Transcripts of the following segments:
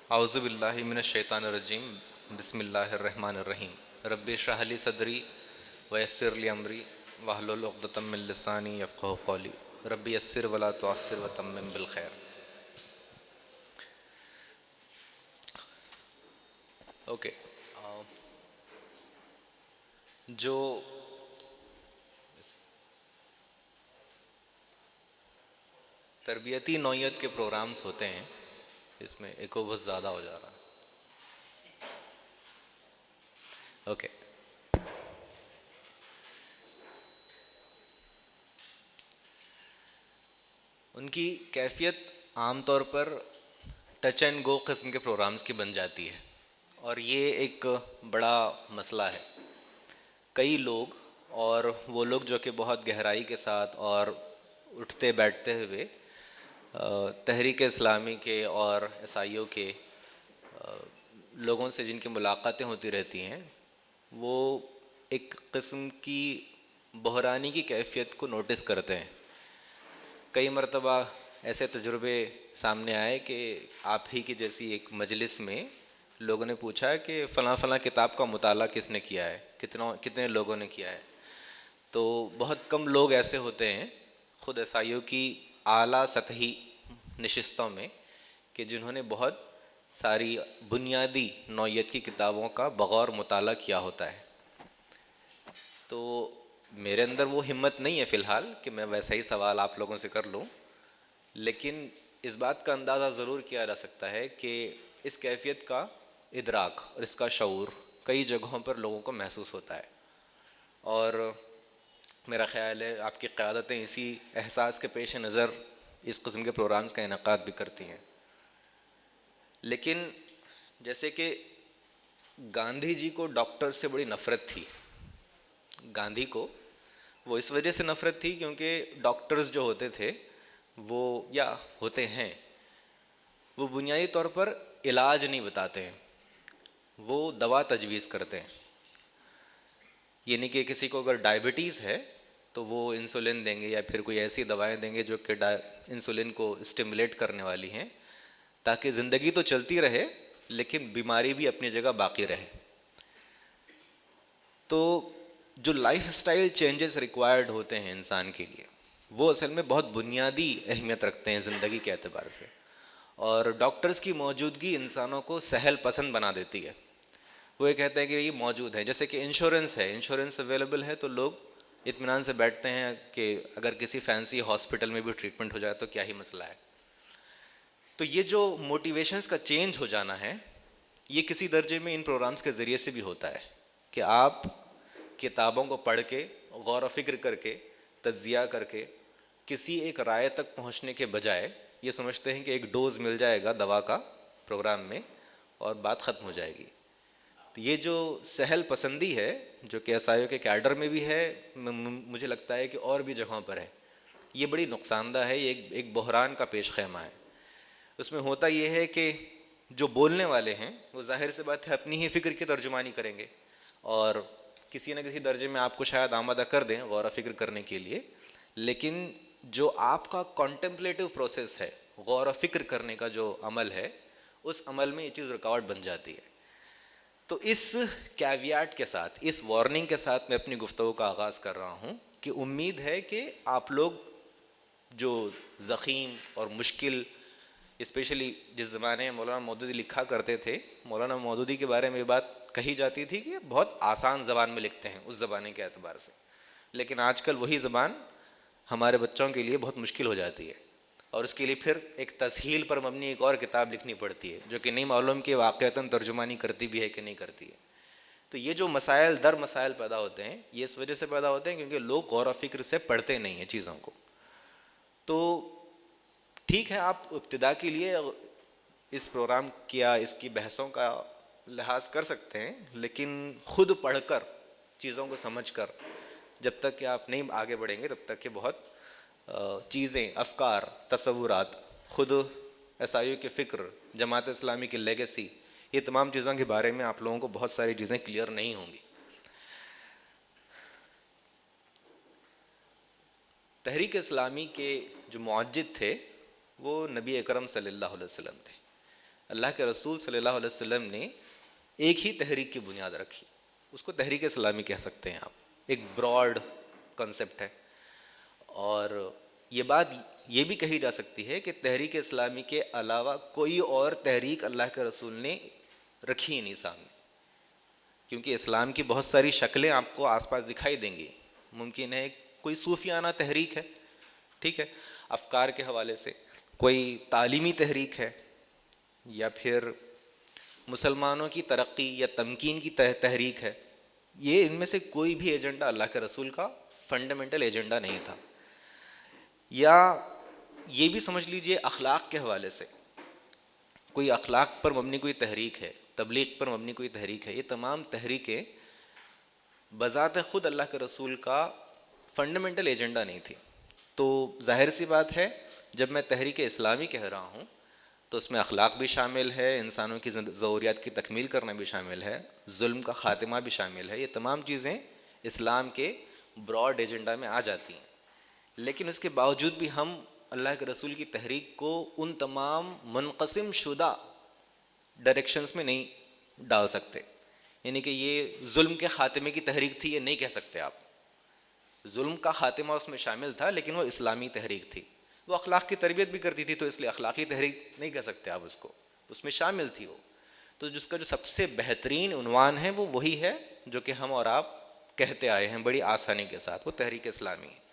اعوذ باللہ من الشیطان الرجیم بسم اللہ الرحمن الرحیم رب اشرح لی صدری ویسر لی امری واحلل عقدۃ من لسانی یفقہوا قولی رب یسر ولا تعسر وتمم بالخیر. اوکے، جو تربیتی نوعیت کے پروگرامز ہوتے ہیں، اس میں ایکو بہت زیادہ ہو جا رہا ہے. اوکے، ان کی کیفیت عام طور پر ٹچ اینڈ گو قسم کے پروگرامز کی بن جاتی ہے، اور یہ ایک بڑا مسئلہ ہے. کئی لوگ، اور وہ لوگ جو کہ بہت گہرائی کے ساتھ اور اٹھتے بیٹھتے ہوئے تحریک اسلامی کے اور عیسائیوں کے لوگوں سے جن کی ملاقاتیں ہوتی رہتی ہیں، وہ ایک قسم کی بحرانی کی کیفیت کو نوٹس کرتے ہیں. کئی مرتبہ ایسے تجربے سامنے آئے کہ آپ ہی کی جیسی ایک مجلس میں لوگوں نے پوچھا کہ فلاں فلاں کتاب کا مطالعہ کس نے کیا ہے، کتنے لوگوں نے کیا ہے. تو بہت کم لوگ ایسے ہوتے ہیں خود عیسائیوں کی اعلیٰ سطحی نشستوں میں کہ جنہوں نے بہت ساری بنیادی نوعیت کی کتابوں کا بغور مطالعہ کیا ہوتا ہے. تو میرے اندر وہ ہمت نہیں ہے فی الحال کہ میں ویسا ہی سوال آپ لوگوں سے کر لوں، لیکن اس بات کا اندازہ ضرور کیا جا سکتا ہے کہ اس کیفیت کا ادراک اور اس کا شعور کئی جگہوں پر لوگوں کو محسوس ہوتا ہے. اور میرا خیال ہے آپ کی قیادتیں اسی احساس کے پیش نظر اس قسم کے پروگرامز کا انعقاد بھی کرتی ہیں. لیکن جیسے کہ گاندھی جی کو ڈاکٹر سے بڑی نفرت تھی. گاندھی کو وہ اس وجہ سے نفرت تھی کیونکہ ڈاکٹرز جو ہوتے تھے وہ، یا ہوتے ہیں، وہ بنیادی طور پر علاج نہیں بتاتے ہیں، وہ دوا تجویز کرتے ہیں. یعنی کہ کسی کو اگر ڈائبٹیز ہے تو وہ انسولن دیں گے یا پھر کوئی ایسی دوائیں دیں گے جو کہ انسولن کو اسٹیمولیٹ کرنے والی ہیں، تاکہ زندگی تو چلتی رہے لیکن بیماری بھی اپنی جگہ باقی رہے. تو جو لائف سٹائل چینجز ریکوائرڈ ہوتے ہیں انسان کے لیے، وہ اصل میں بہت بنیادی اہمیت رکھتے ہیں زندگی کے اعتبار سے. اور ڈاکٹرز کی موجودگی انسانوں کو سہل پسند بنا دیتی ہے. وہ یہ کہتے ہیں کہ یہ موجود ہے، جیسے کہ انشورنس ہے، انشورنس اویلیبل ہے تو لوگ اطمینان سے بیٹھتے ہیں کہ اگر کسی فینسی ہاسپٹل میں بھی ٹریٹمنٹ ہو جائے تو کیا ہی مسئلہ ہے. تو یہ جو موٹیویشنز کا چینج ہو جانا ہے، یہ کسی درجے میں ان پروگرامز کے ذریعے سے بھی ہوتا ہے کہ آپ کتابوں کو پڑھ کے، غور و فکر کر کے، تجزیہ کر کے کسی ایک رائے تک پہنچنے کے بجائے یہ سمجھتے ہیں کہ ایک ڈوز مل جائے گا دوا کا پروگرام میں اور بات ختم ہو جائے گی. تو یہ جو سہل پسندی ہے جو کہ عیسائیوں کے کیڈر میں بھی ہے، مجھے لگتا ہے کہ اور بھی جگہوں پر ہے، یہ بڑی نقصان دہ ہے. یہ ایک بحران کا پیش خیمہ ہے. اس میں ہوتا یہ ہے کہ جو بولنے والے ہیں وہ ظاہر سی بات ہے اپنی ہی فکر کی ترجمانی کریں گے، اور کسی نہ کسی درجے میں آپ کو شاید آمادہ کر دیں غور و فکر کرنے کے لیے، لیکن جو آپ کا کانٹمپلیٹو پروسیس ہے، غور و فکر کرنے کا جو عمل ہے، اس عمل میں یہ چیز رکاوٹ بن جاتی ہے. تو اس کیویاٹ کے ساتھ، اس وارننگ کے ساتھ میں اپنی گفتگو کا آغاز کر رہا ہوں کہ امید ہے کہ آپ لوگ جو ضخیم اور مشکل، اسپیشلی جس زمانے میں مولانا مودودی لکھا کرتے تھے، مولانا مودودی کے بارے میں یہ بات کہی جاتی تھی کہ بہت آسان زبان میں لکھتے ہیں اس زمانے کے اعتبار سے، لیکن آج کل وہی زبان ہمارے بچوں کے لیے بہت مشکل ہو جاتی ہے، اور اس کے لیے پھر ایک تسہیل پر مبنی ایک اور کتاب لکھنی پڑتی ہے جو کہ نہیں معلوم کہ واقعتاً ترجمانی کرتی بھی ہے کہ نہیں کرتی ہے. تو یہ جو مسائل در مسائل پیدا ہوتے ہیں، یہ اس وجہ سے پیدا ہوتے ہیں کیونکہ لوگ غور و فکر سے پڑھتے نہیں ہیں چیزوں کو. تو ٹھیک ہے، آپ ابتدا کے لیے اس پروگرام کیا اس کی بحثوں کا لحاظ کر سکتے ہیں، لیکن خود پڑھ کر، چیزوں کو سمجھ کر جب تک کہ آپ نہیں آگے بڑھیں گے تب تک کہ بہت چیزیں، افکار، تصورات، خود عیسائیوں کی فکر، جماعت اسلامی کی لیگیسی، یہ تمام چیزوں کے بارے میں آپ لوگوں کو بہت ساری چیزیں کلیئر نہیں ہوں گی. تحریک اسلامی کے جو معجد تھے وہ نبی اکرم صلی اللہ علیہ وسلم تھے. اللہ کے رسول صلی اللہ علیہ وسلم نے ایک ہی تحریک کی بنیاد رکھی، اس کو تحریک اسلامی کہہ سکتے ہیں آپ، ایک براڈ کنسپٹ ہے. اور یہ بات یہ بھی کہی جا سکتی ہے کہ تحریک اسلامی کے علاوہ کوئی اور تحریک اللہ کے رسول نے رکھی ہی نہیں سامنے، کیونکہ اسلام کی بہت ساری شکلیں آپ کو آس پاس دکھائی دیں گی. ممکن ہے کوئی صوفیانہ تحریک ہے، ٹھیک ہے، افکار کے حوالے سے، کوئی تعلیمی تحریک ہے، یا پھر مسلمانوں کی ترقی یا تمکین کی تحریک ہے. یہ ان میں سے کوئی بھی ایجنڈا اللہ کے رسول کا فنڈامنٹل ایجنڈا نہیں تھا. یا یہ بھی سمجھ لیجئے اخلاق کے حوالے سے کوئی اخلاق پر مبنی کوئی تحریک ہے، تبلیغ پر مبنی کوئی تحریک ہے، یہ تمام تحریکیں بذات خود اللہ کے رسول کا فنڈامنٹل ایجنڈا نہیں تھی. تو ظاہر سی بات ہے جب میں تحریک اسلامی کہہ رہا ہوں تو اس میں اخلاق بھی شامل ہے، انسانوں کی ضروریات کی تکمیل کرنا بھی شامل ہے، ظلم کا خاتمہ بھی شامل ہے. یہ تمام چیزیں اسلام کے براڈ ایجنڈا میں آ جاتی ہیں. لیکن اس کے باوجود بھی ہم اللہ کے رسول کی تحریک کو ان تمام منقسم شدہ ڈائریکشنز میں نہیں ڈال سکتے. یعنی کہ یہ ظلم کے خاتمے کی تحریک تھی، یہ نہیں کہہ سکتے آپ. ظلم کا خاتمہ اس میں شامل تھا لیکن وہ اسلامی تحریک تھی. وہ اخلاق کی تربیت بھی کرتی تھی تو اس لیے اخلاقی تحریک نہیں کہہ سکتے آپ اس کو، اس میں شامل تھی وہ. تو جس کا جو سب سے بہترین عنوان ہے وہ وہی ہے جو کہ ہم اور آپ کہتے آئے ہیں بڑی آسانی کے ساتھ، وہ تحریک اسلامی ہے.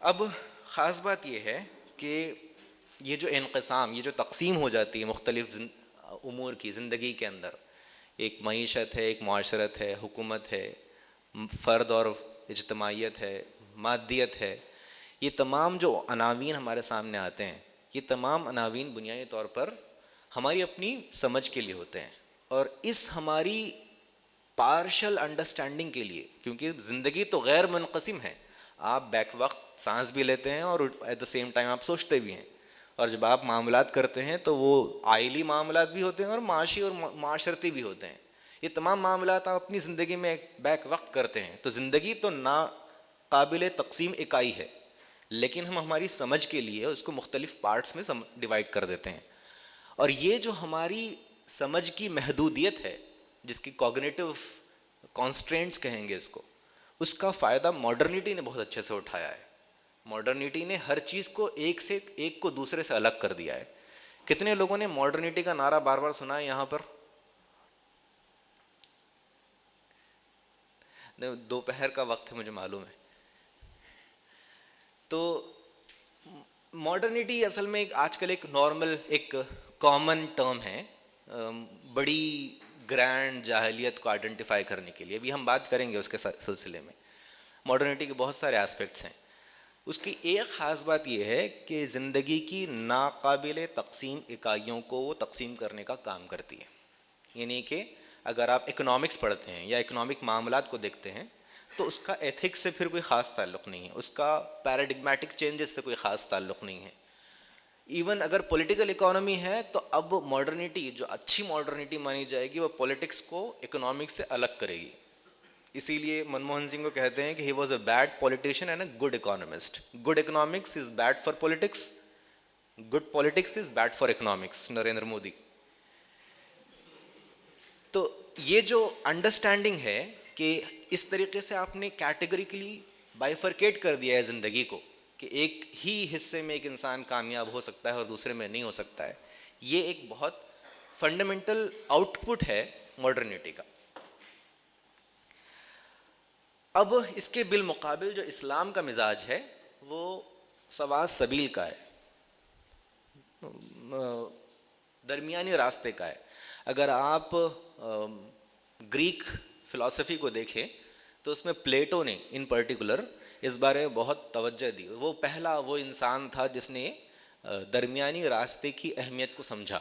اب خاص بات یہ ہے کہ یہ جو انقسام، یہ جو تقسیم ہو جاتی ہے مختلف امور کی زندگی کے اندر، ایک معیشت ہے، ایک معاشرت ہے، حکومت ہے، فرد اور اجتماعیت ہے، مادیت ہے، یہ تمام جو عناوین ہمارے سامنے آتے ہیں، یہ تمام عناوین بنیادی طور پر ہماری اپنی سمجھ کے لیے ہوتے ہیں. اور اس ہماری پارشل انڈرسٹینڈنگ کے لیے، کیونکہ زندگی تو غیر منقسم ہے، آپ بیک وقت سانس بھی لیتے ہیں اور ایٹ دا سیم ٹائم آپ سوچتے بھی ہیں. اور جب آپ معاملات کرتے ہیں تو وہ آئلی معاملات بھی ہوتے ہیں اور معاشی اور معاشرتی بھی ہوتے ہیں. یہ تمام معاملات آپ اپنی زندگی میں بیک وقت کرتے ہیں. تو زندگی تو ناقابل تقسیم اکائی ہے، لیکن ہم ہماری سمجھ کے لیے اس کو مختلف پارٹس میں ڈیوائڈ کر دیتے ہیں. اور یہ جو ہماری سمجھ کی محدودیت ہے، جس کی کوگنیٹو کانسٹرینٹس کہیں گے اس کا فائدہ ماڈرنٹی نے بہت اچھے سے اٹھایا ہے. ماڈرنٹی نے ہر چیز کو ایک کو دوسرے سے الگ کر دیا ہے. کتنے لوگوں نے ماڈرنٹی کا نعرہ بار بار سنا ہے یہاں پر؟ دوپہر کا وقت ہے مجھے معلوم ہے. تو ماڈرنٹی اصل میں آج کل ایک نارمل ایک کامن ٹرم ہے بڑی گرینڈ جاہلیت کو آئیڈینٹیفائی کرنے کے لیے. ابھی ہم بات کریں گے اس کے سلسلے میں. ماڈرنٹی کے بہت سارے ایسپیکٹس ہیں. اس کی ایک خاص بات یہ ہے کہ زندگی کی ناقابل تقسیم اکائیوں کو وہ تقسیم کرنے کا کام کرتی ہے. یعنی کہ اگر آپ اکنامکس پڑھتے ہیں یا اکنامک معاملات کو دیکھتے ہیں تو اس کا ایتھکس سے پھر کوئی خاص تعلق نہیں ہے، اس کا پیراڈگمیٹک چینجز سے کوئی خاص تعلق نہیں ہے. ایون اگر پولیٹیکل اکانومی ہے تو اب ماڈرنٹی جو اچھی ماڈرنٹی مانی جائے گی وہ پولیٹکس کو اکنامکس سے الگ کرے گی. اسی لیے منموہن سنگھ کو کہتے ہیں کہ he was a bad politician and a good economist. Good economics is bad for politics, good politics is bad for economics. Narendra Modi. تو یہ جو انڈرسٹینڈنگ ہے کہ اس طریقے سے آپ نے کیٹیگریکلی بائیفرکیٹ کر دیا ہے زندگی کو کہ ایک ہی حصے میں ایک انسان کامیاب ہو سکتا ہے اور دوسرے میں نہیں ہو سکتا ہے، یہ ایک بہت فنڈامنٹل آؤٹ پٹ ہے ماڈرنٹی کا. اب اس کے بالمقابل جو اسلام کا مزاج ہے وہ سواء سبیل کا ہے، درمیانی راستے کا ہے. اگر آپ گریک فلسفی کو دیکھیں تو اس میں پلیٹو نے ان پرٹیکولر اس بارے میں بہت توجہ دی. وہ پہلا وہ انسان تھا جس نے درمیانی راستے کی اہمیت کو سمجھا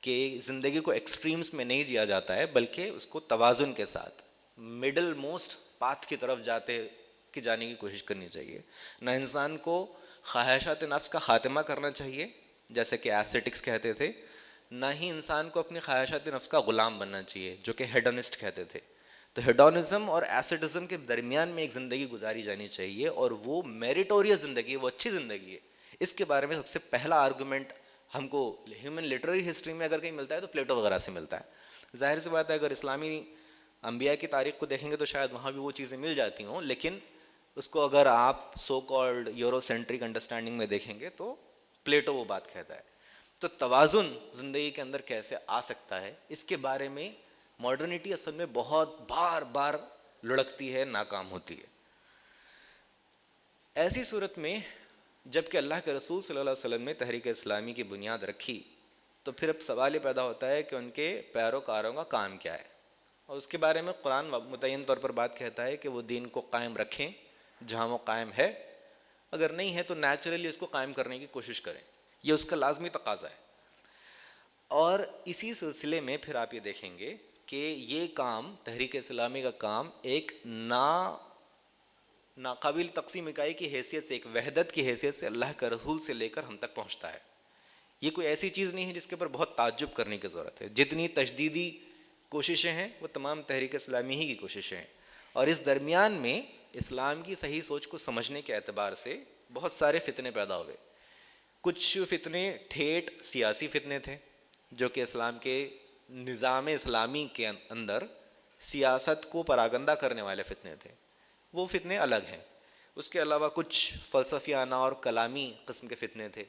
کہ زندگی کو ایکسٹریمز میں نہیں جیا جاتا ہے بلکہ اس کو توازن کے ساتھ مڈل موسٹ پاتھ کی طرف جانے کی کوشش کرنی چاہیے. نہ انسان کو خواہشات نفس کا خاتمہ کرنا چاہیے جیسے کہ ایسیٹکس کہتے تھے، نہ ہی انسان کو اپنی خواہشات نفس کا غلام بننا چاہیے جو کہ ہیڈونسٹ کہتے تھے. تو ہیڈونزم اور ایسیڈزم کے درمیان میں ایک زندگی گزاری جانی چاہیے اور وہ میریٹوریس زندگی، وہ اچھی زندگی ہے. اس کے بارے میں سب سے پہلا آرگومنٹ ہم کو ہیومن لٹریری ہسٹری میں اگر کہیں ملتا ہے تو پلیٹو وغیرہ سے ملتا ہے. ظاہر سی بات ہے اگر اسلامی انبیاء کی تاریخ کو دیکھیں گے تو شاید وہاں بھی وہ چیزیں مل جاتی ہوں, لیکن اس کو اگر آپ so called euro centric understanding میں دیکھیں گے تو پلیٹو وہ بات کہتا ہے. تو توازن زندگی کے اندر کیسے آ سکتا ہے, اس کے بارے میں ماڈرنٹی اصل میں بہت بار بار لڑکتی ہے, ناکام ہوتی ہے. ایسی صورت میں جب کہ اللہ کے رسول صلی اللہ علیہ وسلم نے تحریک اسلامی کی بنیاد رکھی, تو پھر اب سوال یہ پیدا ہوتا ہے کہ ان کے پیروکاروں کا کام کیا ہے. اور اس کے بارے میں قرآن متعین طور پر بات کہتا ہے کہ وہ دین کو قائم رکھیں جہاں وہ قائم ہے, اگر نہیں ہے تو نیچرلی اس کو قائم کرنے کی کوشش کریں, یہ اس کا لازمی تقاضا ہے. اور اسی سلسلے میں پھر آپ یہ دیکھیں گے کہ یہ کام تحریک اسلامی کا کام ایک ناقابل تقسیم اکائی کی حیثیت سے, ایک وحدت کی حیثیت سے اللہ کے رسول سے لے کر ہم تک پہنچتا ہے. یہ کوئی ایسی چیز نہیں ہے جس کے اوپر بہت تعجب کرنے کی ضرورت ہے. جتنی تجدیدی کوششیں ہیں وہ تمام تحریک اسلامی ہی کی کوششیں ہیں, اور اس درمیان میں اسلام کی صحیح سوچ کو سمجھنے کے اعتبار سے بہت سارے فتنے پیدا ہوئے. کچھ فتنے ٹھیٹ سیاسی فتنے تھے جو کہ اسلام کے نظام اسلامی کے اندر سیاست کو پراگندہ کرنے والے فتنے تھے, وہ فتنے الگ ہیں. اس کے علاوہ کچھ فلسفیانہ اور کلامی قسم کے فتنے تھے,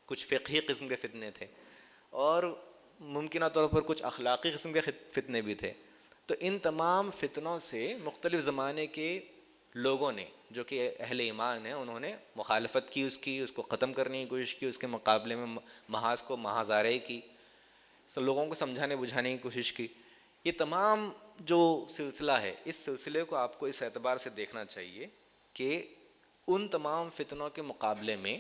کچھ فقہی قسم کے فتنے تھے, اور ممکنہ طور پر کچھ اخلاقی قسم کے فتنے بھی تھے. تو ان تمام فتنوں سے مختلف زمانے کے لوگوں نے جو کہ اہل ایمان ہیں انہوں نے مخالفت کی, اس کو ختم کرنے کی کوشش کی, اس کے مقابلے میں محاذ کو محاذارے کی, لوگوں کو سمجھانے بجھانے کی کوشش کی. یہ تمام جو سلسلہ ہے, اس سلسلے کو آپ کو اس اعتبار سے دیکھنا چاہیے کہ ان تمام فتنوں کے مقابلے میں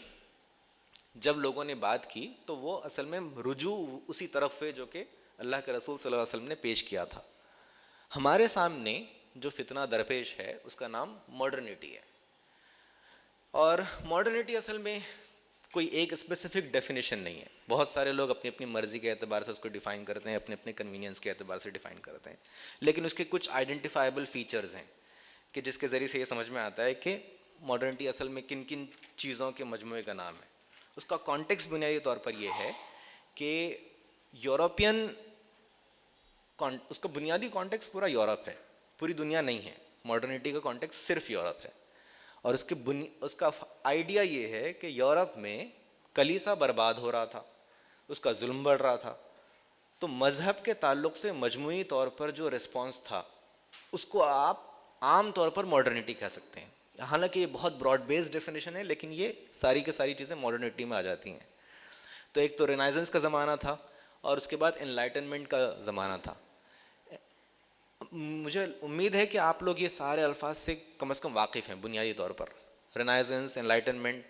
جب لوگوں نے بات کی تو وہ اصل میں رجوع اسی طرف ہے جو کہ اللہ کے رسول صلی اللہ علیہ وسلم نے پیش کیا تھا. ہمارے سامنے جو فتنہ درپیش ہے اس کا نام ماڈرنٹی ہے, اور ماڈرنٹی اصل میں کوئی ایک اسپیسیفک ڈیفینیشن نہیں ہے. بہت سارے لوگ اپنی اپنی مرضی کے اعتبار سے اس کو ڈیفائن کرتے ہیں, اپنے اپنے کنوینئنس کے اعتبار سے ڈیفائن کرتے ہیں, لیکن اس کے کچھ آئیڈینٹیفائبل فیچرز ہیں کہ جس کے ذریعے سے یہ سمجھ میں آتا ہے کہ ماڈرنٹی اصل میں کن کن چیزوں کے مجموعے کا نام ہے. اس کا کانٹیکس بنیادی طور پر یہ ہے کہ یورپین, اس کا بنیادی کانٹیکس پورا یورپ ہے, پوری دنیا نہیں ہے. ماڈرنٹی کا کانٹیکس صرف یورپ ہے, اور اس کا آئیڈیا یہ ہے کہ یورپ میں کلیسا برباد ہو رہا تھا, اس کا ظلم بڑھ رہا تھا, تو مذہب کے تعلق سے مجموعی طور پر جو رسپانس تھا اس کو آپ عام طور پر ماڈرنٹی کہہ سکتے ہیں. حالانکہ یہ بہت براڈ بیسڈ ڈیفینیشن ہے, لیکن یہ ساری کی ساری چیزیں ماڈرنٹی میں آ جاتی ہیں. تو ایک تو رینائزنس کا زمانہ تھا, اور اس کے بعد انلائٹنمنٹ کا زمانہ تھا. مجھے امید ہے کہ آپ لوگ یہ سارے الفاظ سے کم از کم واقف ہیں بنیادی طور پر. رینائزنس, انلائٹنمنٹ,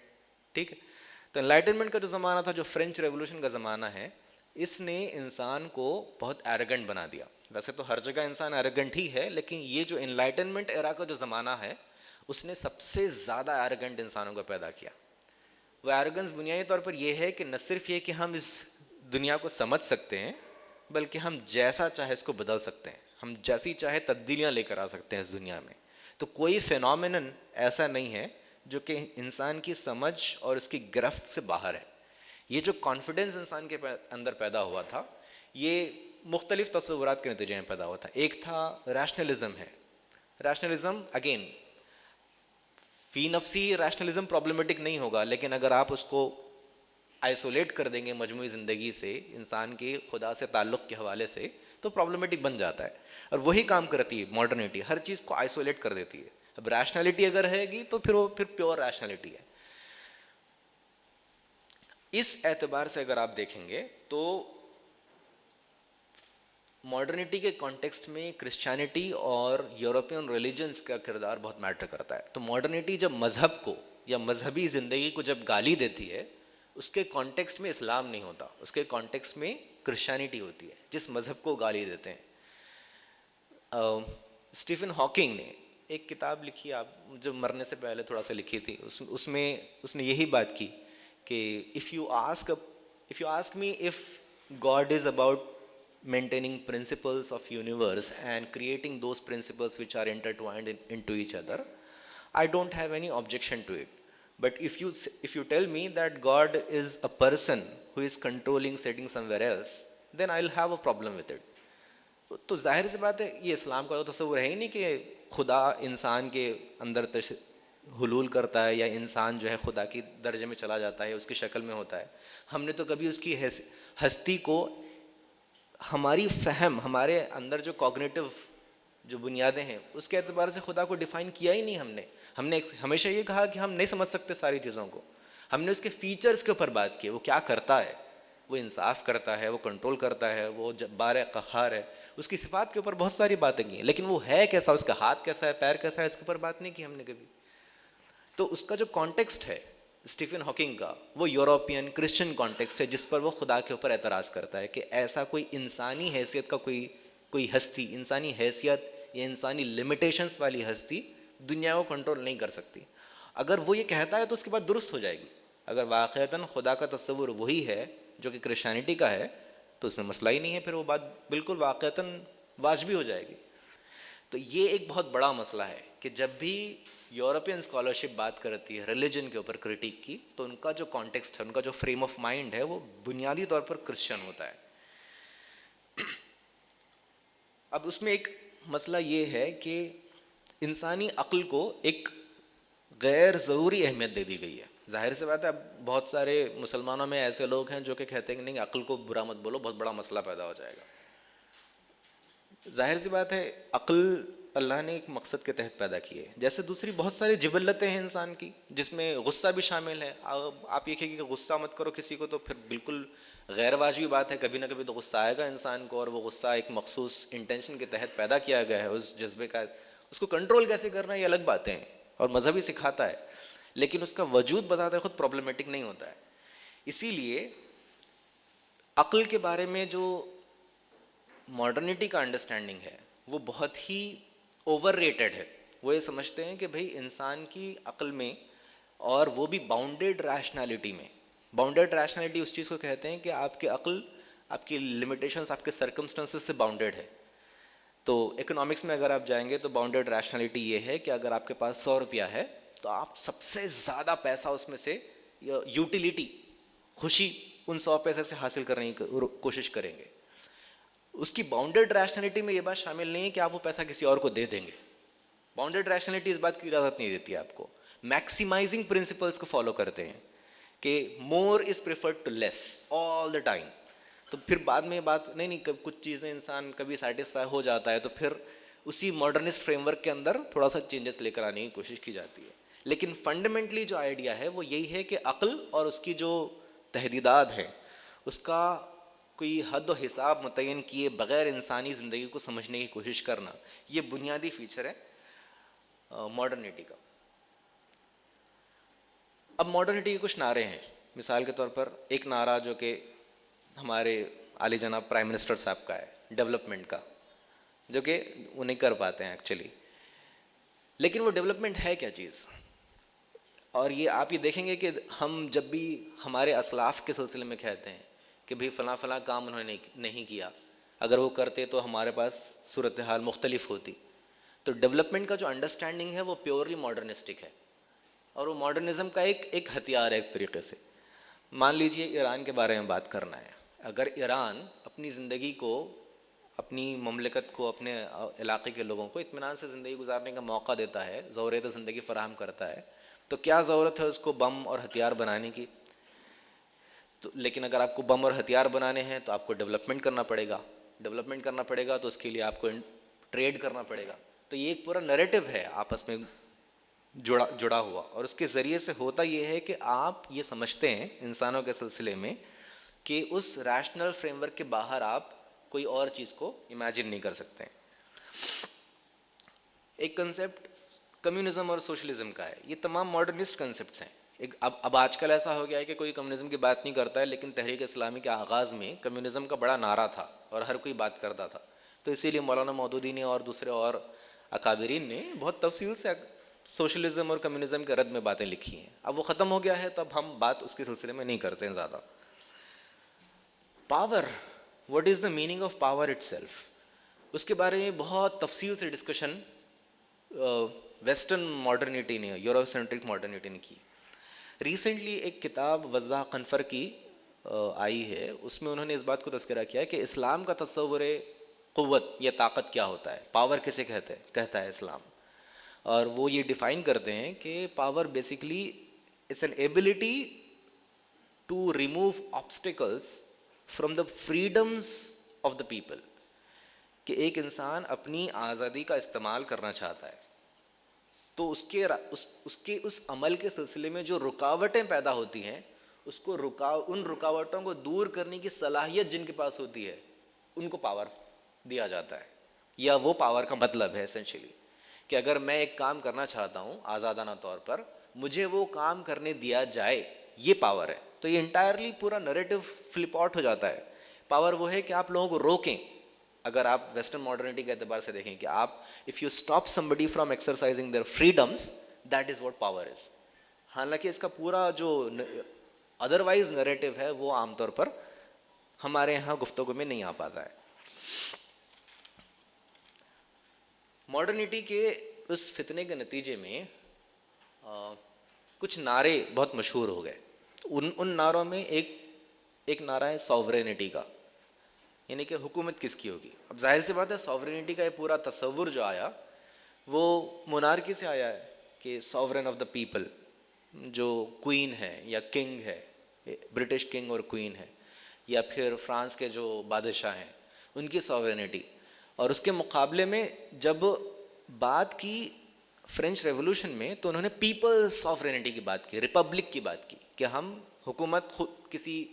ٹھیک ہے. تو انلائٹنمنٹ کا جو زمانہ تھا, جو فرینچ ریولوشن کا زمانہ ہے, اس نے انسان کو بہت ایروگنٹ بنا دیا. ویسے تو ہر جگہ انسان ایروگنٹ ہی ہے, لیکن یہ جو انلائٹنمنٹ ایرا کا جو زمانہ ہے اس نے سب سے زیادہ ایروگنٹ انسانوں کو پیدا کیا. وہ ایروگنس بنیادی طور پر یہ ہے کہ نہ صرف یہ کہ ہم اس دنیا کو سمجھ سکتے ہیں, بلکہ ہم جیسا چاہے اس کو بدل سکتے ہیں, ہم جیسی چاہے تبدیلیاں لے کر آ سکتے ہیں اس دنیا میں. تو کوئی فینومینن ایسا نہیں ہے جو کہ انسان کی سمجھ اور اس کی گرفت سے باہر ہے. یہ جو کانفیڈنس انسان کے اندر پیدا ہوا تھا, یہ مختلف تصورات کے نتیجے میں پیدا ہوا تھا. ایک تھا ریشنلزم ہے. ریشنلزم اگین فی نفسی ریشنلزم پرابلمٹک نہیں ہوگا, لیکن اگر آپ اس کو آئسولیٹ کر دیں گے مجموعی زندگی سے, انسان کے خدا سے تعلق کے حوالے سے, تو پرابلمٹک بن جاتا ہے. اور وہی کام کرتی ہے ماڈرنٹی, ہر چیز کو آئسولیٹ کر دیتی ہے. اب ریشنلٹی اگر ہے گی تو پھر پیور ریشنلٹی ہے. اس اعتبار سے اگر آپ دیکھیں گے تو ماڈرنٹی کے کانٹیکسٹ میں کرسچینٹی اور یورپین ریلیجنس کا کردار بہت میٹر کرتا ہے. تو ماڈرنٹی جب مذہب کو یا مذہبی زندگی کو جب گالی دیتی ہے, اس کے کانٹیکسٹ میں اسلام نہیں ہوتا, اس کے کانٹیکسٹ میں کرسچینٹی ہوتی ہے جس مذہب کو گالی دیتے ہیں. اسٹیفن ہاکنگ نے ایک کتاب لکھی, آپ جو مرنے سے پہلے تھوڑا سا لکھی تھی, اس میں اس نے یہی بات کی کہ if you ask me if God is about maintaining principles of universe and creating those principles which are intertwined into each other, I don't have any objection to it. But if you tell me that God is a person who is controlling setting somewhere else, then I'll have a problem with it. تو ظاہر سی بات ہے یہ اسلام کا تو تصور ہے ہی نہیں کہ خدا انسان کے اندر حلول کرتا ہے یا انسان جو ہے خدا کی درجے میں چلا جاتا ہے، اس کی شکل میں ہوتا ہے. ہم نے تو کبھی اس کی ہستی کو، ہماری فہم، ہمارے اندر جو کوگنیٹو جو بنیادیں ہیں اس کے اعتبار سے خدا کو ڈیفائن کیا ہی نہیں. ہم نے ہمیشہ یہ کہا کہ ہم نہیں سمجھ سکتے ساری چیزوں کو. ہم نے اس کے فیچرز کے اوپر بات کی، وہ کیا کرتا ہے، وہ انصاف کرتا ہے، وہ کنٹرول کرتا ہے، وہ جبار ہے، قہار ہے. اس کی صفات کے اوپر بہت ساری باتیں کی ہیں، لیکن وہ ہے کیسا، اس کا ہاتھ کیسا ہے، پیر کیسا ہے، اس کے اوپر بات نہیں کی ہم نے کبھی. تو اس کا جو کانٹیکسٹ ہے اسٹیفن ہاکنگ کا، وہ یورپین کرسچن کانٹیکسٹ ہے جس پر وہ خدا کے اوپر اعتراض کرتا ہے کہ ایسا کوئی انسانی حیثیت کا کوئی ہستی، انسانی حیثیت یا انسانی لمیٹیشنس والی ہستی دنیا کو کنٹرول نہیں کر سکتی. اگر وہ یہ کہتا ہے تو اس کے بعد درست ہو جائے گی. اگر واقعتاً خدا کا تصور وہی ہے جو کہ کرسچینٹی کا ہے تو اس میں مسئلہ ہی نہیں ہے، پھر وہ بات بالکل واقعتاً واجبی ہو جائے گی. تو یہ ایک بہت بڑا مسئلہ ہے کہ جب بھی یورپین اسکالرشپ بات کرتی ہے ریلیجن کے اوپر کرٹیک کی، تو ان کا جو کانٹیکسٹ ہے، ان کا جو فریم آف مائنڈ ہے، وہ بنیادی طور پر کرسچن ہوتا ہے. اب اس میں ایک مسئلہ یہ ہے کہ انسانی عقل کو ایک غیر ضروری اہمیت دے دی گئی ہے. ظاہر سی بات ہے اب بہت سارے مسلمانوں میں ایسے لوگ ہیں جو کہ کہتے ہیں کہ نہیں عقل کو برا مت بولو، بہت بڑا مسئلہ پیدا ہو جائے گا. ظاہر سی بات ہے عقل اللہ نے ایک مقصد کے تحت پیدا کی ہے. جیسے دوسری بہت ساری جبلتیں ہیں انسان کی جس میں غصہ بھی شامل ہے. آپ یہ کہیں کہ غصہ مت کرو کسی کو تو پھر بالکل غیر واجبی بات ہے. کبھی نہ کبھی تو غصہ آئے گا انسان کو، اور وہ غصہ ایک مخصوص انٹینشن کے تحت پیدا کیا گیا ہے. اس جذبے کا اس کو کنٹرول کیسے کرنا ہے یہ الگ باتیں ہیں اور مذہب ہی سکھاتا ہے، لیکن اس کا وجود بذات خود پرابلمٹک نہیں ہوتا ہے. اسی لیے عقل کے بارے میں جو ماڈرنٹی کا انڈرسٹینڈنگ ہے وہ بہت ہی اوور ریٹڈ ہے. وہ یہ سمجھتے ہیں کہ بھئی انسان کی عقل میں، اور وہ بھی باؤنڈیڈ ریشنالٹی میں. باؤنڈیڈ ریشنالٹی اس چیز کو کہتے ہیں کہ آپ کی عقل، آپ کی لمیٹیشنس آپ کے سرکمسٹنسز سے باؤنڈیڈ ہے. تو اکنامکس میں اگر آپ جائیں گے تو باؤنڈیڈ ریشنالٹی یہ ہے کہ اگر آپ کے پاس 100 روپیہ ہے تو آپ سب سے زیادہ پیسہ اس میں سے یوٹیلیٹی، خوشی ان 100 پیسے سے حاصل کرنے کی کوشش کریں گے. اس کی باؤنڈیڈ ریشنالٹی میں یہ بات شامل نہیں ہے کہ آپ وہ پیسہ کسی اور کو دے دیں گے. باؤنڈیڈ ریشنالٹی اس بات کی اجازت نہیں دیتی آپ کو. میکسیمائزنگ پرنسپلس کو فالو کرتے ہیں کہ more is preferred to less all the time. تو پھر بعد میں یہ بات نہیں کچھ چیزیں انسان کبھی سیٹسفائی ہو جاتا ہے تو پھر اسی ماڈرنسٹ فریم ورک کے اندر تھوڑا سا چینجز لے کر آنے کی کوشش کی جاتی ہے. لیکن فنڈامنٹلی جو آئیڈیا ہے وہ یہی ہے کہ عقل اور اس کی جو تحدیدات ہیں اس کا کوئی حد و حساب متعین کیے بغیر انسانی زندگی کو سمجھنے کی کوشش کرنا، یہ بنیادی فیچر ہے ماڈرنٹی کا. اب ماڈرنٹی کے کچھ نعرے ہیں. مثال کے طور پر ایک نعرہ جو کہ ہمارے عالی جناب پرائم منسٹر صاحب کا ہے، ڈیولپمنٹ کا، جو کہ وہ نہیں کر پاتے ہیں ایکچولی. لیکن وہ ڈیولپمنٹ ہے کیا چیز؟ اور یہ آپ یہ دیکھیں گے کہ ہم جب بھی ہمارے اسلاف کے سلسلے میں کہتے ہیں کہ بھئی فلاں فلاں کام انہوں نے نہیں کیا، اگر وہ کرتے تو ہمارے پاس صورتحال مختلف ہوتی. تو ڈیولپمنٹ کا جو انڈرسٹینڈنگ ہے وہ پیورلی ماڈرنسٹک ہے، اور وہ ماڈرنزم کا ایک ہتھیار ہے ایک طریقے سے. مان لیجئے ایران کے بارے میں بات کرنا ہے. اگر ایران اپنی زندگی کو، اپنی مملکت کو، اپنے علاقے کے لوگوں کو اطمینان سے زندگی گزارنے کا موقع دیتا ہے، ضرورت زندگی فراہم کرتا ہے، تو کیا ضرورت ہے اس کو بم اور ہتھیار بنانے کی؟ تو لیکن اگر آپ کو بم اور ہتھیار بنانے ہیں تو آپ کو ڈیولپمنٹ کرنا پڑے گا. ڈیولپمنٹ کرنا پڑے گا تو اس کے لیے آپ کو ٹریڈ کرنا پڑے گا. تو یہ ایک پورا نیریٹو ہے آپس میں جڑا ہوا، اور اس کے ذریعے سے ہوتا یہ ہے کہ آپ یہ سمجھتے ہیں انسانوں کے سلسلے میں کہ اس ریشنل فریم ورک کے باہر آپ کوئی اور چیز کو امیجن نہیں کر سکتے. ایک کنسیپٹ کمیونزم اور سوشلزم کا ہے. یہ تمام ماڈرنسٹ کنسیپٹس ہیں. اب آج کل ایسا ہو گیا ہے کہ کوئی کمیونزم کی بات نہیں کرتا ہے، لیکن تحریک اسلامی کے آغاز میں کمیونزم کا بڑا نعرہ تھا اور ہر کوئی بات کرتا تھا. تو اسی لیے مولانا مودودی نے اور دوسرے اور اکابرین نے بہت تفصیل سے سوشلزم اور کمیونزم کے رد میں باتیں لکھی ہیں. اب وہ ختم ہو گیا ہے تو اب ہم بات اس کے سلسلے میں نہیں کرتے ہیں زیادہ. Power, what is the meaning of power itself, اس کے بارے میں بہت تفصیل سے ڈسکشن ویسٹرن ماڈرنٹی نے، یورپ سینٹرک ماڈرنٹی نے کی. ریسنٹلی ایک کتاب وضاح قنفر کی آئی ہے اس میں انہوں نے اس بات کو تذکرہ کیا ہے کہ اسلام کا تصور قوت یا طاقت کیا ہوتا ہے، پاور کسے کہتا ہے اسلام. اور وہ یہ ڈیفائن کرتے ہیں کہ power basically it's an ability to remove obstacles from the freedoms of the people. کہ ایک انسان اپنی آزادی کا استعمال کرنا چاہتا ہے تو اس کے اس عمل کے سلسلے میں جو رکاوٹیں پیدا ہوتی ہیں اس کو ان رکاوٹوں کو دور کرنے کی صلاحیت جن کے پاس ہوتی ہے ان کو پاور دیا جاتا ہے. یا وہ پاور کا مطلب ہے اسینشلی کہ اگر میں ایک کام کرنا چاہتا ہوں آزادانہ طور پر مجھے وہ کام کرنے دیا جائے، یہ پاور ہے. تو یہ انٹائرلی پورا نریٹو فلپ آؤٹ ہو جاتا ہے. پاور وہ ہے کہ آپ لوگوں کو روکیں. اگر آپ ویسٹرن ماڈرنٹی کے اعتبار سے دیکھیں کہ آپ if you stop somebody from exercising their freedoms that is what power is. حالانکہ اس کا پورا جو ادروائز نریٹو ہے وہ عام طور پر ہمارے یہاں گفتگو میں نہیں آ پاتا ہے. ماڈرنٹی کے اس فتنے کے نتیجے میں کچھ نعرے بہت مشہور ہو گئے. ان نعروں میں ایک نعرہ ہے ساورینٹی کا، یعنی کہ حکومت کس کی ہوگی. اب ظاہر سی بات ہے ساورینٹی کا یہ پورا تصور جو آیا وہ مونارکی سے آیا ہے کہ ساورن آف دا پیپل، جو کوئین ہے یا کنگ ہے، برٹش کنگ اور کوئین ہے، یا پھر فرانس کے جو بادشاہ ہیں ان کی ساورینٹی. اور اس کے مقابلے میں جب بات کی فرینچ ریولوشن میں تو انہوں نے پیپل ساورینٹی کی بات کی، ریپبلک کی بات کی کہ ہم حکومت خود کسی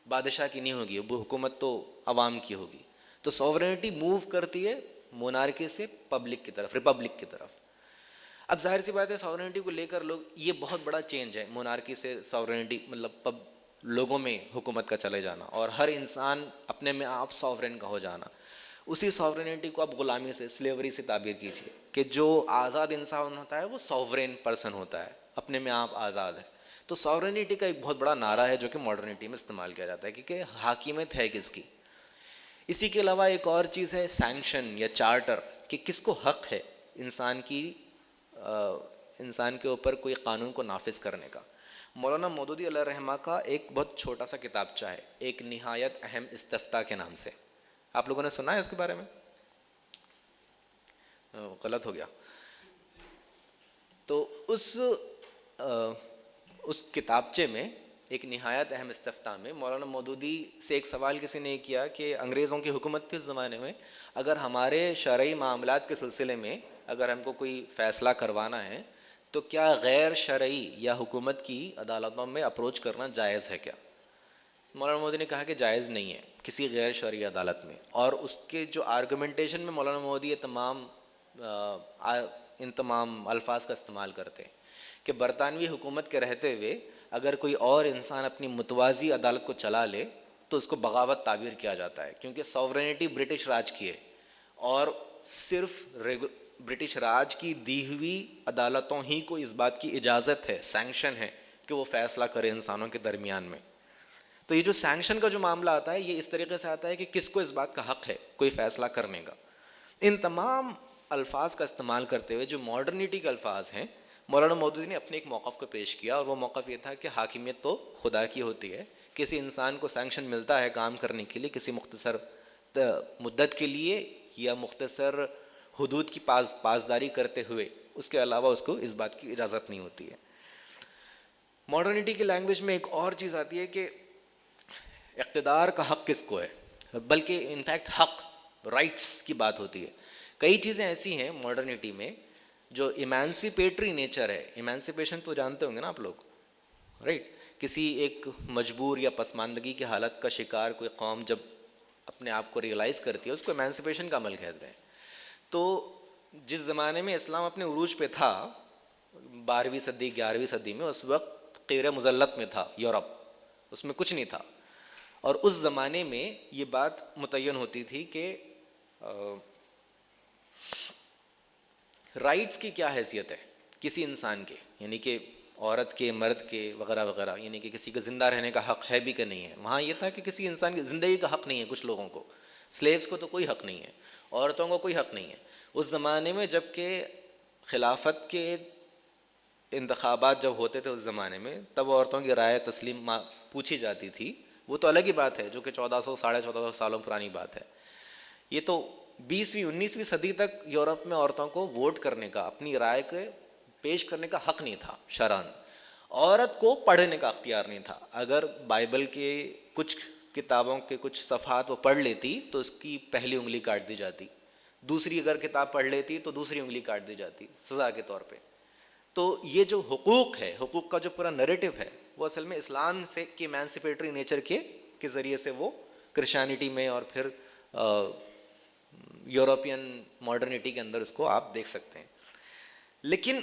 بادشاہ کی نہیں ہوگی، وہ حکومت تو عوام کی ہوگی. تو ساورینٹی موو کرتی ہے مونارکی سے پبلک کی طرف، ریپبلک کی طرف. اب ظاہر سی بات ہے ساورینٹی کو لے کر لوگ، یہ بہت بڑا چینج ہے مونارکی سے ساورینٹی، مطلب لوگوں میں حکومت کا چلے جانا اور ہر انسان اپنے میں آپ ساورین کا ہو جانا. اسی ساورینٹی کو آپ غلامی سے، سلیوری سے تعبیر کیجیے کہ جو آزاد انسان ہوتا ہے وہ ساورین پرسن ہوتا ہے، اپنے میں آپ آزاد ہے. تو ساورینٹی کا ایک بہت بڑا نعرہ ہے جو کہ ماڈرنٹی میں استعمال کیا جاتا ہے کیونکہ حاکمیت ہے کس کی. اسی کے علاوہ ایک اور چیز ہے سینکشن یا چارٹر، کہ کس کو حق ہے انسان کے اوپر کوئی قانون کو نافذ کرنے کا. مولانا مودودی علیہ الرحمہ کا ایک بہت چھوٹا سا کتابچہ ہے، ایک نہایت اہم استفتاء کے نام سے. آپ لوگوں نے سنا ہے اس کے بارے میں؟ غلط ہو گیا. تو اس کتابچے میں ایک نہایت اہم استفتاء میں مولانا مودودی سے ایک سوال کسی نے کیا کہ انگریزوں کی حکومت کے زمانے میں اگر ہمارے شرعی معاملات کے سلسلے میں اگر ہم کو کوئی فیصلہ کروانا ہے تو کیا غیر شرعی یا حکومت کی عدالتوں میں اپروچ کرنا جائز ہے کیا؟ مولانا مودی نے کہا کہ جائز نہیں ہے کسی غیر شرعی عدالت میں. اور اس کے جو آرگومنٹیشن میں مولانا مودی ان تمام الفاظ کا استعمال کرتے ہیں کہ برطانوی حکومت کے رہتے ہوئے اگر کوئی اور انسان اپنی متوازی عدالت کو چلا لے تو اس کو بغاوت تعبیر کیا جاتا ہے، کیونکہ ساورینٹی برٹش راج کی ہے اور صرف برٹش راج کی دی ہوئی عدالتوں ہی کو اس بات کی اجازت ہے، سینکشن ہے کہ وہ فیصلہ کرے انسانوں کے درمیان میں. تو یہ جو سینکشن کا جو معاملہ آتا ہے یہ اس طریقے سے آتا ہے کہ کس کو اس بات کا حق ہے کوئی فیصلہ کرنے کا. ان تمام الفاظ کا استعمال کرتے ہوئے جو ماڈرنٹی کے الفاظ ہیں، مولانا مودودی نے اپنے ایک موقف کو پیش کیا اور وہ موقف یہ تھا کہ حاکمیت تو خدا کی ہوتی ہے. کسی انسان کو سینکشن ملتا ہے کام کرنے کے لیے کسی مختصر مدت کے لیے یا مختصر حدود کی پاسداری کرتے ہوئے، اس کے علاوہ اس کو اس بات کی اجازت نہیں ہوتی ہے. ماڈرنٹی کی لینگویج میں ایک اور چیز آتی ہے کہ اقتدار کا حق کس کو ہے، بلکہ انفیکٹ حق، رائٹس کی بات ہوتی ہے. کئی چیزیں ایسی ہیں ماڈرنٹی میں جو ایمانسیپیٹری نیچر ہے. ایمانسیپیشن تو جانتے ہوں گے نا آپ لوگ، رائٹ؟ کسی ایک مجبور یا پسماندگی کی حالت کا شکار کوئی قوم جب اپنے آپ کو ریئلائز کرتی ہے اس کو ایمانسیپیشن کا عمل کہتے ہیں. تو جس زمانے میں اسلام اپنے عروج پہ تھا 12ویں صدی 11ویں صدی میں، اس وقت قیر مذلت میں تھا یورپ، اس میں کچھ نہیں تھا. اور اس زمانے میں یہ بات متعین ہوتی تھی کہ رائٹس کی کیا حیثیت ہے کسی انسان کے، یعنی کہ عورت کے، مرد کے وغیرہ وغیرہ، یعنی کہ کسی کا زندہ رہنے کا حق ہے بھی کہ نہیں ہے. وہاں یہ تھا کہ کسی انسان کی زندگی کا حق نہیں ہے. کچھ لوگوں کو، سلیوز کو تو کوئی حق نہیں ہے، عورتوں کو کوئی حق نہیں ہے. اس زمانے میں جب کہ خلافت کے انتخابات جب ہوتے تھے اس زمانے میں، تب عورتوں کی رائے تسلیم پوچھی جاتی تھی وہ تو الگ ہی بات ہے جو کہ 1400 1450 سالوں پرانی بات ہے. یہ تو 20ویں 19ویں صدی تک یورپ میں عورتوں کو ووٹ کرنے کا, اپنی رائے کے پیش کرنے کا حق نہیں تھا شرعاً. عورت کو پڑھنے کا اختیار نہیں تھا. اگر بائبل کے کچھ کتابوں کے کچھ صفحات وہ پڑھ لیتی تو اس کی پہلی انگلی کاٹ دی جاتی, دوسری اگر کتاب پڑھ لیتی تو دوسری انگلی کاٹ دی جاتی سزا کے طور پہ. تو یہ جو حقوق ہے, حقوق کا جو پورا نریٹو ہے, وہ اصل میں اسلام سے کی ایمانسپیٹری نیچر کے ذریعے سے وہ کرسچینٹی میں اور پھر یورپین ماڈرنٹی کے اندر اس کو آپ دیکھ سکتے ہیں. لیکن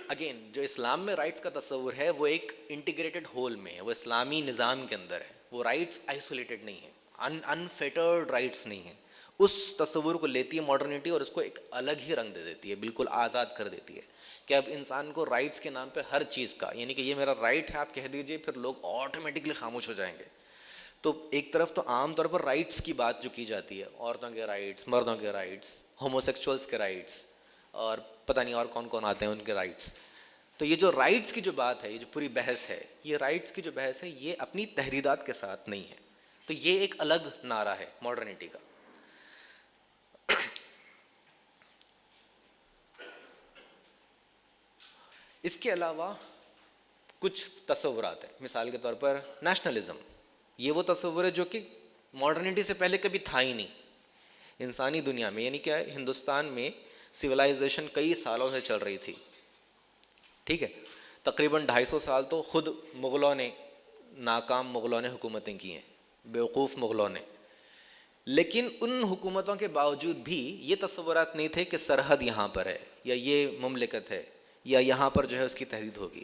اگین جو اسلام میں رائٹس کا تصور ہے وہ ایک انٹیگریٹڈ ہول میں ہے, وہ اسلامی نظام کے اندر ہے. وہ رائٹس آئسولیٹڈ نہیں ہیں, انفیٹرڈ رائٹس نہیں ہیں. اس تصور کو لیتی ہے ماڈرنٹی اور اس کو ایک الگ ہی رنگ دے دیتی ہے, بالکل آزاد کر دیتی ہے کہ اب انسان کو رائٹس کے نام پہ ہر چیز کا, یعنی کہ یہ میرا رائٹ ہے آپ کہہ دیجئے, پھر لوگ آٹومیٹکلی خاموش ہو جائیں گے. تو ایک طرف تو عام طور پر رائٹس کی بات جو کی جاتی ہے, عورتوں کے رائٹس, مردوں کے رائٹس, ہوموسیکچولس کے رائٹس, اور پتہ نہیں اور کون کون آتے ہیں ان کے رائٹس. تو یہ جو رائٹس کی جو بات ہے, یہ جو پوری بحث ہے, یہ رائٹس کی جو بحث ہے یہ اپنی تحریدات کے ساتھ نہیں ہے. تو یہ ایک الگ نعرہ ہے ماڈرنٹی کا. اس کے علاوہ کچھ تصورات ہیں, مثال کے طور پر نیشنلزم. یہ وہ تصور ہے جو کہ ماڈرنٹی سے پہلے کبھی تھا ہی نہیں انسانی دنیا میں. یعنی کہ ہندوستان میں سویلائزیشن کئی سالوں سے چل رہی تھی, ٹھیک ہے, تقریباً 250 سال تو خود مغلوں نے, ناکام مغلوں نے حکومتیں کی ہیں, بیوقوف مغلوں نے. لیکن ان حکومتوں کے باوجود بھی یہ تصورات نہیں تھے کہ سرحد یہاں پر ہے, یا یہ مملکت ہے, یا یہاں پر جو ہے اس کی تحدید ہوگی.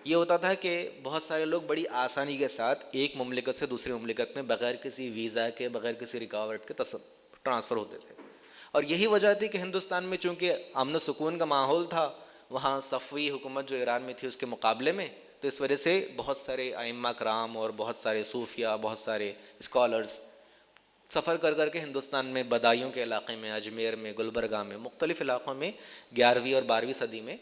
یہ ہوتا تھا کہ بہت سارے لوگ بڑی آسانی کے ساتھ ایک مملکت سے دوسری مملکت میں بغیر کسی ویزا کے, بغیر کسی رکاوٹ کے ٹرانسفر ہوتے تھے. اور یہی وجہ تھی کہ ہندوستان میں چونکہ امن و سکون کا ماحول تھا, وہاں صفوی حکومت جو ایران میں تھی اس کے مقابلے میں, تو اس وجہ سے بہت سارے ائمہ کرام اور بہت سارے صوفیہ, بہت سارے اسکالرز سفر کر کر کے ہندوستان میں بدایوں کے علاقے میں, اجمیر میں, گلبرگہ میں, مختلف علاقوں میں 11ویں اور 12ویں صدی میں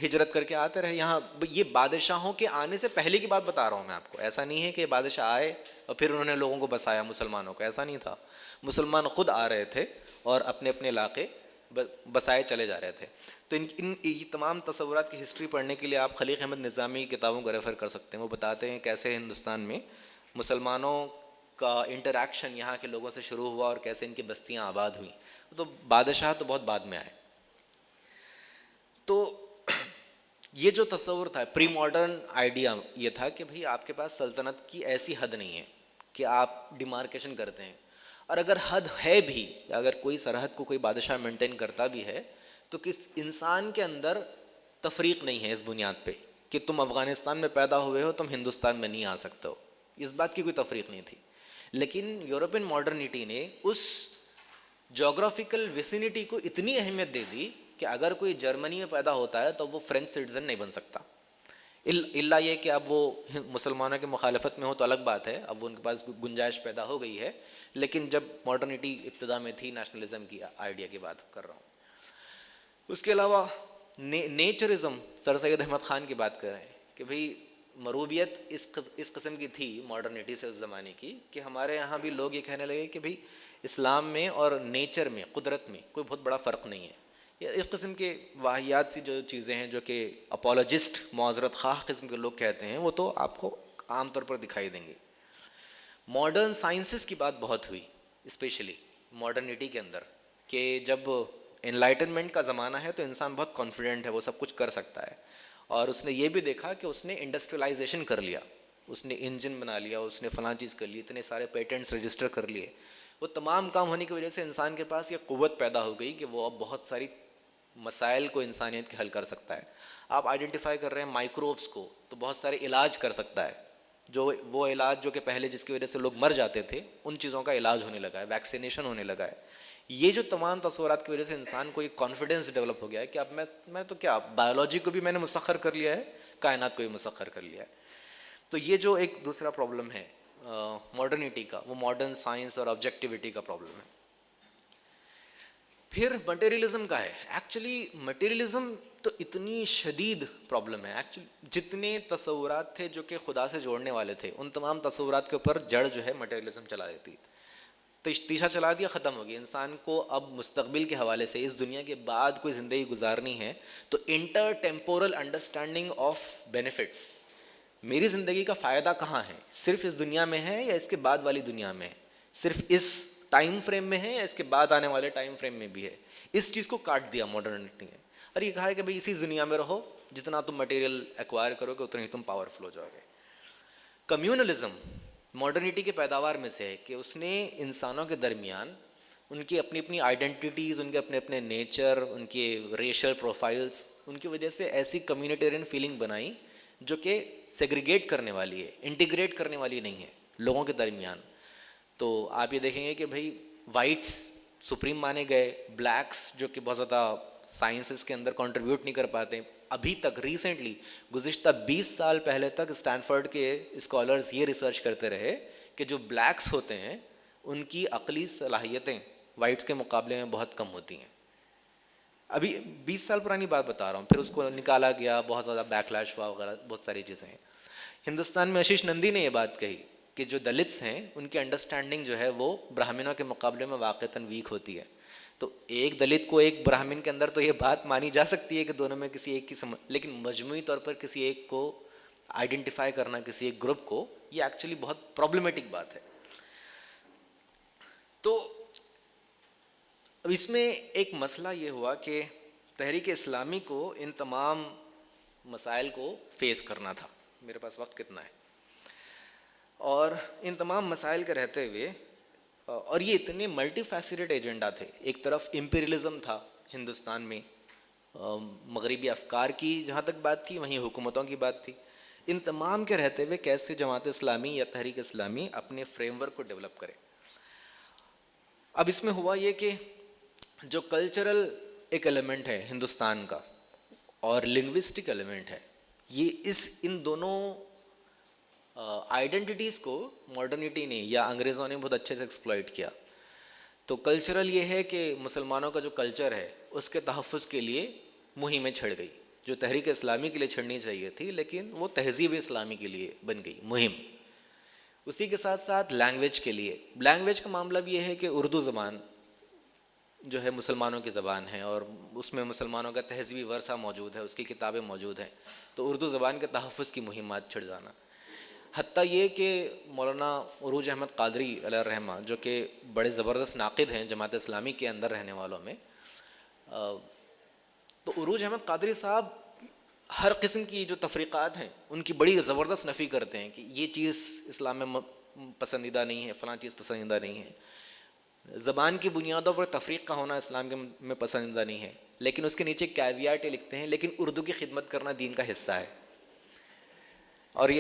ہجرت کر کے آتے رہے. یہاں یہ بادشاہوں کے آنے سے پہلے کی بات بتا رہا ہوں میں آپ کو. ایسا نہیں ہے کہ بادشاہ آئے اور پھر انہوں نے لوگوں کو بسایا, مسلمانوں کو, ایسا نہیں تھا. مسلمان خود آ رہے تھے اور اپنے اپنے علاقے بسائے چلے جا رہے تھے. تو ان تمام تصورات کی ہسٹری پڑھنے کے لیے آپ خلیق احمد نظامی کی کتابوں کو ریفر کر سکتے ہیں. وہ بتاتے ہیں کیسے ہندوستان میں مسلمانوں کا انٹریکشن یہاں کے لوگوں سے شروع ہوا اور کیسے ان کی بستیاں آباد ہوئیں. تو بادشاہ تو بہت بعد میں آئے. تو یہ جو تصور تھا, پری ماڈرن آئیڈیا یہ تھا کہ بھئی آپ کے پاس سلطنت کی ایسی حد نہیں ہے کہ آپ ڈیمارکیشن کرتے ہیں, اور اگر حد ہے بھی, اگر کوئی سرحد کو کوئی بادشاہ مینٹین کرتا بھی ہے, تو کس انسان کے اندر تفریق نہیں ہے اس بنیاد پہ کہ تم افغانستان میں پیدا ہوئے ہو, تم ہندوستان میں نہیں آ سکتے ہو. اس بات کی کوئی تفریق نہیں تھی. لیکن یورپین ماڈرنٹی نے اس جغرافیکل ویسینٹی کو اتنی اہمیت دے دی کہ اگر کوئی جرمنی میں پیدا ہوتا ہے تو وہ فرینچ سٹیزن نہیں بن سکتا, الا یہ کہ اب وہ مسلمانوں کی مخالفت میں ہو تو الگ بات ہے, اب ان کے پاس گنجائش پیدا ہو گئی ہے. لیکن جب ماڈرنٹی ابتدا میں تھی, نیشنلزم کی آئیڈیا کی بات کر رہا ہوں. اس کے علاوہ نیچرزم, سر سید احمد خان کی بات کر رہے ہیں کہ بھئی مروبیت اس قسم کی تھی ماڈرنٹی سے اس زمانے کی کہ ہمارے یہاں بھی لوگ یہ کہنے لگے کہ بھئی اسلام میں اور نیچر میں, قدرت میں کوئی بہت بڑا فرق نہیں ہے. اس قسم کے واحیات سی جو چیزیں ہیں جو کہ اپولوجسٹ, معذرت خواہ قسم کے لوگ کہتے ہیں, وہ تو آپ کو عام طور پر دکھائی دیں گے. ماڈرن سائنسز کی بات بہت ہوئی اسپیشلی ماڈرنٹی کے اندر, کہ جب انلائٹنمنٹ کا زمانہ ہے تو انسان بہت کانفیڈنٹ ہے, وہ سب کچھ کر سکتا ہے. اور اس نے یہ بھی دیکھا کہ اس نے انڈسٹریلائزیشن کر لیا, اس نے انجن بنا لیا, اس نے فلاں چیز کر لی, اتنے سارے پیٹنٹس رجسٹر کر لیے. وہ تمام کام ہونے کی وجہ سے انسان کے پاس یہ قوت پیدا ہو گئی کہ وہ اب بہت ساری مسائل کو انسانیت کے حل کر سکتا ہے. آپ آئیڈینٹیفائی کر رہے ہیں مائکروبس کو, تو بہت سارے علاج کر سکتا ہے. جو وہ علاج جو کہ پہلے جس کی وجہ سے لوگ مر جاتے تھے, ان چیزوں کا علاج ہونے لگا ہے, ویکسینیشن ہونے لگا ہے. یہ جو تمام تصورات کی وجہ سے انسان کو ایک کانفیڈنس ڈیولپ ہو گیا ہے کہ اب میں تو کیا, بایولوجی کو بھی میں نے مسخر کر لیا ہے, کائنات کو بھی مسخر کر لیا ہے. تو یہ جو ایک دوسرا پرابلم ہے ماڈرنٹی کا, وہ ماڈرن سائنس اور آبجیکٹیوٹی کا پرابلم ہے. پھر مٹیریلزم کا ہے. ایکچولی مٹیریلزم تو اتنی شدید پرابلم ہے. ایکچولی جتنے تصورات تھے جو کہ خدا سے جوڑنے والے تھے, ان تمام تصورات کے اوپر جڑ جو ہے مٹیریلزم چلا دیتی. تیشا چلا دیا, ختم ہو گیا. انسان کو اب مستقبل کے حوالے سے اس دنیا کے بعد کوئی زندگی گزارنی ہے تو inter temporal understanding of benefits, میری زندگی کا فائدہ کہاں ہے, صرف اس دنیا میں ہے یا اس کے بعد والی دنیا میں ہے, صرف اس ٹائم فریم میں ہے یا اس کے بعد آنے والے ٹائم فریم میں بھی ہے. اس چیز کو کاٹ دیا ماڈرنٹی نے, اور یہ کہا ہے کہ بھائی اسی دنیا میں رہو, جتنا تم مٹیریل ایکوائر کرو گے اتنا ہی تم پاورفل ہو جاؤ گے. کمیونلزم ماڈرنٹی کے پیداوار میں سے ہے کہ اس نے انسانوں کے درمیان ان کی اپنی اپنی آئیڈینٹیٹیز, ان کے اپنے اپنے نیچر, ان کے ریشل پروفائلز, ان کی وجہ سے ایسی کمیونیٹیرین فیلنگ بنائی جو کہ سیگریگیٹ کرنے والی ہے, انٹیگریٹ کرنے والی نہیں ہے لوگوں کے درمیان. تو آپ یہ دیکھیں گے کہ بھائی وائٹس سپریم مانے گئے, بلیکس جو کہ بہت زیادہ سائنسز کے اندر کنٹریبیوٹ نہیں کر پاتے. ابھی تک ریسنٹلی گزشتہ 20 سال پہلے تک اسٹینفورڈ کے اسکالرز یہ ریسرچ کرتے رہے کہ جو بلیکس ہوتے ہیں ان کی عقلی صلاحیتیں وائٹس کے مقابلے میں بہت کم ہوتی ہیں. ابھی 20 سال پرانی بات بتا رہا ہوں, پھر اس کو نکالا گیا, بہت زیادہ بیکلیش ہوا وغیرہ, بہت ساری چیزیں ہیں. ہندوستان میں آشیش نندی نے یہ بات کہی کہ جو دلتس ہیں ان کی انڈرسٹینڈنگ جو ہے وہ برہمنوں کے مقابلے میں واقعتاً ویک ہوتی ہے. تو ایک دلت کو ایک برہمن کے اندر تو یہ بات مانی جا سکتی ہے کہ دونوں میں کسی ایک کی سمجھ, لیکن مجموعی طور پر کسی ایک کو آئیڈینٹیفائی کرنا, کسی ایک گروپ کو, یہ ایکچولی بہت پرابلمیٹک بات ہے. تو اب اس میں ایک مسئلہ یہ ہوا کہ تحریک اسلامی کو ان تمام مسائل کو فیس کرنا تھا. میرے پاس وقت کتنا ہے, اور ان تمام مسائل کے رہتے ہوئے, اور یہ اتنے ملٹی فیسیٹڈ ایجنڈا تھے. ایک طرف امپیریلزم تھا ہندوستان میں, مغربی افکار کی جہاں تک بات تھی وہیں حکومتوں کی بات تھی. ان تمام کے رہتے ہوئے کیسے جماعت اسلامی یا تحریک اسلامی اپنے فریم ورک کو ڈیولپ کرے. اب اس میں ہوا یہ کہ جو کلچرل ایک ایلیمنٹ ہے ہندوستان کا اور لنگوسٹک ایلیمنٹ ہے, یہ ان دونوں آئیڈینٹیٹیز کو ماڈرنٹی نے یا انگریزوں نے بہت اچھے سے ایکسپلائٹ کیا. تو کلچرل یہ ہے کہ مسلمانوں کا جو کلچر ہے اس کے تحفظ کے لیے مہمیں چھڑ گئی, جو تحریک اسلامی کے لیے چھڑنی چاہیے تھی, لیکن وہ تہذیب اسلامی کے لیے بن گئی مہم. اسی کے ساتھ ساتھ لینگویج کے لیے, لینگویج کا معاملہ بھی یہ ہے کہ اردو زبان جو ہے مسلمانوں کی زبان ہے اور اس میں مسلمانوں کا تہذیبی ورثہ موجود ہے, اس کی کتابیں موجود ہیں. تو اردو زبان کے تحفظ کی مہمات چھڑ جانا, حتیٰ یہ کہ مولانا عروج احمد قادری علیہ الرحمہ جو کہ بڑے زبردست ناقد ہیں جماعت اسلامی کے اندر رہنے والوں میں, تو عروج احمد قادری صاحب ہر قسم کی جو تفریقات ہیں ان کی بڑی زبردست نفی کرتے ہیں کہ یہ چیز اسلام میں پسندیدہ نہیں ہے, فلاں چیز پسندیدہ نہیں ہے. زبان کی بنیادوں پر تفریق کا ہونا اسلام میں پسندیدہ نہیں ہے, لیکن اس کے نیچے کیویات لکھتے ہیں لیکن اردو کی خدمت کرنا دین کا حصہ ہے. اور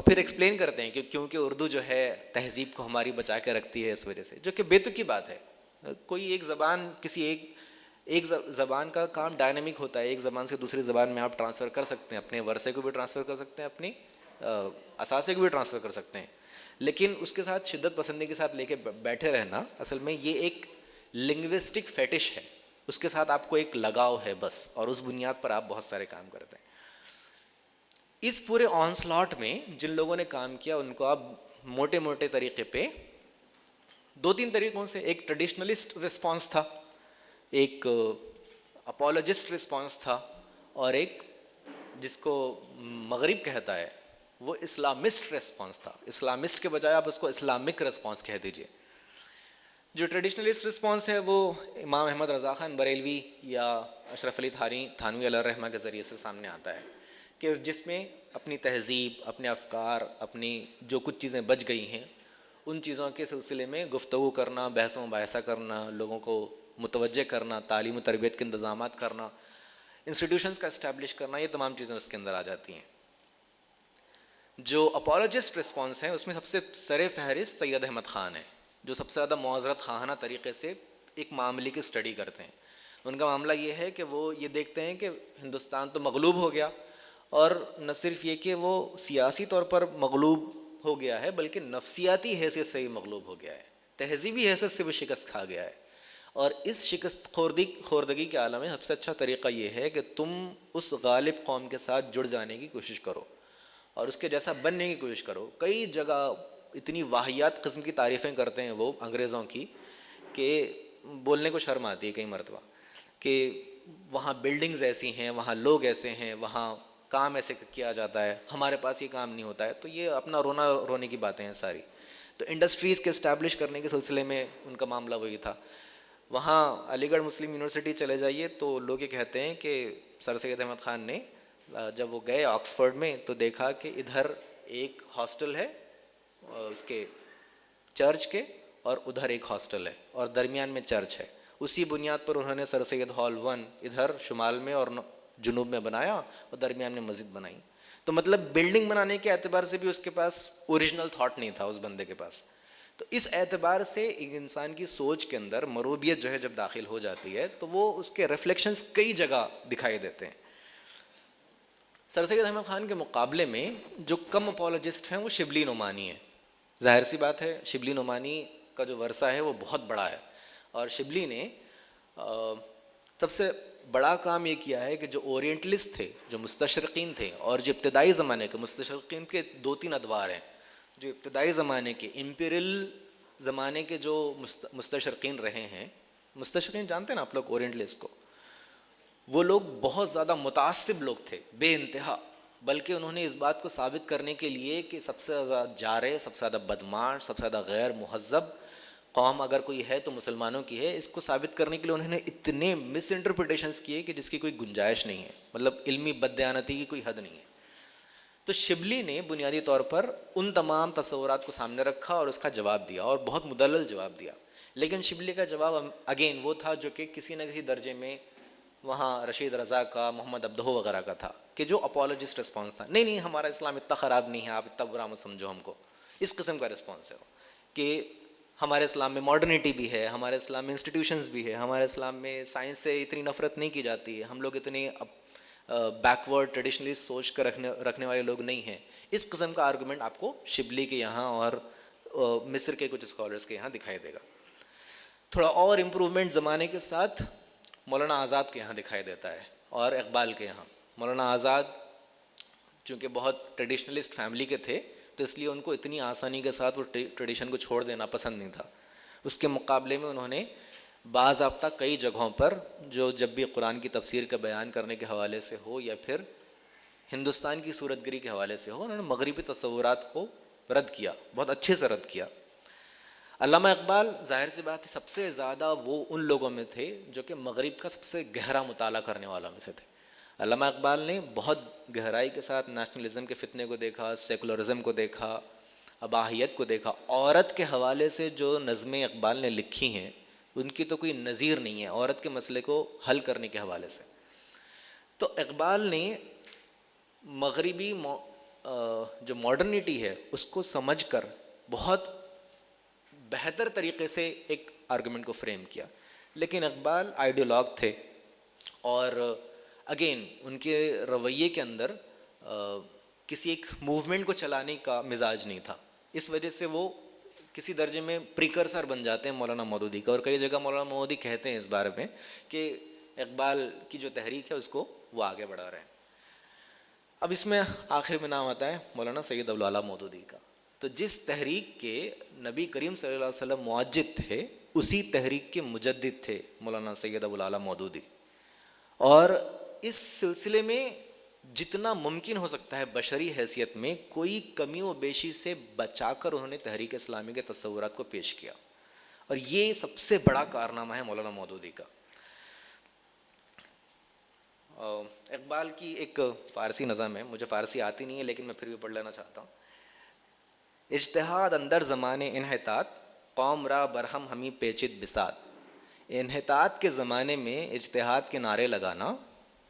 پھر ایکسپلین کرتے ہیں کہ کیونکہ اردو جو ہے تہذیب کو ہماری بچا کے رکھتی ہے اس وجہ سے, جو کہ بے تکی بات ہے. کوئی ایک زبان ایک زبان کا کام ڈائنامک ہوتا ہے, ایک زبان سے دوسری زبان میں آپ ٹرانسفر کر سکتے ہیں, اپنے ورثے کو بھی ٹرانسفر کر سکتے ہیں, اپنی اثاثے کو بھی ٹرانسفر کر سکتے ہیں, لیکن اس کے ساتھ شدت پسندی کے ساتھ لے کے بیٹھے رہنا اصل میں یہ ایک لنگوسٹک فیٹش ہے, اس کے ساتھ آپ کو ایک لگاؤ ہے بس, اور اس بنیاد پر آپ بہت سارے کام کرتے ہیں. اس پورے آن سلاٹ میں جن لوگوں نے کام کیا ان کو اب موٹے موٹے طریقے پہ 2-3 طریقوں سے, ایک ٹریڈیشنلسٹ رسپانس تھا, ایک اپولوجسٹ رسپانس تھا, اور ایک جس کو مغرب کہتا ہے وہ اسلامسٹ رسپانس تھا. اسلامسٹ کے بجائے آپ اس کو اسلامک رسپانس کہہ دیجئے. جو ٹریڈیشنلسٹ رسپانس ہے وہ امام احمد رضا خان بریلوی یا اشرف علی تھانوی علیہ الرحمہ کے ذریعے سے سامنے آتا ہے, کہ جس میں اپنی تہذیب, اپنے افکار, اپنی جو کچھ چیزیں بچ گئی ہیں ان چیزوں کے سلسلے میں گفتگو کرنا, بحث و مباحثہ کرنا, لوگوں کو متوجہ کرنا, تعلیم و تربیت کے انتظامات کرنا, انسٹیٹیوشنز کا اسٹیبلش کرنا, یہ تمام چیزیں اس کے اندر آ جاتی ہیں. جو اپولوجسٹ رسپانس ہیں اس میں سب سے سر فہرست سید احمد خان ہے, جو سب سے زیادہ معذرت خواہانہ طریقے سے ایک معاملے کی اسٹڈی کرتے ہیں. ان کا معاملہ یہ ہے کہ وہ یہ دیکھتے ہیں کہ ہندوستان تو مغلوب ہو گیا, اور نہ صرف یہ کہ وہ سیاسی طور پر مغلوب ہو گیا ہے بلکہ نفسیاتی حیثیت سے بھی مغلوب ہو گیا ہے, تہذیبی حیثیت سے بھی شکست کھا گیا ہے, اور اس شکست خوردگی کے عالم میں سب سے اچھا طریقہ یہ ہے کہ تم اس غالب قوم کے ساتھ جڑ جانے کی کوشش کرو اور اس کے جیسا بننے کی کوشش کرو. کئی جگہ اتنی واہیات قسم کی تعریفیں کرتے ہیں وہ انگریزوں کی کہ بولنے کو شرم آتی ہے کئی مرتبہ, کہ وہاں بلڈنگز ایسی ہیں, وہاں لوگ ایسے ہیں, وہاں کام ایسے کیا جاتا ہے, ہمارے پاس یہ کام نہیں ہوتا ہے. تو یہ اپنا رونا رونے کی باتیں ہیں ساری. تو انڈسٹریز کے اسٹیبلش کرنے کے سلسلے میں ان کا معاملہ وہی تھا. وہاں علی گڑھ مسلم یونیورسٹی چلے جائیے تو لوگ یہ کہتے ہیں کہ سر سید احمد خان نے جب وہ گئے آکسفورڈ میں تو دیکھا کہ ادھر ایک ہاسٹل ہے اس کے چرچ کے, اور ادھر ایک ہاسٹل ہے, اور درمیان میں چرچ ہے. اسی بنیاد پر انہوں نے سر سید ہال 1 ادھر شمال میں اور جنوب میں بنایا اور درمیان میں مسجد بنائی. تو مطلب بلڈنگ بنانے کے اعتبار سے بھی اس کے پاس اوریجنل تھاٹ نہیں تھا اس بندے کے پاس. تو اس اعتبار سے ایک انسان کی سوچ کے اندر مروبیت جو ہے جب داخل ہو جاتی ہے تو وہ اس کے ریفلیکشنز کئی جگہ دکھائی دیتے ہیں. سر سید احمد خان کے مقابلے میں جو کم اپولوجسٹ ہیں وہ شبلی نعمانی ہیں. ظاہر سی بات ہے, شبلی نعمانی کا جو ورثہ ہے وہ بہت بڑا ہے, اور شبلی نے سب سے بڑا کام یہ کیا ہے کہ جو اورینٹلسٹ تھے, جو مستشرقین تھے, اور جو ابتدائی زمانے کے مستشرقین کے 2-3 ادوار ہیں. جو ابتدائی زمانے کے امپیریل زمانے کے جو مستشرقین رہے ہیں, مستشرقین جانتے ہیں نا آپ لوگ اورینٹلسٹ کو, وہ لوگ بہت زیادہ متعصب لوگ تھے بے انتہا. بلکہ انہوں نے اس بات کو ثابت کرنے کے لیے کہ سب سے زیادہ جارح, سب سے زیادہ بدماش, سب سے زیادہ غیر مہذب قوم اگر کوئی ہے تو مسلمانوں کی ہے, اس کو ثابت کرنے کے لیے انہوں نے اتنے مس انٹرپریٹیشنز کیے کہ جس کی کوئی گنجائش نہیں ہے, مطلب علمی بددیانتی کی کوئی حد نہیں ہے. تو شبلی نے بنیادی طور پر ان تمام تصورات کو سامنے رکھا اور اس کا جواب دیا, اور بہت مدلل جواب دیا. لیکن شبلی کا جواب اگین وہ تھا جو کہ کسی نہ کسی درجے میں وہاں رشید رضا کا, محمد عبدہ وغیرہ کا تھا, کہ جو اپولوجسٹ رسپانس تھا. نہیں ہمارا اسلام اتنا خراب نہیں ہے, آپ اتنا برا مت سمجھو ہم کو. اس قسم کا رسپانس ہے وہ, کہ ہمارے اسلام میں ماڈرنٹی بھی ہے, ہمارے اسلام میں انسٹیٹیوشنز بھی ہے, ہمارے اسلام میں سائنس سے اتنی نفرت نہیں کی جاتی ہے, ہم لوگ اتنے بیکورڈ ٹریڈیشنلسٹ سوچ کر رکھنے والے لوگ نہیں ہیں. اس قسم کا آرگومنٹ آپ کو شبلی کے یہاں اور مصر کے کچھ اسکالرس کے یہاں دکھائی دے گا. تھوڑا اور امپروومنٹ زمانے کے ساتھ مولانا آزاد کے یہاں دکھائی دیتا ہے, اور اقبال کے یہاں. مولانا آزاد چونکہ بہت ٹریڈیشنلسٹ فیملی کے تھے تو اس لیے ان کو اتنی آسانی کے ساتھ وہ ٹریڈیشن کو چھوڑ دینا پسند نہیں تھا. اس کے مقابلے میں انہوں نے باضابطہ کئی جگہوں پر, جو جب بھی قرآن کی تفسیر کا بیان کرنے کے حوالے سے ہو یا پھر ہندوستان کی صورت گری کے حوالے سے ہو, انہوں نے مغربی تصورات کو رد کیا, بہت اچھے سے رد کیا. علامہ اقبال ظاہر سی بات ہے سب سے زیادہ وہ ان لوگوں میں تھے جو کہ مغرب کا سب سے گہرا مطالعہ کرنے والوں میں سے تھے. علامہ اقبال نے بہت گہرائی کے ساتھ نیشنلزم کے فتنے کو دیکھا, سیکولرزم کو دیکھا, اباحیت کو دیکھا. عورت کے حوالے سے جو نظمیں اقبال نے لکھی ہیں ان کی تو کوئی نظیر نہیں ہے عورت کے مسئلے کو حل کرنے کے حوالے سے. تو اقبال نے مغربی جو ماڈرنٹی ہے اس کو سمجھ کر بہت بہتر طریقے سے ایک آرگومنٹ کو فریم کیا. لیکن اقبال آئیڈیولوگ تھے, اور اگین ان کے رویے کے اندر کسی ایک موومنٹ کو چلانے کا مزاج نہیں تھا. اس وجہ سے وہ کسی درجے میں پریکرسر بن جاتے ہیں مولانا مودودی کا, اور کئی جگہ مولانا مودودی کہتے ہیں اس بارے میں کہ اقبال کی جو تحریک ہے اس کو وہ آگے بڑھا رہے ہیں. اب اس میں آخر میں نام آتا ہے مولانا سید ابوالعلا مودودی کا. تو جس تحریک کے نبی کریم صلی اللہ علیہ وسلم معجد تھے اسی تحریک کے مجدد تھے مولانا سید ابوالعلا مودودی. اور اس سلسلے میں جتنا ممکن ہو سکتا ہے بشری حیثیت میں کوئی کمی و بیشی سے بچا کر انہوں نے تحریک اسلامی کے تصورات کو پیش کیا, اور یہ سب سے بڑا کارنامہ ہے مولانا مودودی کا. اقبال کی ایک فارسی نظم ہے, مجھے فارسی آتی نہیں ہے لیکن میں پھر بھی پڑھ لینا چاہتا ہوں. اجتہاد اندر زمانے انحطاط, قوم را برہم ہمیں پیچید بساط. انحطاط کے زمانے میں اجتہاد کے نعرے لگانا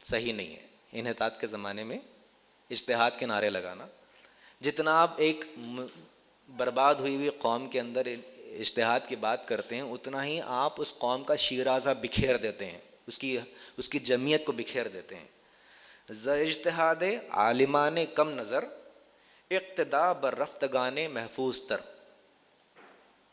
صحیح نہیں ہے. انحطاط کے زمانے میں اجتہاد کے نعرے لگانا, جتنا آپ ایک برباد ہوئی ہوئی قوم کے اندر اجتہاد کی بات کرتے ہیں اتنا ہی آپ اس قوم کا شیرازہ بکھیر دیتے ہیں, اس کی جمعیت کو بکھیر دیتے ہیں. ز اجتہاد عالمان کم نظر, اقتدا بر رفتگان محفوظ تر.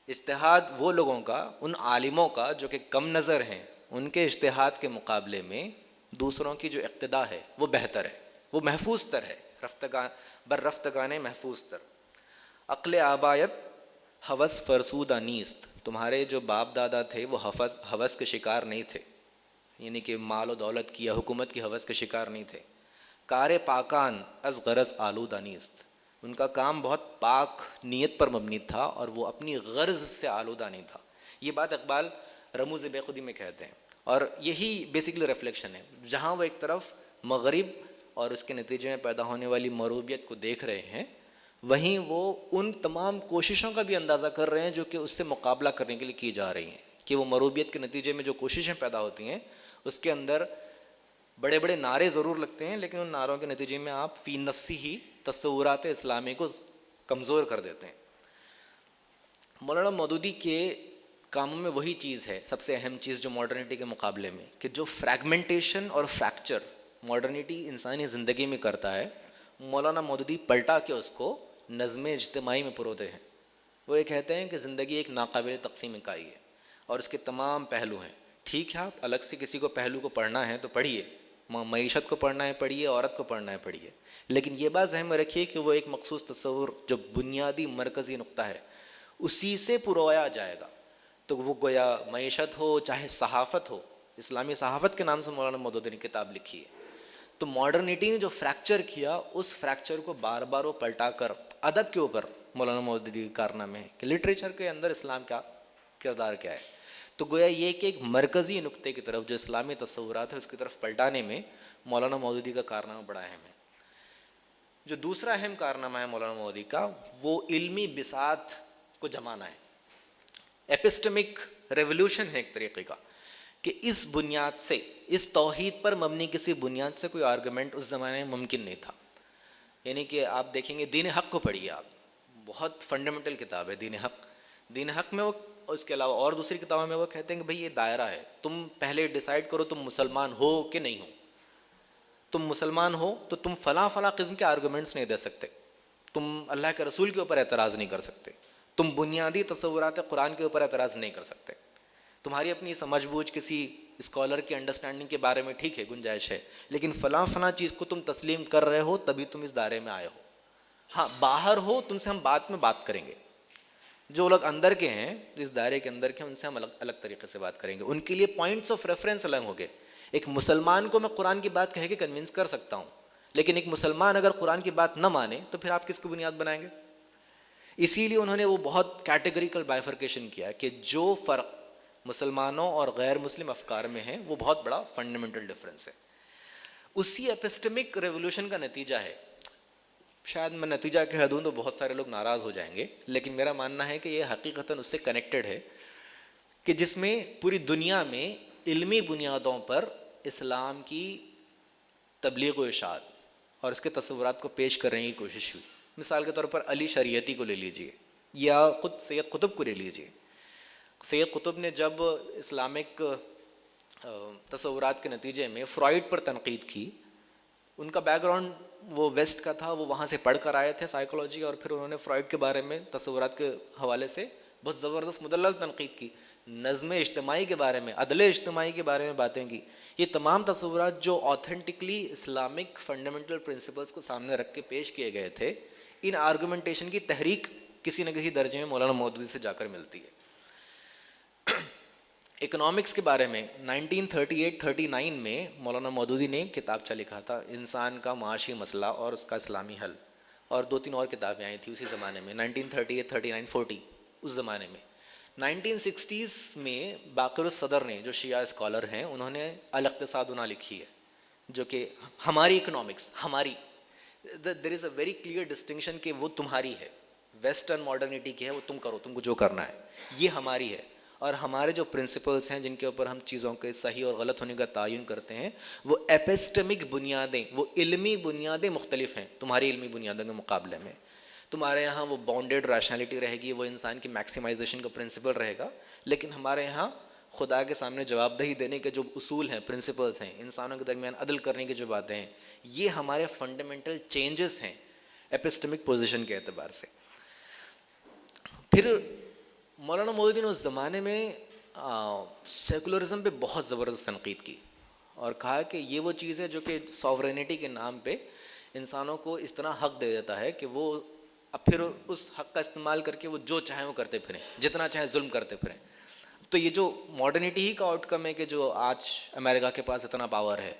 اجتہاد وہ لوگوں کا، ان عالموں کا جو کہ کم نظر ہیں، ان کے اجتہاد کے مقابلے میں دوسروں کی جو اقتدا ہے وہ بہتر ہے، وہ محفوظ تر ہے، رفتگان محفوظ تر. عقل آبایت ہوس فرسودہ نیست. تمہارے جو باپ دادا تھے وہ ہوس کے شکار نہیں تھے، یعنی کہ مال و دولت کی یا حکومت کی ہوس کے شکار نہیں تھے. کار پاکان از غرض آلودہ نیست. ان کا کام بہت پاک نیت پر مبنی تھا اور وہ اپنی غرض سے آلودہ نہیں تھا. یہ بات اقبال رموز بے خودی میں کہتے ہیں، اور یہی بیسکلی ریفلیکشن ہے. جہاں وہ ایک طرف مغرب اور اس کے نتیجے میں پیدا ہونے والی مروبیت کو دیکھ رہے ہیں، وہیں وہ ان تمام کوششوں کا بھی اندازہ کر رہے ہیں جو کہ اس سے مقابلہ کرنے کے لیے کی جا رہی ہیں، کہ وہ مروبیت کے نتیجے میں جو کوششیں پیدا ہوتی ہیں اس کے اندر بڑے بڑے نعرے ضرور لگتے ہیں، لیکن ان نعروں کے نتیجے میں آپ فی نفسی ہی تصورات اسلامی کو کمزور کر دیتے ہیں. مولانا مودودی کے کاموں میں وہی چیز ہے، سب سے اہم چیز جو ماڈرنٹی کے مقابلے میں، کہ جو فریگمنٹیشن اور فریکچر ماڈرنٹی انسانی زندگی میں کرتا ہے، مولانا مودودی پلٹا کے اس کو نظم اجتماعی میں پروتے ہیں. وہ یہ کہتے ہیں کہ زندگی ایک ناقابل تقسیم اکائی ہے اور اس کے تمام پہلو ہیں. ٹھیک ہے، آپ الگ سے کسی کو پہلو کو پڑھنا ہے تو پڑھیے، معیشت کو پڑھنا ہے پڑھیے، عورت کو پڑھنا ہے پڑھیے، لیکن یہ بات ذہن میں رکھیے کہ وہ ایک مخصوص تصور جو بنیادی مرکزی نقطہ ہے اسی سے پرویا جائے گا. تو وہ گویا معیشت ہو چاہے صحافت ہو، اسلامی صحافت کے نام سے مولانا مودودی نے کتاب لکھی ہے. تو ماڈرنٹی نے جو فریکچر کیا، اس فریکچر کو بار بار وہ پلٹا کر ادب کے اوپر مولانا مودودی کے کارنامے ہیں کہ لٹریچر کے اندر اسلام کا کردار کیا ہے. تو گویا یہ کہ ایک مرکزی نقطے کی طرف جو اسلامی تصورات ہے اس کی طرف پلٹانے میں مولانا مودودی کا کارنامہ بڑا اہم ہے. جو دوسرا اہم کارنامہ ہے مولانا مودودی کا، وہ علمی بساط کو جمانا ہے. ایپسٹمک ریولوشن ہے ایک طریقے کا، کہ اس بنیاد سے، اس توحید پر مبنی کسی بنیاد سے کوئی آرگومنٹ اس زمانے میں ممکن نہیں تھا. یعنی کہ آپ دیکھیں گے دین حق کو پڑھیے آپ، بہت فنڈامنٹل کتاب ہے دین حق. دین حق میں وہ، اس کے علاوہ اور دوسری کتابوں میں وہ کہتے ہیں کہ بھئی یہ دائرہ ہے، تم پہلے ڈیسائیڈ کرو تم مسلمان ہو کہ نہیں ہو. تم مسلمان ہو تو تم فلاں فلاں قسم کے آرگومنٹس نہیں دے سکتے، تم اللہ کے رسول کے اوپر اعتراض نہیں کر سکتے، تم بنیادی تصورات قرآن کے اوپر اعتراض نہیں کر سکتے. تمہاری اپنی سمجھ بوجھ کسی اسکالر کی انڈرسٹینڈنگ کے بارے میں ٹھیک ہے، گنجائش ہے، لیکن فلاں فلاں چیز کو تم تسلیم کر رہے ہو تبھی تم اس دائرے میں آئے ہو. ہاں باہر ہو تم سے ہم بعد میں بات کریں گے، جو لوگ اندر کے ہیں، اس دائرے کے اندر کے، ان سے ہم الگ طریقے سے بات کریں گے. ان کے لیے پوائنٹس آف ریفرنس الگ ہوں گے. ایک مسلمان کو میں قرآن کی بات کہہ کے کنونس کر سکتا ہوں، لیکن ایک مسلمان اگر قرآن کی بات نہ مانے تو پھر آپ کس کی بنیاد بنائیں گے؟ اسی لیے انہوں نے وہ بہت کیٹیگریکل بائیفرکیشن کیا کہ جو فرق مسلمانوں اور غیر مسلم افکار میں ہے وہ بہت بڑا فنڈامنٹل ڈفرینس ہے. اسی ایپسٹمک ریولوشن کا نتیجہ ہے، شاید میں نتیجہ کہہ دوں تو بہت سارے لوگ ناراض ہو جائیں گے، لیکن میرا ماننا ہے کہ یہ حقیقتاً اس سے کنیکٹڈ ہے، کہ جس میں پوری دنیا میں علمی بنیادوں پر اسلام کی تبلیغ و اشاعت اور اس کے تصورات کو پیش کرنے کی کوشش ہوئی. مثال کے طور پر علی شریعتی کو لے لیجئے یا خود سید قطب کو لے لیجئے. سید قطب نے جب اسلامک تصورات کے نتیجے میں فرائڈ پر تنقید کی، ان کا بیک گراؤنڈ وہ ویسٹ کا تھا، وہ وہاں سے پڑھ کر آئے تھے سائیکولوجی، اور پھر انہوں نے فرائڈ کے بارے میں تصورات کے حوالے سے بہت زبردست مدلل تنقید کی. نظم اجتماعی کے بارے میں، عدل اجتماعی کے بارے میں باتیں کی. یہ تمام تصورات جو آتھینٹکلی اسلامک فنڈامنٹل پرنسپلس کو سامنے رکھ کے پیش کیے گئے تھے، ان آرگومنٹیشن کی تحریک کسی نہ کسی درجے میں مولانا مودودی سے جا کر ملتی ہے. اکنامکس کے بارے میں 1938-39 میں مولانا مودودی نے کتابچہ لکھا تھا، انسان کا معاشی مسئلہ اور اس کا اسلامی حل، اور 2-3 اور کتابیں آئی تھیں اسی زمانے میں 1938-39-40 اس زمانے میں. 1960s میں باقر الصدر نے، جو شیعہ اسکالر ہیں، انہوں نے الاقتصادنا لکھی ہے، جو کہ ہماری اکنامکس، ہماری، دیر از اے ویری کلیئر ڈسٹنکشن کہ وہ تمہاری ہے، ویسٹرن ماڈرنٹی کی ہے، وہ تم کرو، تم کو جو کرنا ہے، یہ ہماری ہے. اور ہمارے جو پرنسپلس ہیں جن کے اوپر ہم چیزوں کے صحیح اور غلط ہونے کا تعین کرتے ہیں، وہ ایپسٹمک بنیادیں، وہ علمی بنیادیں مختلف ہیں تمہاری علمی بنیادوں کے مقابلے میں. تمہارے یہاں وہ باؤنڈیڈ ریشنلٹی رہے گی، وہ انسان کی میکسیمائزیشن کا پرنسپل رہے گا، لیکن ہمارے یہاں خدا کے سامنے جواب دہی دینے کے جو اصول ہیں، پرنسپلس ہیں، انسانوں کے درمیان عدل کرنے کی جو باتیں ہیں، یہ ہمارے فنڈامنٹل چینجز ہیں ایپسٹمک پوزیشن کے اعتبار سے. پھر مولانا مودودی نے اس زمانے میں سیکولرزم پہ بہت زبردست تنقید کی اور کہا کہ یہ وہ چیز ہے جو کہ ساورینٹی کے نام پہ انسانوں کو اس طرح حق دے دیتا ہے کہ وہ اب پھر اس حق کا استعمال کر کے وہ جو چاہیں وہ کرتے پھریں، جتنا چاہیں ظلم کرتے پھریں. تو یہ جو ماڈرنٹی ہی کا آؤٹ کم ہے کہ جو آج امریکہ کے پاس اتنا پاور ہے،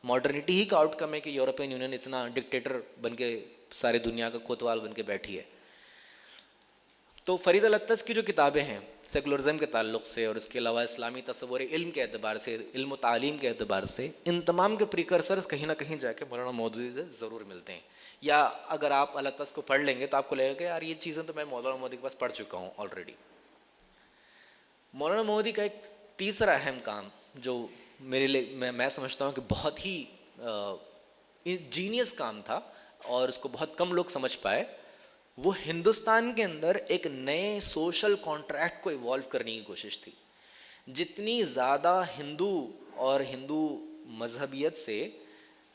ماڈرنٹی ہی کا آؤٹ کم ہے کہ یورپین یونین اتنا ڈکٹیٹر بن کے ساری دنیا کا کوتوال بن کے بیٹھی ہے. تو فرید الاطرش کی جو کتابیں ہیں سیکولرزم کے تعلق سے اور اس کے علاوہ اسلامی تصور علم کے اعتبار سے، علم و تعلیم کے اعتبار سے، ان تمام کے پریکرسرز کہیں نہ کہیں جا کے مولانا مودودی سے ضرور ملتے ہیں. یا اگر آپ الاطرش کو پڑھ لیں گے تو آپ کو لگے گا کہ یار یہ چیزیں تو میں مولانا مودودی کے پاس پڑھ چکا ہوں آلریڈی. مولانا مودودی کا ایک تیسرا اہم کام جو میرے لیے میں سمجھتا ہوں کہ بہت ہی جینیس کام تھا اور اس کو بہت کم لوگ سمجھ پائے، وہ ہندوستان کے اندر ایک نئے سوشل کانٹریکٹ کو ایوالو کرنے کی کوشش تھی. جتنی زیادہ ہندو اور ہندو مذہبیت سے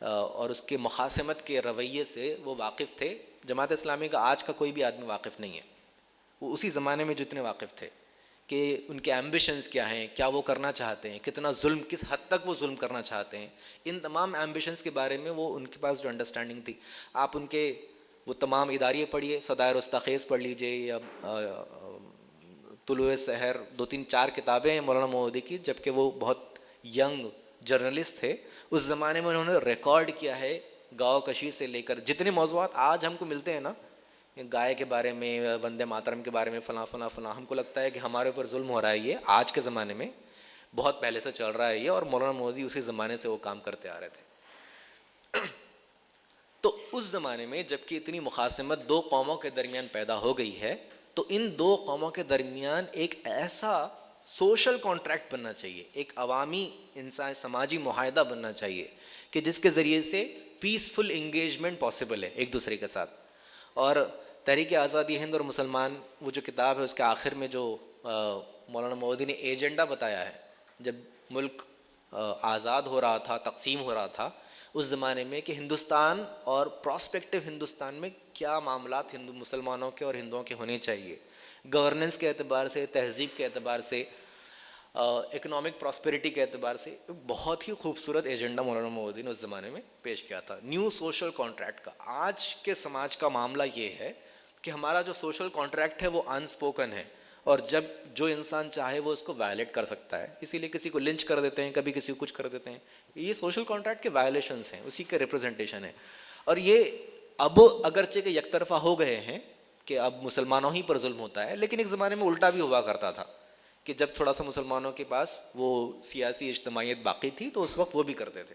اور اس کے مخاصمت کے رویے سے وہ واقف تھے، جماعت اسلامی کا آج کا کوئی بھی آدمی واقف نہیں ہے. وہ اسی زمانے میں جتنے واقف تھے کہ ان کے ایمبیشنز کیا ہیں، کیا وہ کرنا چاہتے ہیں، کتنا ظلم، کس حد تک وہ ظلم کرنا چاہتے ہیں، ان تمام ایمبیشنز کے بارے میں وہ ان کے پاس جو انڈرسٹینڈنگ تھی. آپ ان کے وہ تمام اداریے پڑھیے، صدائے رستاخیز پڑھ لیجئے یا طلوع سحر، 2-3-4 کتابیں ہیں مولانا مودودی کی، جبکہ وہ بہت ینگ جرنلسٹ تھے. اس زمانے میں انہوں نے ریکارڈ کیا ہے گاؤں کشی سے لے کر جتنے موضوعات آج ہم کو ملتے ہیں نا، گائے کے بارے میں، وندے ماترم کے بارے میں، فلاں فلاں فلاں، ہم کو لگتا ہے کہ ہمارے اوپر ظلم ہو رہا ہے. یہ آج کے زمانے میں بہت پہلے سے چل رہا ہے یہ، اور مولانا مودودی اسی زمانے سے وہ کام کرتے آ رہے تھے. تو اس زمانے میں جب کہ اتنی مخاصمت دو قوموں کے درمیان پیدا ہو گئی ہے، تو ان دو قوموں کے درمیان ایک ایسا سوشل کانٹریکٹ بننا چاہیے، ایک عوامی انسان سماجی معاہدہ بننا چاہیے کہ جس کے ذریعے سے پیسفل انگیجمنٹ پاسبل ہے ایک دوسرے کے ساتھ. اور تحریک آزادی ہند اور مسلمان، وہ جو کتاب ہے اس کے آخر میں جو مولانا مودودی نے ایجنڈا بتایا ہے، جب ملک آزاد ہو رہا تھا، تقسیم ہو رہا تھا اس زمانے میں، کہ ہندوستان اور پراسپیکٹو ہندوستان میں کیا معاملات ہندو مسلمانوں کے اور ہندوؤں کے ہونے چاہیے، گورننس کے اعتبار سے، تہذیب کے اعتبار سے، اکنامک پراسپیرٹی کے اعتبار سے. بہت ہی خوبصورت ایجنڈا مولانا مودودی نے اس زمانے میں پیش کیا تھا نیو سوشل کانٹریکٹ کا. آج کے سماج کا معاملہ یہ ہے کہ ہمارا جو سوشل کانٹریکٹ ہے وہ انسپوکن ہے، اور جب جو انسان چاہے وہ اس کو وائلیٹ کر سکتا ہے. اسی لیے کسی کو لنچ کر دیتے ہیں، کبھی کسی کو کچھ کر دیتے ہیں. یہ سوشل کانٹریکٹ کے وائلیشنس ہیں، اسی کے ریپرزنٹیشن ہے. اور یہ اب اگرچہ کہ یک طرفہ ہو گئے ہیں کہ اب مسلمانوں ہی پر ظلم ہوتا ہے، لیکن ایک زمانے میں الٹا بھی ہوا کرتا تھا کہ جب تھوڑا سا مسلمانوں کے پاس وہ سیاسی اجتماعیت باقی تھی تو اس وقت وہ بھی کرتے تھے.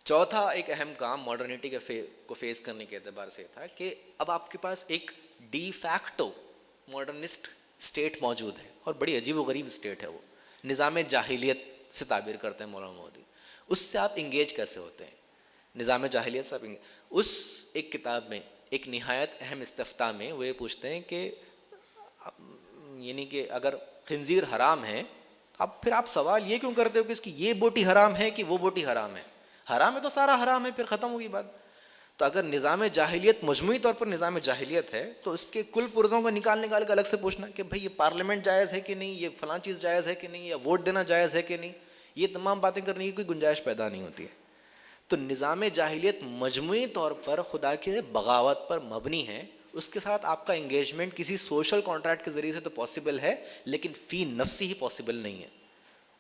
چوتھا ایک اہم کام ماڈرنٹی کو فیس کرنے کے اعتبار سے تھا کہ اب آپ کے پاس ایک ڈی فیکٹو ماڈرنسٹ اسٹیٹ موجود ہے، اور بڑی عجیب و غریب اسٹیٹ ہے. وہ نظام جاہلیت سے تعبیر کرتے ہیں مولانا مودودی. اس سے آپ انگیج کیسے ہوتے ہیں؟ نظام جاہلیت سے آپ اس ایک کتاب میں ایک نہایت اہم استفتاء میں وہ یہ پوچھتے ہیں کہ یعنی کہ اگر خنزیر حرام ہے، اب پھر آپ سوال یہ کیوں کرتے ہو کہ اس کی یہ بوٹی حرام ہے کہ وہ بوٹی حرام ہے؟ حرام ہے تو سارا حرام ہے، پھر ختم ہوگی بات. تو اگر نظام جاہلیت مجموعی طور پر نظام جاہلیت ہے تو اس کے کل پرزوں کو نکال کے الگ سے پوچھنا کہ بھئی یہ پارلیمنٹ جائز ہے کہ نہیں، یہ فلاں چیز جائز ہے کہ نہیں، یا ووٹ دینا جائز ہے کہ نہیں، یہ تمام باتیں کرنے کی کوئی گنجائش پیدا نہیں ہوتی ہے. تو نظام جاہلیت مجموعی طور پر خدا کے بغاوت پر مبنی ہے. اس کے ساتھ آپ کا انگیجمنٹ کسی سوشل کانٹریکٹ کے ذریعے سے تو پاسبل ہے، لیکن فی نفسی ہی پاسبل نہیں ہے.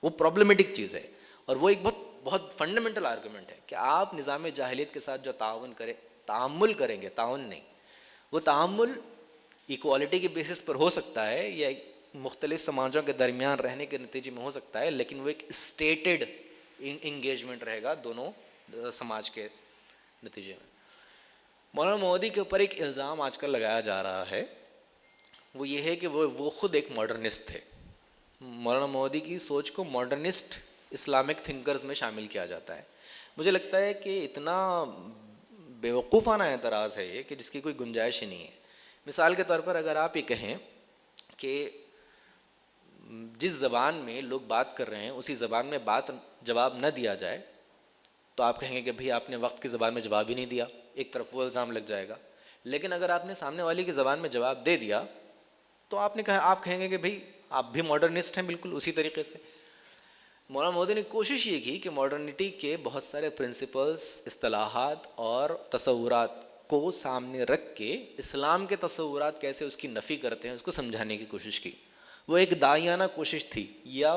وہ پرابلمٹک چیز ہے، اور وہ ایک بہت فنڈامنٹل آرگومنٹ ہے کہ آپ نظام جاہلیت کے ساتھ جو تعامل کریں گے، تعاون نہیں، وہ تعامل ایکوالٹی کے بیسس پر ہو سکتا ہے یا مختلف سماجوں کے درمیان رہنے کے نتیجے میں ہو سکتا ہے، لیکن وہ ایک اسٹیٹڈ انگیجمنٹ رہے گا دونوں سماج کے نتیجے میں. مولانا مودودی کے اوپر ایک الزام آج کل لگایا جا رہا ہے، وہ یہ ہے کہ وہ خود ایک ماڈرنسٹ تھے. مولانا مودودی کی سوچ کو ماڈرنسٹ اسلامک تھنکرز میں شامل کیا جاتا ہے. مجھے لگتا ہے کہ اتنا بیوقوفانہ اعتراض ہے یہ کہ جس کی کوئی گنجائش ہی نہیں ہے. مثال کے طور پر اگر آپ یہ کہیں کہ جس زبان میں لوگ بات کر رہے ہیں اسی زبان میں جواب نہ دیا جائے تو آپ کہیں گے کہ بھئی آپ نے وقت کی زبان میں جواب ہی نہیں دیا، ایک طرف وہ الزام لگ جائے گا. لیکن اگر آپ نے سامنے والی کی زبان میں جواب دے دیا تو آپ نے کہا، آپ کہیں گے کہ بھائی آپ بھی ماڈرنسٹ ہیں بالکل اسی طریقے سے. مولانا مودودی نے کوشش یہ کی کہ ماڈرنٹی کے بہت سارے پرنسپلز، اصطلاحات اور تصورات کو سامنے رکھ کے اسلام کے تصورات کیسے اس کی نفی کرتے ہیں اس کو سمجھانے کی کوشش کی. وہ ایک داعیانہ کوشش تھی یا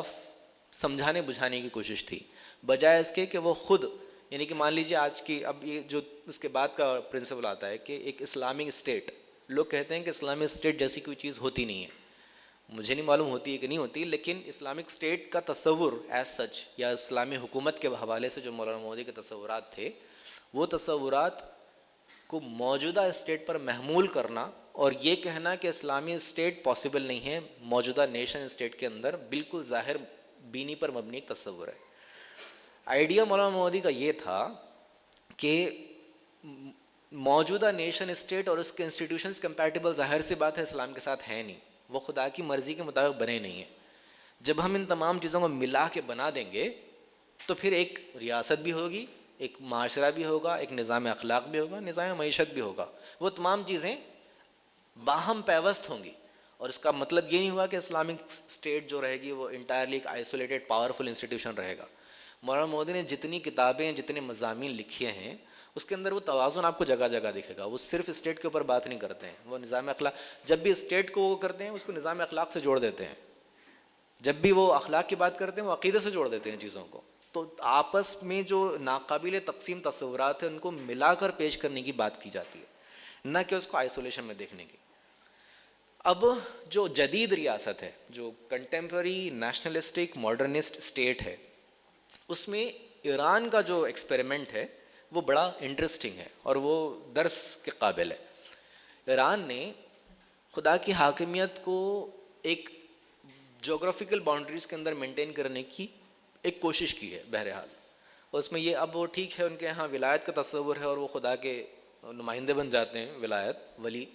سمجھانے بجھانے کی کوشش تھی، بجائے اس کے کہ وہ خود، یعنی کہ مان لیجیے آج کی اب یہ جو اس کے بعد کا پرنسپل آتا ہے کہ ایک اسلامک اسٹیٹ، لوگ کہتے ہیں کہ اسلامک اسٹیٹ جیسی کوئی چیز ہوتی نہیں ہے. مجھے نہیں معلوم ہوتی ہے کہ نہیں ہوتی، لیکن اسلامک اسٹیٹ کا تصور ایز سچ یا اسلامی حکومت کے حوالے سے جو مولانا مودودی کے تصورات تھے، وہ تصورات کو موجودہ اسٹیٹ پر محمول کرنا اور یہ کہنا کہ اسلامی اسٹیٹ پاسبل نہیں ہے، موجودہ نیشن اسٹیٹ کے اندر بالکل ظاہر بینی پر مبنی ایک تصور ہے. آئیڈیا مولانا مودودی کا یہ تھا کہ موجودہ نیشن اسٹیٹ اور اس کے انسٹیٹیوشنز کمپیٹیبل ظاہر سی بات ہے اسلام کے ساتھ ہے نہیں، وہ خدا کی مرضی کے مطابق بنے نہیں ہیں. جب ہم ان تمام چیزوں کو ملا کے بنا دیں گے تو پھر ایک ریاست بھی ہوگی، ایک معاشرہ بھی ہوگا، ایک نظام اخلاق بھی ہوگا، نظام معیشت بھی ہوگا. وہ تمام چیزیں باہم پیوست ہوں گی. اور اس کا مطلب یہ نہیں ہوا کہ اسلامک اسٹیٹ جو رہے گی وہ انٹائرلی ایک آئسولیٹڈ پاورفل انسٹیٹیوشن رہے گا. مولانا مودودی نے جتنی کتابیں، جتنے مضامین لکھے ہیں، اس کے اندر وہ توازن آپ کو جگہ جگہ دکھے گا. وہ صرف اسٹیٹ کے اوپر بات نہیں کرتے ہیں، وہ نظام اخلاق، جب بھی اسٹیٹ کو وہ کرتے ہیں اس کو نظام اخلاق سے جوڑ دیتے ہیں. جب بھی وہ اخلاق کی بات کرتے ہیں وہ عقیدے سے جوڑ دیتے ہیں چیزوں کو. تو آپس میں جو ناقابل تقسیم تصورات ہیں ان کو ملا کر پیش کرنے کی بات کی جاتی ہے، نہ کہ اس کو آئسولیشن میں دیکھنے کی. اب جو جدید ریاست ہے، جو کنٹمپرری نیشنلسٹک ماڈرنسٹ اسٹیٹ ہے، اس میں ایران کا جو ایکسپیریمنٹ ہے وہ بڑا انٹرسٹنگ ہے اور وہ درس کے قابل ہے. ایران نے خدا کی حاکمیت کو ایک جغرافیکل باؤنڈریز کے اندر مینٹین کرنے کی ایک کوشش کی ہے بہرحال. اور اس میں یہ، اب وہ ٹھیک ہے ان کے یہاں ولایت کا تصور ہے اور وہ خدا کے نمائندے بن جاتے ہیں، ولایت ولی،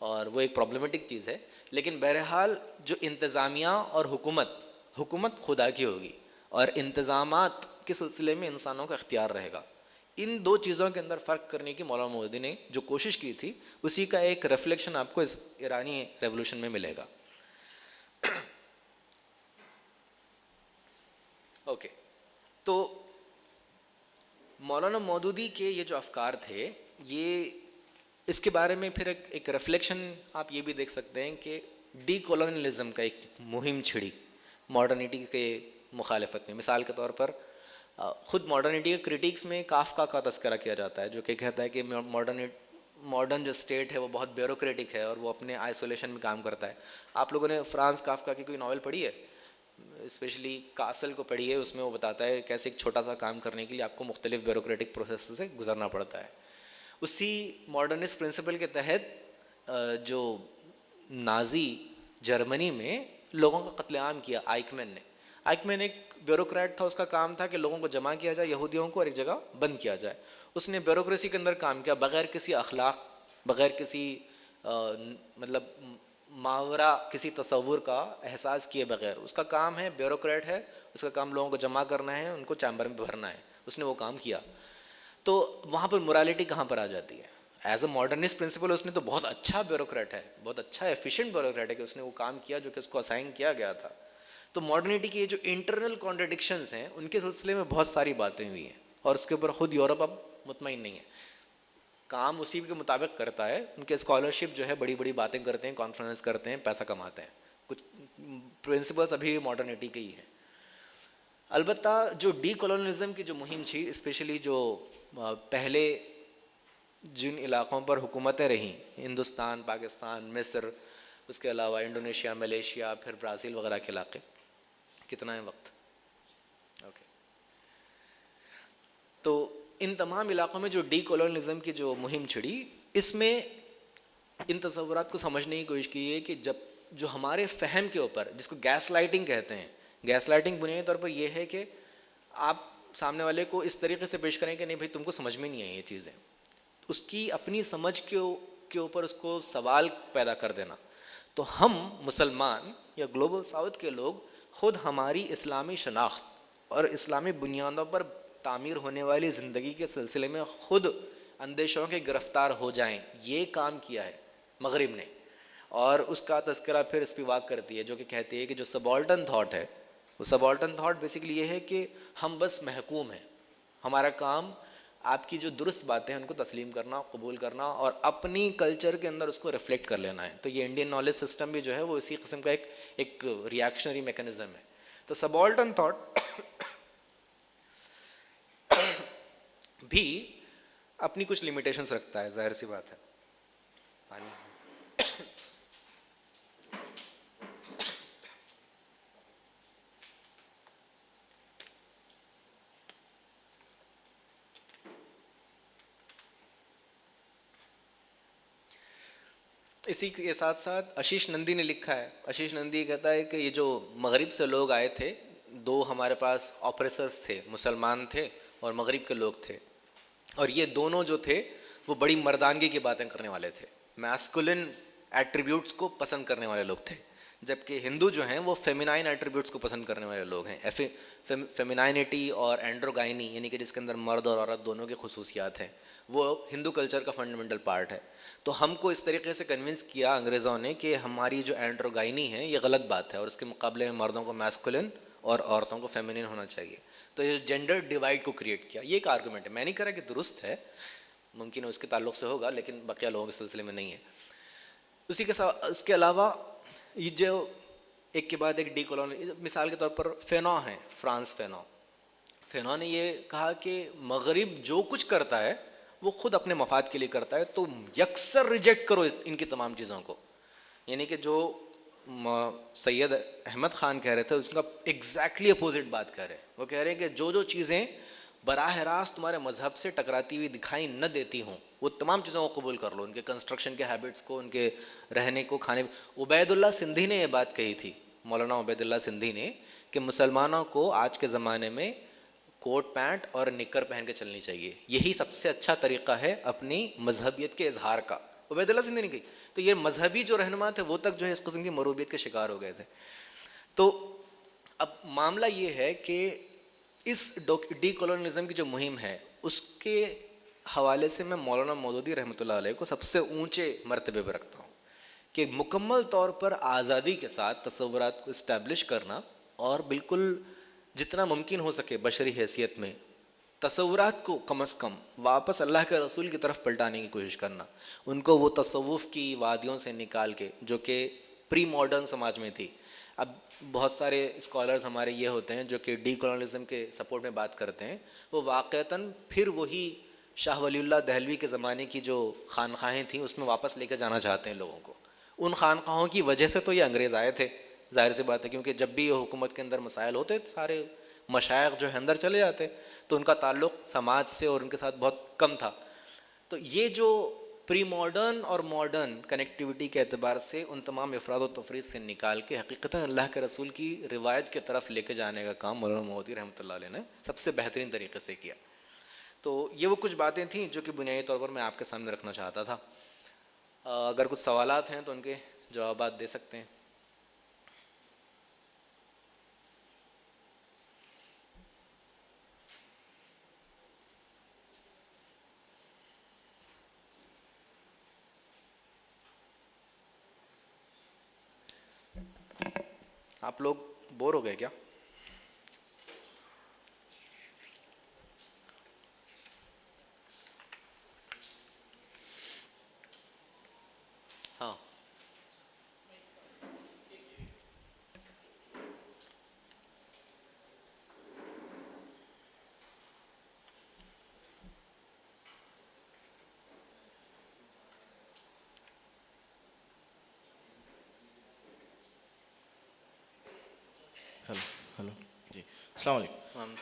اور وہ ایک پرابلمٹک چیز ہے. لیکن بہرحال جو انتظامیہ اور حکومت خدا کی ہوگی اور انتظامات کے سلسلے میں انسانوں کا اختیار رہے گا. ان دو چیزوں کے اندر فرق کرنے کی مولانا مودودی نے جو کوشش کی تھی اسی کا ایک ریفلیکشن آپ کو اس ایرانی ریولوشن میں ملے گا. اوکے، تو مولانا مودودی کے یہ جو افکار تھے، یہ اس کے بارے میں پھر ایک ریفلیکشن آپ یہ بھی دیکھ سکتے ہیں کہ ڈی کولونیلزم کا ایک مہم چھڑی ماڈرنٹی کے مخالفت میں. مثال کے طور پر خود ماڈرنٹی کے کریٹکس میں کافکا کا تذکرہ کیا جاتا ہے، جو کہ کہتا ہے کہ ماڈرن جو اسٹیٹ ہے وہ بہت بیوروکریٹک ہے اور وہ اپنے آئسولیشن میں کام کرتا ہے. آپ لوگوں نے فرانز کافکا کی کوئی ناول پڑھی ہے؟ اسپیشلی کاسل کو پڑھی ہے. اس میں وہ بتاتا ہے کیسے ایک چھوٹا سا کام کرنے کے لیے آپ کو مختلف بیوروکریٹک پروسیس سے گزرنا پڑتا ہے. اسی ماڈرنسٹ پرنسپل کے تحت جو نازی جرمنی میں لوگوں کا قتل عام کیا آئکمین ایک بیوروکریٹ تھا. اس کا کام تھا کہ لوگوں کو جمع کیا جائے، یہودیوں کو، اور ایک جگہ بند کیا جائے. اس نے بیوروکریسی کے اندر کام کیا بغیر کسی اخلاق، بغیر کسی مطلب ماورا کسی تصور کا احساس کیے بغیر. اس کا کام ہے، بیوروکریٹ ہے، اس کا کام لوگوں کو جمع کرنا ہے، ان کو چیمبر میں بھرنا ہے. اس نے وہ کام کیا. تو وہاں پر morality کہاں پر آ جاتی ہے؟ ایز اے ماڈرنسٹ پرنسپل اس نے تو بہت اچھا بیوروکریٹ ہے، بہت اچھا ایفیشینٹ بیوروکریٹ ہے کہ اس نے وہ کام کیا جو کہ اس کو اسائن کیا گیا تھا. تو ماڈرنٹی کی یہ جو انٹرنل کانٹرڈکشنز ہیں ان کے سلسلے میں بہت ساری باتیں ہوئی ہیں اور اس کے اوپر خود یورپ اب مطمئن نہیں ہے. کام اسی کے مطابق کرتا ہے. ان کے اسکالرشپ جو ہے بڑی بڑی باتیں کرتے ہیں، کانفرنس کرتے ہیں، پیسہ کماتے ہیں. کچھ پرنسپلس ابھی ماڈرنٹی کے ہی ہیں. البتہ جو ڈی کولونیلزم کی جو مہم تھی، اسپیشلی جو پہلے جن علاقوں پر حکومتیں رہیں، ہندوستان، پاکستان، مصر، اس کے علاوہ انڈونیشیا، ملیشیا، پھر برازیل وغیرہ کے علاقے. کتنا ہے وقت؟ اوکے. تو ان تمام علاقوں میں جو ڈی کولونیلزم کی جو مہم چھڑی، اس میں ان تصورات کو سمجھنے کی کوشش کی ہے کہ جب جو ہمارے فہم کے اوپر، جس کو گیس لائٹنگ کہتے ہیں، گیس لائٹنگ بنیادی طور پر یہ ہے کہ آپ سامنے والے کو اس طریقے سے پیش کریں کہ نہیں بھائی تم کو سمجھ میں نہیں آئی یہ چیزیں، اس کی اپنی سمجھ کے اوپر اس کو سوال پیدا کر دینا. تو ہم مسلمان یا گلوبل ساؤتھ کے لوگ خود ہماری اسلامی شناخت اور اسلامی بنیادوں پر تعمیر ہونے والی زندگی کے سلسلے میں خود اندیشوں کے گرفتار ہو جائیں، یہ کام کیا ہے مغرب نے. اور اس کا تذکرہ پھر اسپیواک کرتی ہے جو کہ کہتی ہے کہ جو سبالٹن تھاٹ ہے، وہ سبالٹن تھاٹ بیسیکلی یہ ہے کہ ہم بس محکوم ہیں، ہمارا کام آپ کی جو درست باتیں ہیں ان کو تسلیم کرنا، قبول کرنا اور اپنی کلچر کے اندر اس کو ریفلیکٹ کر لینا ہے. تو یہ انڈین نالج سسٹم بھی جو ہے وہ اسی قسم کا ایک ریئیکشنری میکانزم ہے. تو سبالٹن تھاٹ بھی اپنی کچھ لمیٹیشنس رکھتا ہے، ظاہر سی بات ہے. پانی اسی کے ساتھ ساتھ آشیش نندی نے لکھا ہے. آشیش نندی کہتا ہے کہ یہ جو مغرب سے لوگ آئے تھے، دو ہمارے پاس آپریسرس تھے، مسلمان تھے اور مغرب کے لوگ تھے، اور یہ دونوں جو تھے وہ بڑی مردانگی کی باتیں کرنے والے تھے، میسکولن ایٹریبیوٹس کو پسند کرنے والے لوگ تھے، جبکہ ہندو جو ہیں وہ فیمینائن ایٹریبیوٹس کو پسند کرنے والے لوگ ہیں. فیمینائنٹی اور اینڈروگائنی یعنی کہ جس کے اندر مرد اور عورت دونوں کی خصوصیات ہیں، وہ ہندو کلچر کا فنڈامنٹل پارٹ ہے. تو ہم کو اس طریقے سے کنونس کیا انگریزوں نے کہ ہماری جو اینڈروگائنی ہے یہ غلط بات ہے، اور اس کے مقابلے میں مردوں کو میسکولن اور عورتوں کو فیمینین ہونا چاہیے. تو یہ جینڈر ڈیوائڈ کو کریٹ کیا. یہ ایک آرگومنٹ ہے، میں نہیں کہہ رہا کہ درست ہے، ممکن ہے اس کے تعلق سے ہوگا لیکن بقیہ لوگوں کے سلسلے میں نہیں ہے. اسی کے ساتھ اس کے علاوہ یہ جو ایک کے بعد ایک ڈی کالونی، مثال کے طور پر فینو ہیں، فرانس فینو نے یہ کہا کہ مغرب جو کچھ کرتا ہے وہ خود اپنے مفاد کے لیے کرتا ہے، تو یکسر ریجیکٹ کرو ان کی تمام چیزوں کو. یعنی کہ جو سید احمد خان کہہ رہے تھے اس کا ایگزیکٹلی اپوزٹ بات کہہ رہے ہیں. وہ کہہ رہے ہیں کہ جو چیزیں براہ راست تمہارے مذہب سے ٹکراتی ہوئی دکھائی نہ دیتی ہوں وہ تمام چیزوں کو قبول کر لو، ان کے کنسٹرکشن کے ہیبٹس کو، ان کے رہنے کو، کھانے. عبید اللہ سندھی نے یہ بات کہی تھی، مولانا عبید اللہ سندھی نے، کہ مسلمانوں کو آج کے زمانے میں کوٹ پینٹ اور نکر پہن کے چلنی چاہیے، یہی سب سے اچھا طریقہ ہے اپنی مذہبیت کے اظہار کا. عبید اللہ سندھی نے کہی. تو یہ مذہبی جو رہنما تھے وہ تک جو ہے اس قسم کی مروبیت کے شکار ہو گئے تھے. تو اب معاملہ یہ ہے کہ اس ڈی کولونیزم کی جو مہم ہے اس کے حوالے سے میں مولانا مودودی رحمۃ اللہ علیہ کو سب سے اونچے مرتبے پہ رکھتا ہوں کہ مکمل طور پر آزادی کے ساتھ تصورات کو اسٹیبلش کرنا اور بالکل جتنا ممکن ہو سکے بشری حیثیت میں تصورات کو کم از کم واپس اللہ کے رسول کی طرف پلٹانے کی کوشش کرنا، ان کو وہ تصوف کی وادیوں سے نکال کے جو کہ پری ماڈرن سماج میں تھی. اب بہت سارے اسکالرز ہمارے یہ ہوتے ہیں جو کہ ڈی کولونیزم کے سپورٹ میں بات کرتے ہیں، وہ واقعتاً پھر وہی شاہ ولی اللہ دہلوی کے زمانے کی جو خانقاہیں تھیں اس میں واپس لے کے جانا چاہتے ہیں لوگوں کو. ان خانقاہوں کی وجہ سے تو یہ انگریز آئے تھے، ظاہر سی بات ہے، کیونکہ جب بھی یہ حکومت کے اندر مسائل ہوتے سارے مشائخ جو ہے اندر چلے جاتے، تو ان کا تعلق سماج سے اور ان کے ساتھ بہت کم تھا. تو یہ جو پری ماڈرن اور ماڈرن کنیکٹیوٹی کے اعتبار سے ان تمام افراد و تفرید سے نکال کے حقیقتاً اللہ کے رسول کی روایت کی طرف لے کے جانے کا کام مولانا مودودی رحمۃ اللہ علیہ نے سب سے بہترین طریقے سے کیا. تو یہ وہ کچھ باتیں تھیں جو کہ بنیادی طور پر میں آپ کے سامنے رکھنا چاہتا تھا. اگر کچھ سوالات ہیں تو ان کے جوابات دے سکتے ہیں. آپ لوگ بور ہو گئے کیا؟ ہاں ہلو ہلو جی السلام علیکم.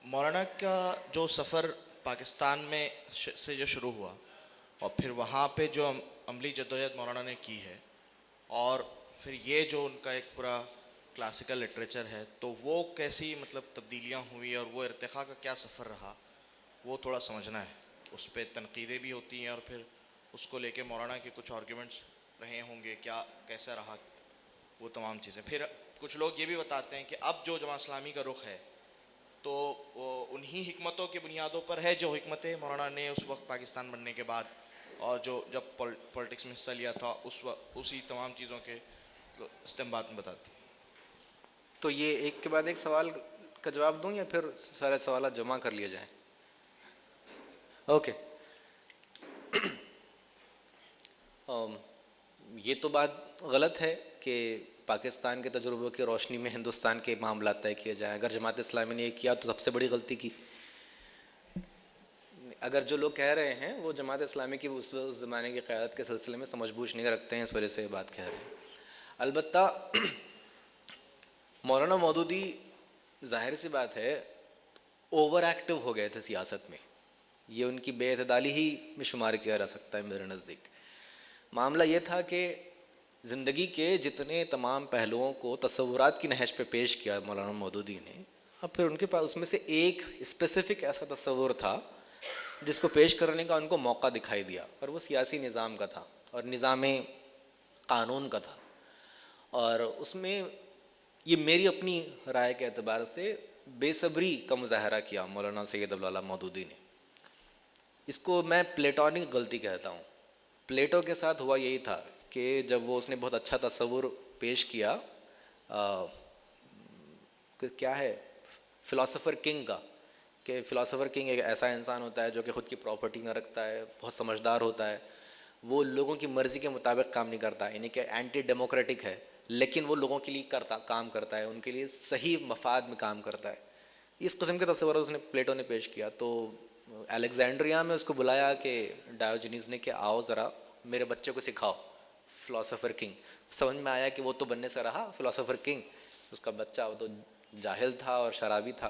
مولانا کا جو سفر پاکستان میں سے جو شروع ہوا اور پھر وہاں پہ جو عملی جدوجہد مولانا نے کی ہے، اور پھر یہ جو ان کا ایک پورا کلاسیکل لٹریچر ہے، تو وہ کیسی مطلب تبدیلیاں ہوئی اور وہ ارتقاء کا کیا سفر رہا، وہ تھوڑا سمجھنا ہے. اس پہ تنقیدیں بھی ہوتی ہیں اور پھر اس کو لے کے مولانا کے کچھ آرگیومنٹس رہے ہوں گے، کیا کیسا رہا وہ تمام چیزیں. پھر کچھ لوگ یہ بھی بتاتے ہیں کہ اب جو جماعت اسلامی کا رخ ہے تو وہ انہی حکمتوں کی بنیادوں پر ہے جو حکمتیں مولانا نے اس وقت پاکستان بننے کے بعد اور جو جب پولیٹکس میں حصہ لیا تھا اس وقت اسی تمام چیزوں کے استنباط میں بتاتی. تو یہ ایک کے بعد ایک سوال کا جواب دوں یا پھر سارے سوالات جمع کر لیے جائیں؟ اوکے. یہ تو بات غلط ہے کہ پاکستان کے تجربوں کی روشنی میں ہندوستان کے معاملات طے کیے جائیں. اگر جماعت اسلامی نے یہ کیا تو سب سے بڑی غلطی کی. اگر جو لوگ کہہ رہے ہیں وہ جماعت اسلامی کی اس زمانے کی قیادت کے سلسلے میں سمجھ بوجھ نہیں رکھتے ہیں، اس وجہ سے یہ بات کہہ رہے ہیں. البتہ مولانا مودودی ظاہر سی بات ہے اوور ایکٹیو ہو گئے تھے سیاست میں. یہ ان کی بے اعتدالی ہی میں شمار کیا جا سکتا ہے میرے نزدیک. معاملہ یہ تھا کہ زندگی کے جتنے تمام پہلوؤں کو تصورات کی نہج پہ پیش کیا مولانا مودودی نے، اب پھر ان کے پاس اس میں سے ایک اسپیسیفک ایسا تصور تھا جس کو پیش کرنے کا ان کو موقع دکھائی دیا، اور وہ سیاسی نظام کا تھا اور نظام قانون کا تھا. اور اس میں یہ میری اپنی رائے کے اعتبار سے بے صبری کا مظاہرہ کیا مولانا سید ابوالعلا مودودی نے. اس کو میں پلیٹونک غلطی کہتا ہوں. پلیٹو کے ساتھ ہوا یہی تھا کہ جب وہ اس نے بہت اچھا تصور پیش کیا کیا ہے فلاسفر کنگ کا، کہ فلاسفر کنگ ایک ایسا انسان ہوتا ہے جو کہ خود کی پراپرٹی نہ رکھتا ہے، بہت سمجھدار ہوتا ہے، وہ لوگوں کی مرضی کے مطابق کام نہیں کرتا، یعنی کہ اینٹی ڈیموکریٹک ہے، لیکن وہ لوگوں کے لیے کام کرتا ہے، ان کے لیے صحیح مفاد میں کام کرتا ہے. اس قسم کے تصورات اس نے پلیٹو نے پیش کیا. تو الیگزینڈریا میں اس کو بلایا کہ ڈایوجینیز نے کہ آؤ ذرا میرے بچے کو سکھاؤ فلاسفر کنگ. سمجھ میں آیا کہ وہ تو بننے سے رہا فلاسفر کنگ، اس کا بچہ وہ تو جاہل تھا اور شرابی تھا.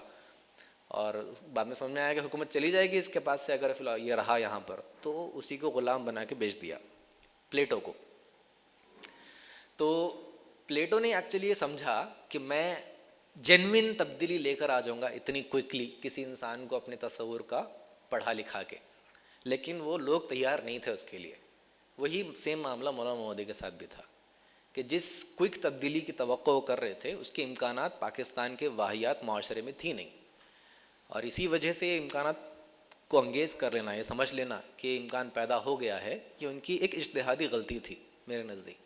اور بعد میں سمجھ میں آیا کہ حکومت چلی جائے گی اس کے پاس سے اگر یہ رہا یہاں پر، تو اسی کو غلام بنا کے بیچ دیا پلیٹو کو. تو پلیٹو نے ایکچولی یہ سمجھا کہ میں جینوئن تبدیلی لے کر آ جاؤں گا اتنی کوئکلی کسی انسان کو اپنے تصور کا پڑھا لکھا کے، لیکن وہ لوگ تیار نہیں تھے اس کے لیے. وہی سیم معاملہ مولانا مودودی کے ساتھ بھی تھا کہ جس کوئک تبدیلی کی توقع کر رہے تھے اس کے امکانات پاکستان کے واہیات معاشرے میں تھی نہیں. اور اسی وجہ سے امکانات کو انگیز کر لینا، یہ سمجھ لینا کہ امکان پیدا ہو گیا ہے، کہ ان کی ایک اجتہادی غلطی تھی میرے نزدیک.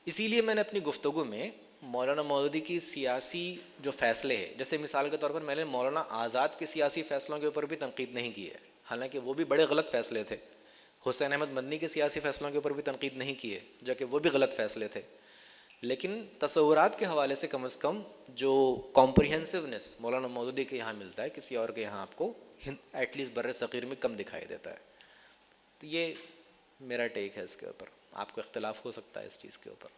اسی لیے میں نے اپنی گفتگو میں مولانا مودودی کی سیاسی جو فیصلے ہیں، جیسے مثال کے طور پر میں نے مولانا آزاد کے سیاسی فیصلوں کے اوپر بھی تنقید نہیں کی ہے، حالانکہ وہ بھی بڑے غلط فیصلے تھے. حسین احمد مدنی کے سیاسی فیصلوں کے اوپر بھی تنقید نہیں کی ہے، جو کہ وہ بھی غلط فیصلے تھے. لیکن تصورات کے حوالے سے کم از کم جو کمپریہنسونیس مولانا مودودی کے یہاں ملتا ہے کسی اور کے یہاں آپ کو ایٹ لیسٹ بر صغیر میں کم دکھائی دیتا ہے. تو یہ میرا ٹیک ہے اس کے اوپر. آپ کو اختلاف ہو سکتا ہے اس چیز کے اوپر.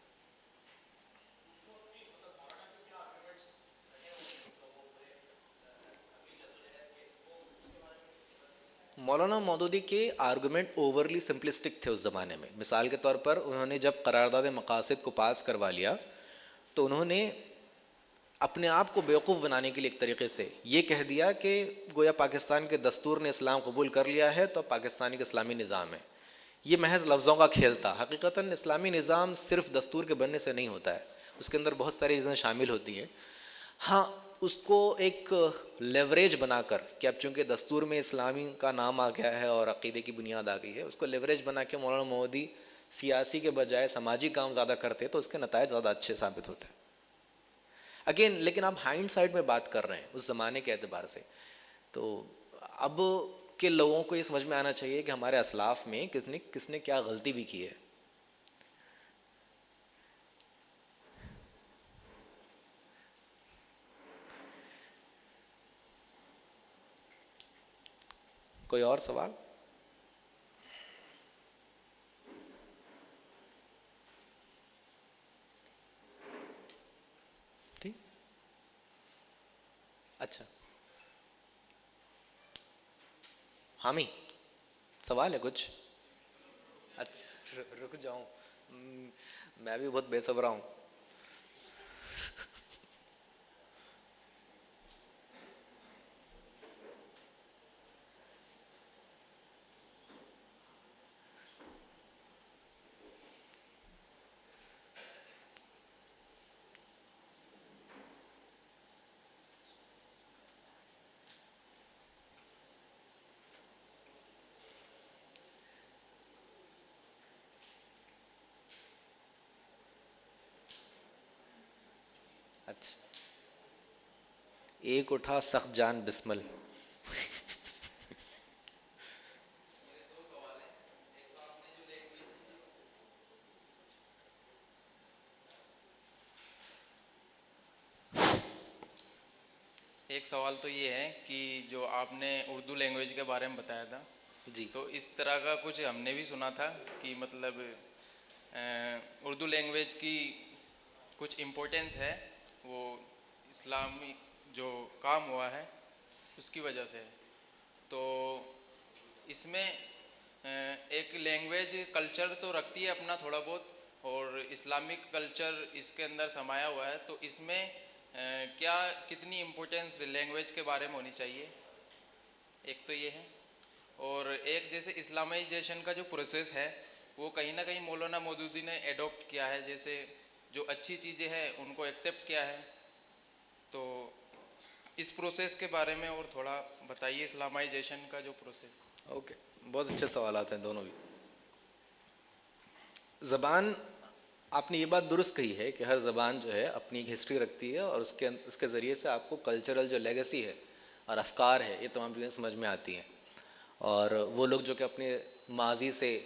مولانا مودودی کے آرگومنٹ اوورلی سمپلسٹک تھے اس زمانے میں. مثال کے طور پر انہوں نے جب قرارداد مقاصد کو پاس کروا لیا تو انہوں نے اپنے آپ کو بیوقوف بنانے کے لیے ایک طریقے سے یہ کہہ دیا کہ گویا پاکستان کے دستور نے اسلام قبول کر لیا ہے تو پاکستانی کا اسلامی نظام ہے. یہ محض لفظوں کا کھیل تھا. حقیقتاً اسلامی نظام صرف دستور کے بننے سے نہیں ہوتا ہے، اس کے اندر بہت ساری چیزیں شامل ہوتی ہیں. ہاں اس کو ایک لیوریج بنا کر کہ اب چونکہ دستور میں اسلامی کا نام آ گیا ہے اور عقیدے کی بنیاد آ گئی ہے، اس کو لیوریج بنا کے مولانا مودودی سیاسی کے بجائے سماجی کام زیادہ کرتے تو اس کے نتائج زیادہ اچھے ثابت ہوتے. اگین لیکن آپ ہائنڈ سائڈ میں بات کر رہے ہیں اس زمانے کے اعتبار سے، تو اب کے لوگوں کو یہ سمجھ میں آنا چاہیے کہ ہمارے اسلاف میں کس نے کیا غلطی بھی کی ہے. کوئی اور سوال؟ ٹھیک، اچھا حامی سوال ہے کچھ؟ اچھا رک جاؤں، میں بھی بہت بے صبر ہوں. اچھا، ایک اٹھا سخت جان بسمل. ایک سوال تو یہ ہے کہ جو آپ نے اردو لینگویج کے بارے میں بتایا تھا، جی. تو اس طرح کا کچھ ہم نے بھی سنا تھا کہ مطلب اردو لینگویج کی کچھ امپورٹینس ہے، وہ اسلامی جو کام ہوا ہے اس کی وجہ سے. تو اس میں ایک لینگویج کلچر تو رکھتی ہے اپنا تھوڑا بہت، اور اسلامک کلچر اس کے اندر سمایا ہوا ہے. تو اس میں کیا کتنی امپورٹینس لینگویج کے بارے میں ہونی چاہیے؟ ایک تو یہ ہے. اور ایک جیسے اسلامائزیشن کا جو پروسیس ہے وہ کہیں نہ کہیں مولانا مودودی نے ایڈوپٹ کیا ہے، جیسے جو اچھی چیزیں ہیں ان کو ایکسیپٹ کیا ہے. تو اس پروسیس کے بارے میں اور تھوڑا بتائیے، اسلامائزیشن کا جو پروسیس. اوکے، بہت اچھے سوالات ہیں دونوں بھی. زبان، آپ نے یہ بات درست کہی ہے کہ ہر زبان جو ہے اپنی ایک ہسٹری رکھتی ہے، اور اس کے ذریعے سے آپ کو کلچرل جو لیگیسی ہے اور افکار ہے یہ تمام چیزیں سمجھ میں آتی ہیں. اور وہ لوگ جو کہ اپنے ماضی سے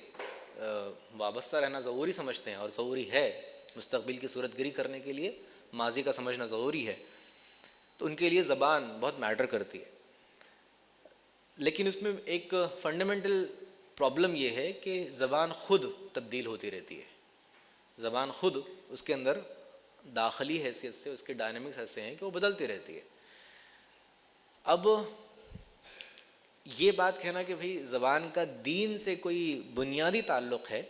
وابستہ رہنا ضروری سمجھتے ہیں، اور ضروری ہے مستقبل کی صورت گری کرنے کے لیے ماضی کا سمجھنا ضروری ہے، تو ان کے لیے زبان بہت میٹر کرتی ہے. لیکن اس میں ایک فنڈامنٹل پرابلم یہ ہے کہ زبان خود تبدیل ہوتی رہتی ہے. زبان خود اس کے اندر داخلی حیثیت سے اس کے ڈائنامکس ایسے ہیں کہ وہ بدلتی رہتی ہے. اب یہ بات کہنا کہ بھئی زبان کا دین سے کوئی بنیادی تعلق ہے،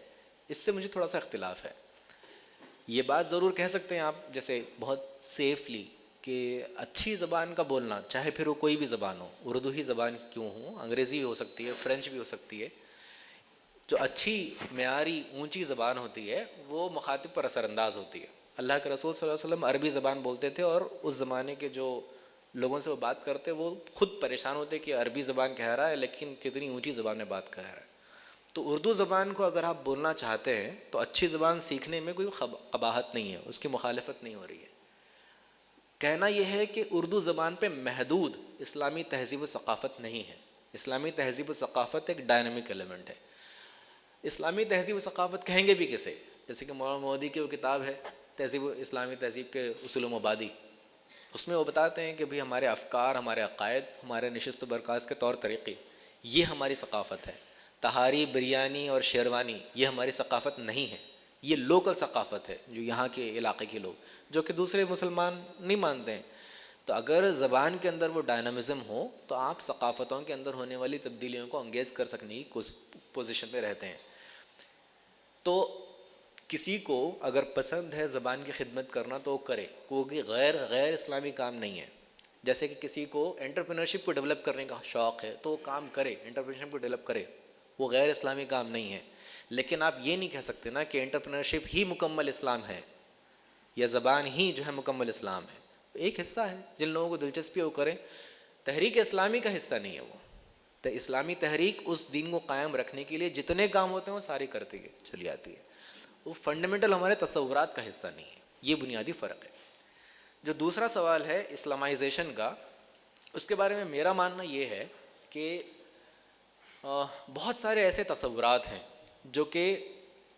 اس سے مجھے تھوڑا سا اختلاف ہے. یہ بات ضرور کہہ سکتے ہیں آپ جیسے بہت سیفلی کہ اچھی زبان کا بولنا، چاہے پھر وہ کوئی بھی زبان ہو، اردو ہی زبان کیوں ہو، انگریزی بھی ہو سکتی ہے، فرینچ بھی ہو سکتی ہے، جو اچھی معیاری اونچی زبان ہوتی ہے وہ مخاطب پر اثر انداز ہوتی ہے. اللہ کے رسول صلی اللہ علیہ وسلم عربی زبان بولتے تھے، اور اس زمانے کے جو لوگوں سے وہ بات کرتے وہ خود پریشان ہوتے کہ عربی زبان کہہ رہا ہے لیکن کتنی اونچی زبان میں بات کہہ رہا ہے. تو اردو زبان کو اگر آپ بولنا چاہتے ہیں تو اچھی زبان سیکھنے میں کوئی قباحت نہیں ہے، اس کی مخالفت نہیں ہو رہی ہے. کہنا یہ ہے کہ اردو زبان پہ محدود اسلامی تہذیب و ثقافت نہیں ہے. اسلامی تہذیب و ثقافت ایک ڈائنامک ایلیمنٹ ہے. اسلامی تہذیب و ثقافت کہیں گے بھی کیسے؟ جیسے کہ مولانا مودودی کی وہ کتاب ہے تہذیب اسلامی تہذیب کے اصول و مبادی، اس میں وہ بتاتے ہیں کہ بھئی ہمارے افکار، ہمارے عقائد، ہمارے نشست و برخاست کے طور طریقے، یہ ہماری ثقافت ہے. تہاری، بریانی اور شیروانی یہ ہماری ثقافت نہیں ہے، یہ لوکل ثقافت ہے جو یہاں کے علاقے کے لوگ، جو کہ دوسرے مسلمان نہیں مانتے ہیں. تو اگر زبان کے اندر وہ ڈائنامزم ہو تو آپ ثقافتوں کے اندر ہونے والی تبدیلیوں کو انگیز کر سکنے کی پوزیشن میں رہتے ہیں. تو کسی کو اگر پسند ہے زبان کی خدمت کرنا تو وہ کرے، کیونکہ غیر اسلامی کام نہیں ہے. جیسے کہ کسی کو انٹرپرینورشپ کو ڈیولپ کرنے کا شوق ہے تو وہ کام کرے، انٹرپرینورشپ کو ڈیولپ کرے، وہ غیر اسلامی کام نہیں ہے. لیکن آپ یہ نہیں کہہ سکتے نا کہ انٹرپرینورشپ ہی مکمل اسلام ہے یا زبان ہی جو ہے مکمل اسلام ہے. ایک حصہ ہے، جن لوگوں کو دلچسپی ہے وہ کریں. تحریک اسلامی کا حصہ نہیں ہے وہ. تو اسلامی تحریک اس دین کو قائم رکھنے کے لیے جتنے کام ہوتے ہیں وہ ساری کرتی ہے، چلی آتی ہے. وہ فنڈامنٹل ہمارے تصورات کا حصہ نہیں ہے. یہ بنیادی فرق ہے. جو دوسرا سوال ہے اسلامائزیشن کا، اس کے بارے میں میرا ماننا یہ ہے کہ بہت سارے ایسے تصورات ہیں جو کہ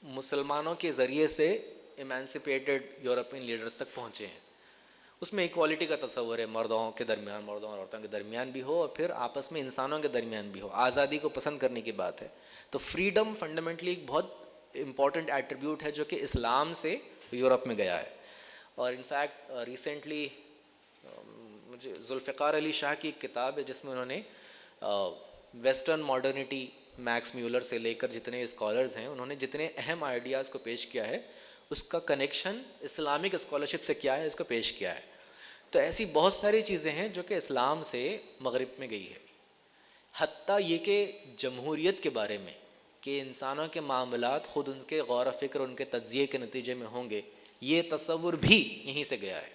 مسلمانوں کے ذریعے سے ایمانسپیٹڈ یورپین لیڈرز تک پہنچے ہیں. اس میں ایکوالٹی کا تصور ہے، مردوں کے درمیان، مردوں اور عورتوں کے درمیان بھی ہو، اور پھر آپس میں انسانوں کے درمیان بھی ہو. آزادی کو پسند کرنے کی بات ہے. تو فریڈم فنڈامنٹلی ایک بہت امپورٹنٹ ایٹریبیوٹ ہے جو کہ اسلام سے یورپ میں گیا ہے. اور انفیکٹ ریسنٹلی مجھے ذوالفقار علی شاہ کی ایک کتاب ہے جس میں انہوں نے ویسٹرن ماڈرنٹی، میکس میولر سے لے کر جتنے اسکالرز ہیں انہوں نے جتنے اہم آئیڈیاز کو پیش کیا ہے اس کا کنیکشن اسلامک اسکالرشپ سے کیا ہے اس کو پیش کیا ہے. تو ایسی بہت ساری چیزیں ہیں جو کہ اسلام سے مغرب میں گئی ہے. حتیٰ یہ کہ جمہوریت کے بارے میں کہ انسانوں کے معاملات خود ان کے غور و فکر، ان کے تجزیے کے نتیجے میں ہوں گے، یہ تصور بھی یہیں سے گیا ہے.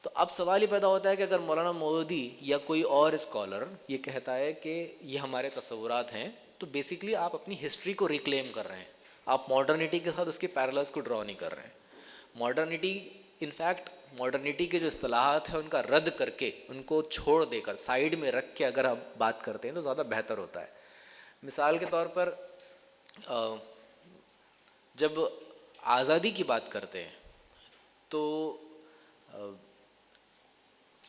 تو اب سوال یہ پیدا ہوتا ہے کہ اگر مولانا مودودی یا کوئی اور اسکالر یہ کہتا ہے کہ یہ ہمارے تصورات ہیں، تو بیسیکلی آپ اپنی ہسٹری کو ریکلیم کر رہے ہیں. آپ ماڈرنٹی کے ساتھ اس کے پیرللز کو ڈرا نہیں کر رہے ہیں. ماڈرنٹی انفیکٹ ماڈرنٹی کے جو اصطلاحات ہیں ان کا رد کر کے ان کو چھوڑ دے کر سائیڈ میں رکھ کے اگر آپ بات کرتے ہیں تو زیادہ بہتر ہوتا ہے. مثال کے طور پر جب آزادی کی بات کرتے ہیں تو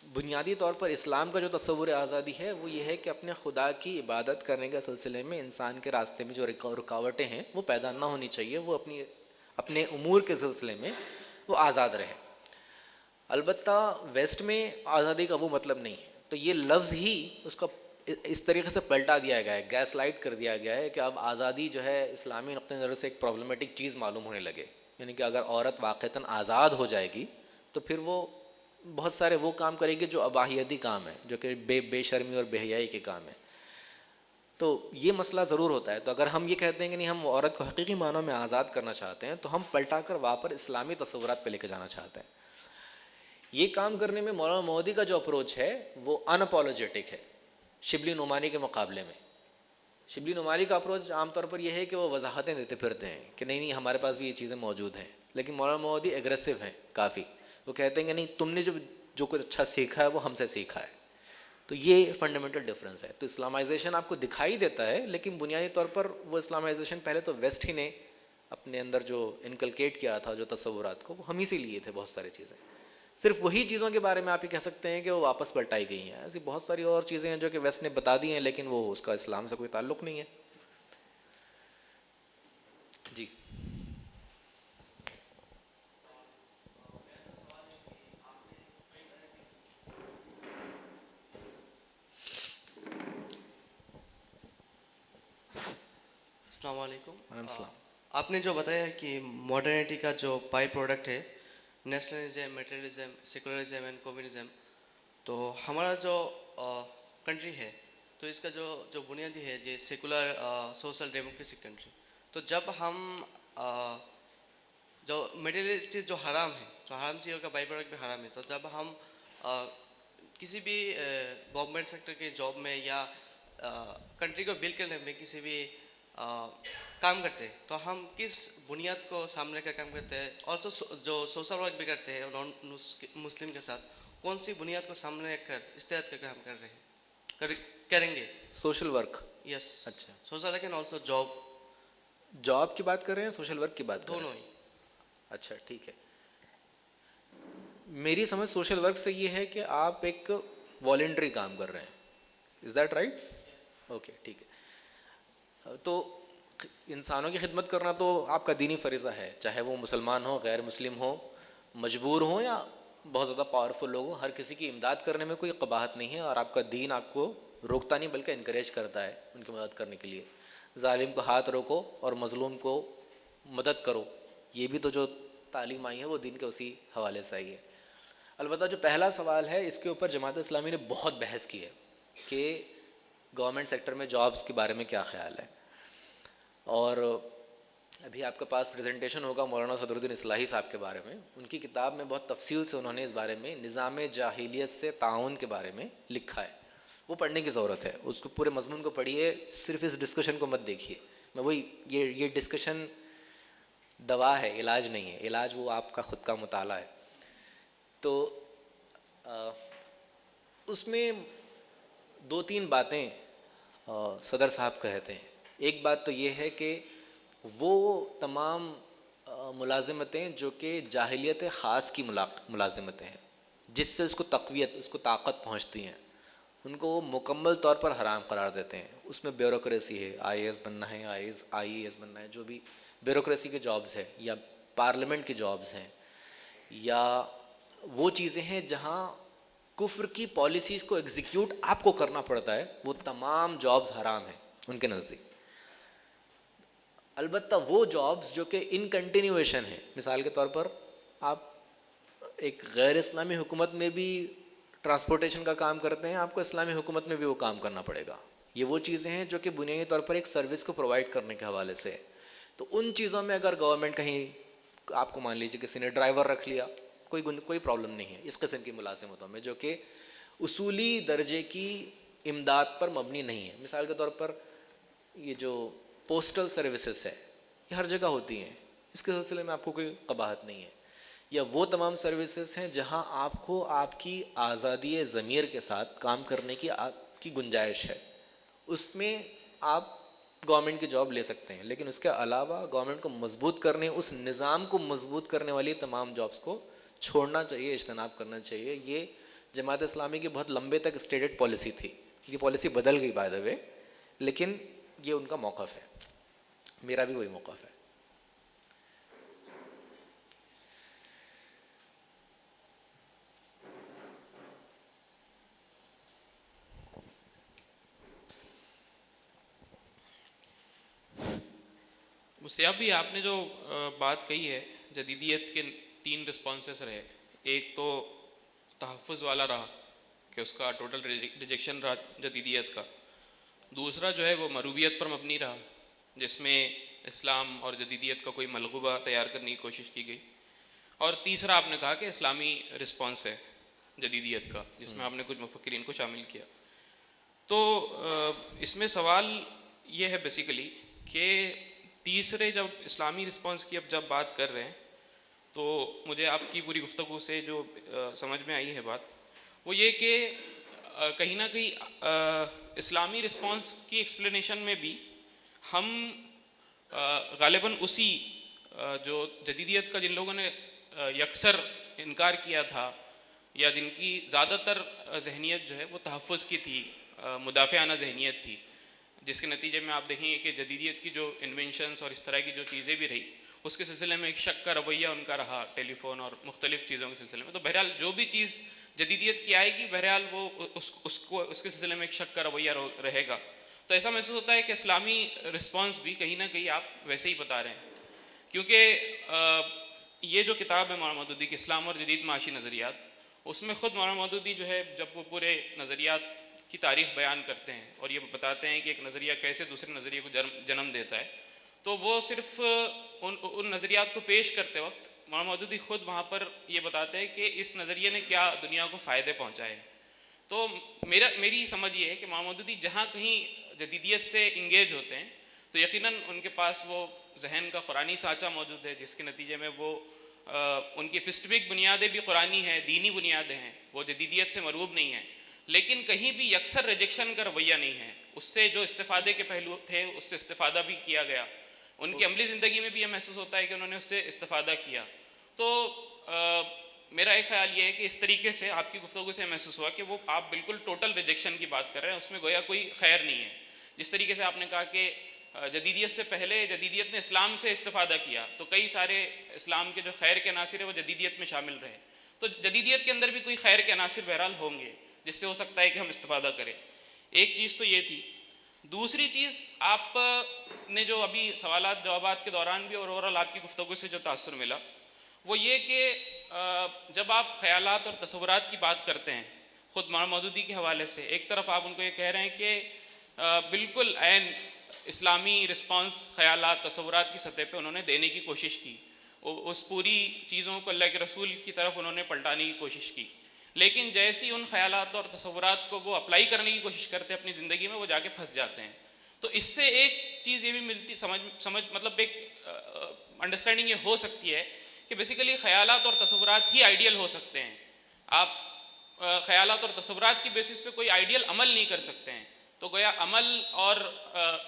بنیادی طور پر اسلام کا جو تصور آزادی ہے وہ یہ ہے کہ اپنے خدا کی عبادت کرنے کے سلسلے میں انسان کے راستے میں جو رکاوٹیں ہیں وہ پیدا نہ ہونی چاہیے, وہ اپنے امور کے سلسلے میں وہ آزاد رہے. البتہ ویسٹ میں آزادی کا وہ مطلب نہیں ہے, تو یہ لفظ ہی اس کا اس طریقے سے پلٹا دیا گیا ہے, گیس لائٹ کر دیا گیا ہے کہ اب آزادی جو ہے اسلامی نقطہ نظر سے ایک پرابلمٹک چیز معلوم ہونے لگے. یعنی کہ اگر عورت واقعتاً آزاد ہو جائے گی تو پھر وہ بہت سارے وہ کام کرے گی جو اباحیتی کام ہے, جو کہ بے شرمی اور بے حیائی کے کام ہیں. تو یہ مسئلہ ضرور ہوتا ہے. تو اگر ہم یہ کہتے ہیں کہ نہیں ہم عورت کو حقیقی معنوں میں آزاد کرنا چاہتے ہیں تو ہم پلٹا کر واپس اسلامی تصورات پہ لے کے جانا چاہتے ہیں. یہ کام کرنے میں مولانا مودودی کا جو اپروچ ہے وہ ان اپولوجیٹک ہے شبلی نعمانی کے مقابلے میں. شبلی نعمانی کا اپروچ عام طور پر یہ ہے کہ وہ وضاحتیں دیتے پھرتے ہیں کہ نہیں ہمارے پاس بھی یہ چیزیں موجود ہیں, لیکن مولانا مودودی ایگریسو ہیں کافی. وہ کہتے ہیں کہ نہیں تم نے جو کچھ اچھا سیکھا ہے وہ ہم سے سیکھا ہے. تو یہ فنڈامنٹل ڈفرینس ہے. تو اسلامائزیشن آپ کو دکھائی دیتا ہے لیکن بنیادی طور پر وہ اسلامائزیشن پہلے تو ویسٹ ہی نے اپنے اندر جو انکلکیٹ کیا تھا جو تصورات کو, وہ ہم ہی سے لیے تھے بہت ساری چیزیں. صرف وہی چیزوں کے بارے میں آپ یہ کہہ سکتے ہیں کہ وہ واپس پلٹائی گئی ہیں. ایسی بہت ساری اور چیزیں ہیں جو کہ ویسٹ نے بتا دی ہیں لیکن وہ اس کا اسلام سے کوئی تعلق نہیں ہے. جی السلام علیکم. وعلیکم السلام. آپ نے جو بتایا کہ ماڈرنٹی کا جو بائی پروڈکٹ ہے nationalism, materialism, secularism and communism, تو ہمارا جو کنٹری ہے تو اس کا جو بنیادی ہے یہ سیکولر سوشل ڈیموکریسی کنٹری. تو جب ہم جو میٹیریلسٹ چیز جو حرام ہے, جو حرام چیزوں کا بائی پروڈکٹ بھی حرام ہے, تو جب ہم کسی بھی گورنمنٹ سیکٹر کے جاب میں یا کنٹری کو بلڈ کرنے میں کسی بھی کام کرتے ہیں تو ہم کس بنیاد کو سامنے کر کام کرتے ہیں, اور جو سوشل ورک بھی کرتے ہیں نان مسلم کے ساتھ کون سی بنیاد کو سامنے رکھ کر استعداد کر کے ہم کر رہے ہیں کریں گے سوشل ورک. یس. اچھا, social work and also job. Job کی بات کر رہے ہیں سوشل ورک کی بات کر رہے ہیں؟ دونوں ہی. اچھا ٹھیک ہے. میری سمجھ سوشل ورک سے یہ ہے کہ آپ ایک والنٹری کام کر رہے ہیں. Is that right? اوکے ٹھیک ہے. تو انسانوں کی خدمت کرنا تو آپ کا دینی فریضہ ہے, چاہے وہ مسلمان ہو, غیر مسلم ہو, مجبور ہوں یا بہت زیادہ پاورفل لوگ ہوں. ہر کسی کی امداد کرنے میں کوئی قباحت نہیں ہے اور آپ کا دین آپ کو روکتا نہیں بلکہ انکریج کرتا ہے ان کی مدد کرنے کے لیے. ظالم کو ہاتھ روکو اور مظلوم کو مدد کرو, یہ بھی تو جو تعلیم آئی ہے وہ دین کے اسی حوالے سے آئی ہے. البتہ جو پہلا سوال ہے اس کے اوپر جماعت اسلامی نے بہت بحث کی ہے کہ گورنمنٹ سیکٹر میں جابس کے بارے میں کیا خیال ہے. اور ابھی آپ کے پاس پریزنٹیشن ہوگا مولانا صدر الدین اصلاحی صاحب کے بارے میں. ان کی کتاب میں بہت تفصیل سے انہوں نے اس بارے میں نظام جاہلیت سے تعاون کے بارے میں لکھا ہے. وہ پڑھنے کی ضرورت ہے, اس کو پورے مضمون کو پڑھیے, صرف اس ڈسکشن کو مت دیکھیے. میں وہی یہ ڈسکشن دوا ہے, علاج نہیں ہے. علاج وہ آپ کا خود کا مطالعہ ہے. تو اس میں دو تین باتیں صدر صاحب کہتے ہیں. ایک بات تو یہ ہے کہ وہ تمام ملازمتیں جو کہ جاہلیت خاص کی ملازمتیں ہیں جس سے اس کو تقویت, اس کو طاقت پہنچتی ہیں, ان کو وہ مکمل طور پر حرام قرار دیتے ہیں. اس میں بیوروکریسی ہے, آئی اے ایس بننا ہے, آئی اے ایس بننا ہے, جو بھی بیوروکریسی کے جابز ہیں یا پارلیمنٹ کے جابز ہیں یا وہ چیزیں ہیں جہاں کفر کی پالیسیز کو ایگزیکیوٹ آپ کو کرنا پڑتا ہے, وہ تمام جابز حرام ہیں ان کے نزدیک. البتہ وہ جابز جو کہ ان کنٹینیویشن ہیں, مثال کے طور پر آپ ایک غیر اسلامی حکومت میں بھی ٹرانسپورٹیشن کا کام کرتے ہیں, آپ کو اسلامی حکومت میں بھی وہ کام کرنا پڑے گا. یہ وہ چیزیں ہیں جو کہ بنیادی طور پر ایک سروس کو پرووائڈ کرنے کے حوالے سے. تو ان چیزوں میں اگر گورنمنٹ کہیں آپ کو مان لیجیے کسی نے ڈرائیور رکھ لیا, کوئی پرابلم نہیں ہے اس قسم کی ملازمتوں میں جو کہ اصولی درجے کی امداد پر مبنی نہیں ہے. مثال کے طور پر یہ جو پوسٹل سروسز ہے یہ ہر جگہ ہوتی ہیں, اس کے سلسلے میں آپ کو کوئی قباحت نہیں ہے. یا وہ تمام سروسز ہیں جہاں آپ کو آپ کی آزادی ضمیر کے ساتھ کام کرنے کی آپ کی گنجائش ہے، اس میں آپ گورنمنٹ کی جاب لے سکتے ہیں، لیکن اس کے علاوہ گورنمنٹ کو مضبوط کرنے، اس نظام کو مضبوط کرنے والی تمام جابس کو چھوڑنا چاہیے، اجتناب کرنا چاہیے. یہ جماعت اسلامی کی بہت لمبے تک اسٹیٹڈ پالیسی تھی. یہ پالیسی بدل گئی بائی دا وے، لیکن یہ ان کا موقف ہے، میرا بھی وہی موقف ہے. مستیاب بھی آپ نے جو بات کہی ہے، جدیدیت کے 3 رسپانسز رہے. ایک تو تحفظ والا رہا کہ اس کا ٹوٹل ریجیکشن رہا جدیدیت کا. دوسرا جو ہے وہ مروبیت پر مبنی رہا، جس میں اسلام اور جدیدیت کا کوئی ملغوبہ تیار کرنے کی کوشش کی گئی. اور تیسرا آپ نے کہا کہ اسلامی رسپانس ہے جدیدیت کا، جس میں آپ نے کچھ مفکرین کو شامل کیا. تو اس میں سوال یہ ہے بیسیکلی کہ تیسرے جب اسلامی رسپانس کی اب جب بات کر رہے ہیں، تو مجھے آپ کی پوری گفتگو سے جو سمجھ میں آئی ہے بات، وہ یہ کہ کہیں نہ کہیں اسلامی رسپانس کی ایکسپلینیشن میں بھی ہم غالباً اسی جو جدیدیت کا جن لوگوں نے یکسر انکار کیا تھا، یا جن کی زیادہ تر ذہنیت جو ہے وہ تحفظ کی تھی، مدافعانہ ذہنیت تھی، جس کے نتیجے میں آپ دیکھیں گے کہ جدیدیت کی جو انوینشنز اور اس طرح کی جو چیزیں بھی رہی، اس کے سلسلے میں ایک شک کا رویہ ان کا رہا، ٹیلی فون اور مختلف چیزوں کے سلسلے میں. تو بہرحال جو بھی چیز جدیدیت کی آئے گی، بہرحال وہ اس کے سلسلے میں ایک شک کا رویہ رہے گا. تو ایسا محسوس ہوتا ہے کہ اسلامی رسپانس بھی کہیں نہ کہیں آپ ویسے ہی بتا رہے ہیں، کیونکہ یہ جو کتاب ہے مولانا مودودی کی اسلام اور جدید معاشی نظریات، اس میں خود مولانا مودودی جو ہے جب وہ پورے نظریات کی تاریخ بیان کرتے ہیں اور یہ بتاتے ہیں کہ ایک نظریہ کیسے دوسرے نظریے کو جنم دیتا ہے، تو وہ صرف ان نظریات کو پیش کرتے وقت مولانا مودودی خود وہاں پر یہ بتاتے ہیں کہ اس نظریے نے کیا دنیا کو فائدے پہنچائے. تو میری سمجھ یہ ہے کہ مولانا مودودی جہاں کہیں جدیدیت سے انگیج ہوتے ہیں تو یقیناً ان کے پاس وہ ذہن کا قرآنی سانچہ موجود ہے، جس کے نتیجے میں وہ ان کی ایپسٹمک بنیادیں بھی قرآنی ہیں، دینی بنیادیں ہیں، وہ جدیدیت سے مرعوب نہیں ہیں، لیکن کہیں بھی یکسر ریجیکشن کا رویہ نہیں ہے. اس سے جو استفادے کے پہلو تھے اس سے استفادہ بھی کیا گیا، ان کی عملی زندگی میں بھی یہ محسوس ہوتا ہے کہ انہوں نے اس سے استفادہ کیا. تو میرا ایک خیال یہ ہے کہ اس طریقے سے آپ کی گفتگو سے محسوس ہوا کہ وہ آپ بالکل ٹوٹل ریجیکشن کی بات کر رہے ہیں، اس میں گویا کوئی خیر نہیں ہے. جس طریقے سے آپ نے کہا کہ جدیدیت سے پہلے جدیدیت نے اسلام سے استفادہ کیا، تو کئی سارے اسلام کے جو خیر کے عناصر ہیں وہ جدیدیت میں شامل رہے. تو جدیدیت کے اندر بھی کوئی خیر کے عناصر بہرحال ہوں گے جس سے ہو سکتا ہے کہ ہم استفادہ کریں. ایک چیز تو یہ تھی. دوسری چیز، آپ نے جو ابھی سوالات جوابات کے دوران بھی اور اوورال آپ کی گفتگو سے جو تاثر ملا وہ یہ کہ جب آپ خیالات اور تصورات کی بات کرتے ہیں خود مولانا مودودی کے حوالے سے، ایک طرف آپ ان کو یہ کہہ رہے ہیں کہ بالکل عین اسلامی رسپانس خیالات تصورات کی سطح پہ انہوں نے دینے کی کوشش کی، اس پوری چیزوں کو اللہ کے رسول کی طرف انہوں نے پلٹانے کی کوشش کی، لیکن جیسی ان خیالات اور تصورات کو وہ اپلائی کرنے کی کوشش کرتے ہیں اپنی زندگی میں، وہ جا کے پھنس جاتے ہیں. تو اس سے ایک چیز یہ بھی ملتی سمجھ مطلب ایک انڈرسٹینڈنگ یہ ہو سکتی ہے کہ بیسیکلی خیالات اور تصورات ہی آئیڈیل ہو سکتے ہیں. آپ خیالات اور تصورات کی بیسس پہ کوئی آئیڈیل عمل نہیں کر سکتے ہیں، تو گویا عمل اور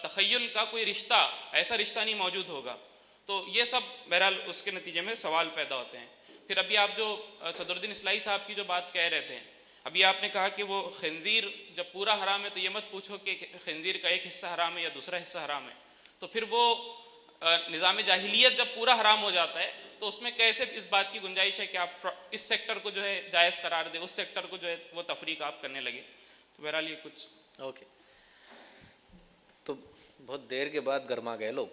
تخیل کا کوئی رشتہ، ایسا رشتہ نہیں موجود ہوگا. تو یہ سب بہرحال اس کے نتیجے میں سوال پیدا ہوتے ہیں. پھر ابھی آپ جو صدر الدین اصلاحی صاحب کی جو بات کہہ رہے تھے، ابھی آپ نے کہا کہ وہ خنزیر جب پورا حرام ہے تو یہ مت پوچھو کہ خنزیر کا ایک حصہ حرام ہے یا دوسرا حصہ حرام ہے. تو پھر وہ نظام جاہلیت جب پورا حرام ہو جاتا ہے تو اس میں کیسے اس بات کی گنجائش ہے کہ آپ اس سیکٹر کو جو ہے جائز قرار دیں، اس سیکٹر کو جو ہے وہ تفریق آپ کرنے لگے. تو بہرحال یہ کچھ اوکے. تو بہت دیر کے بعد گرما گئے لوگ.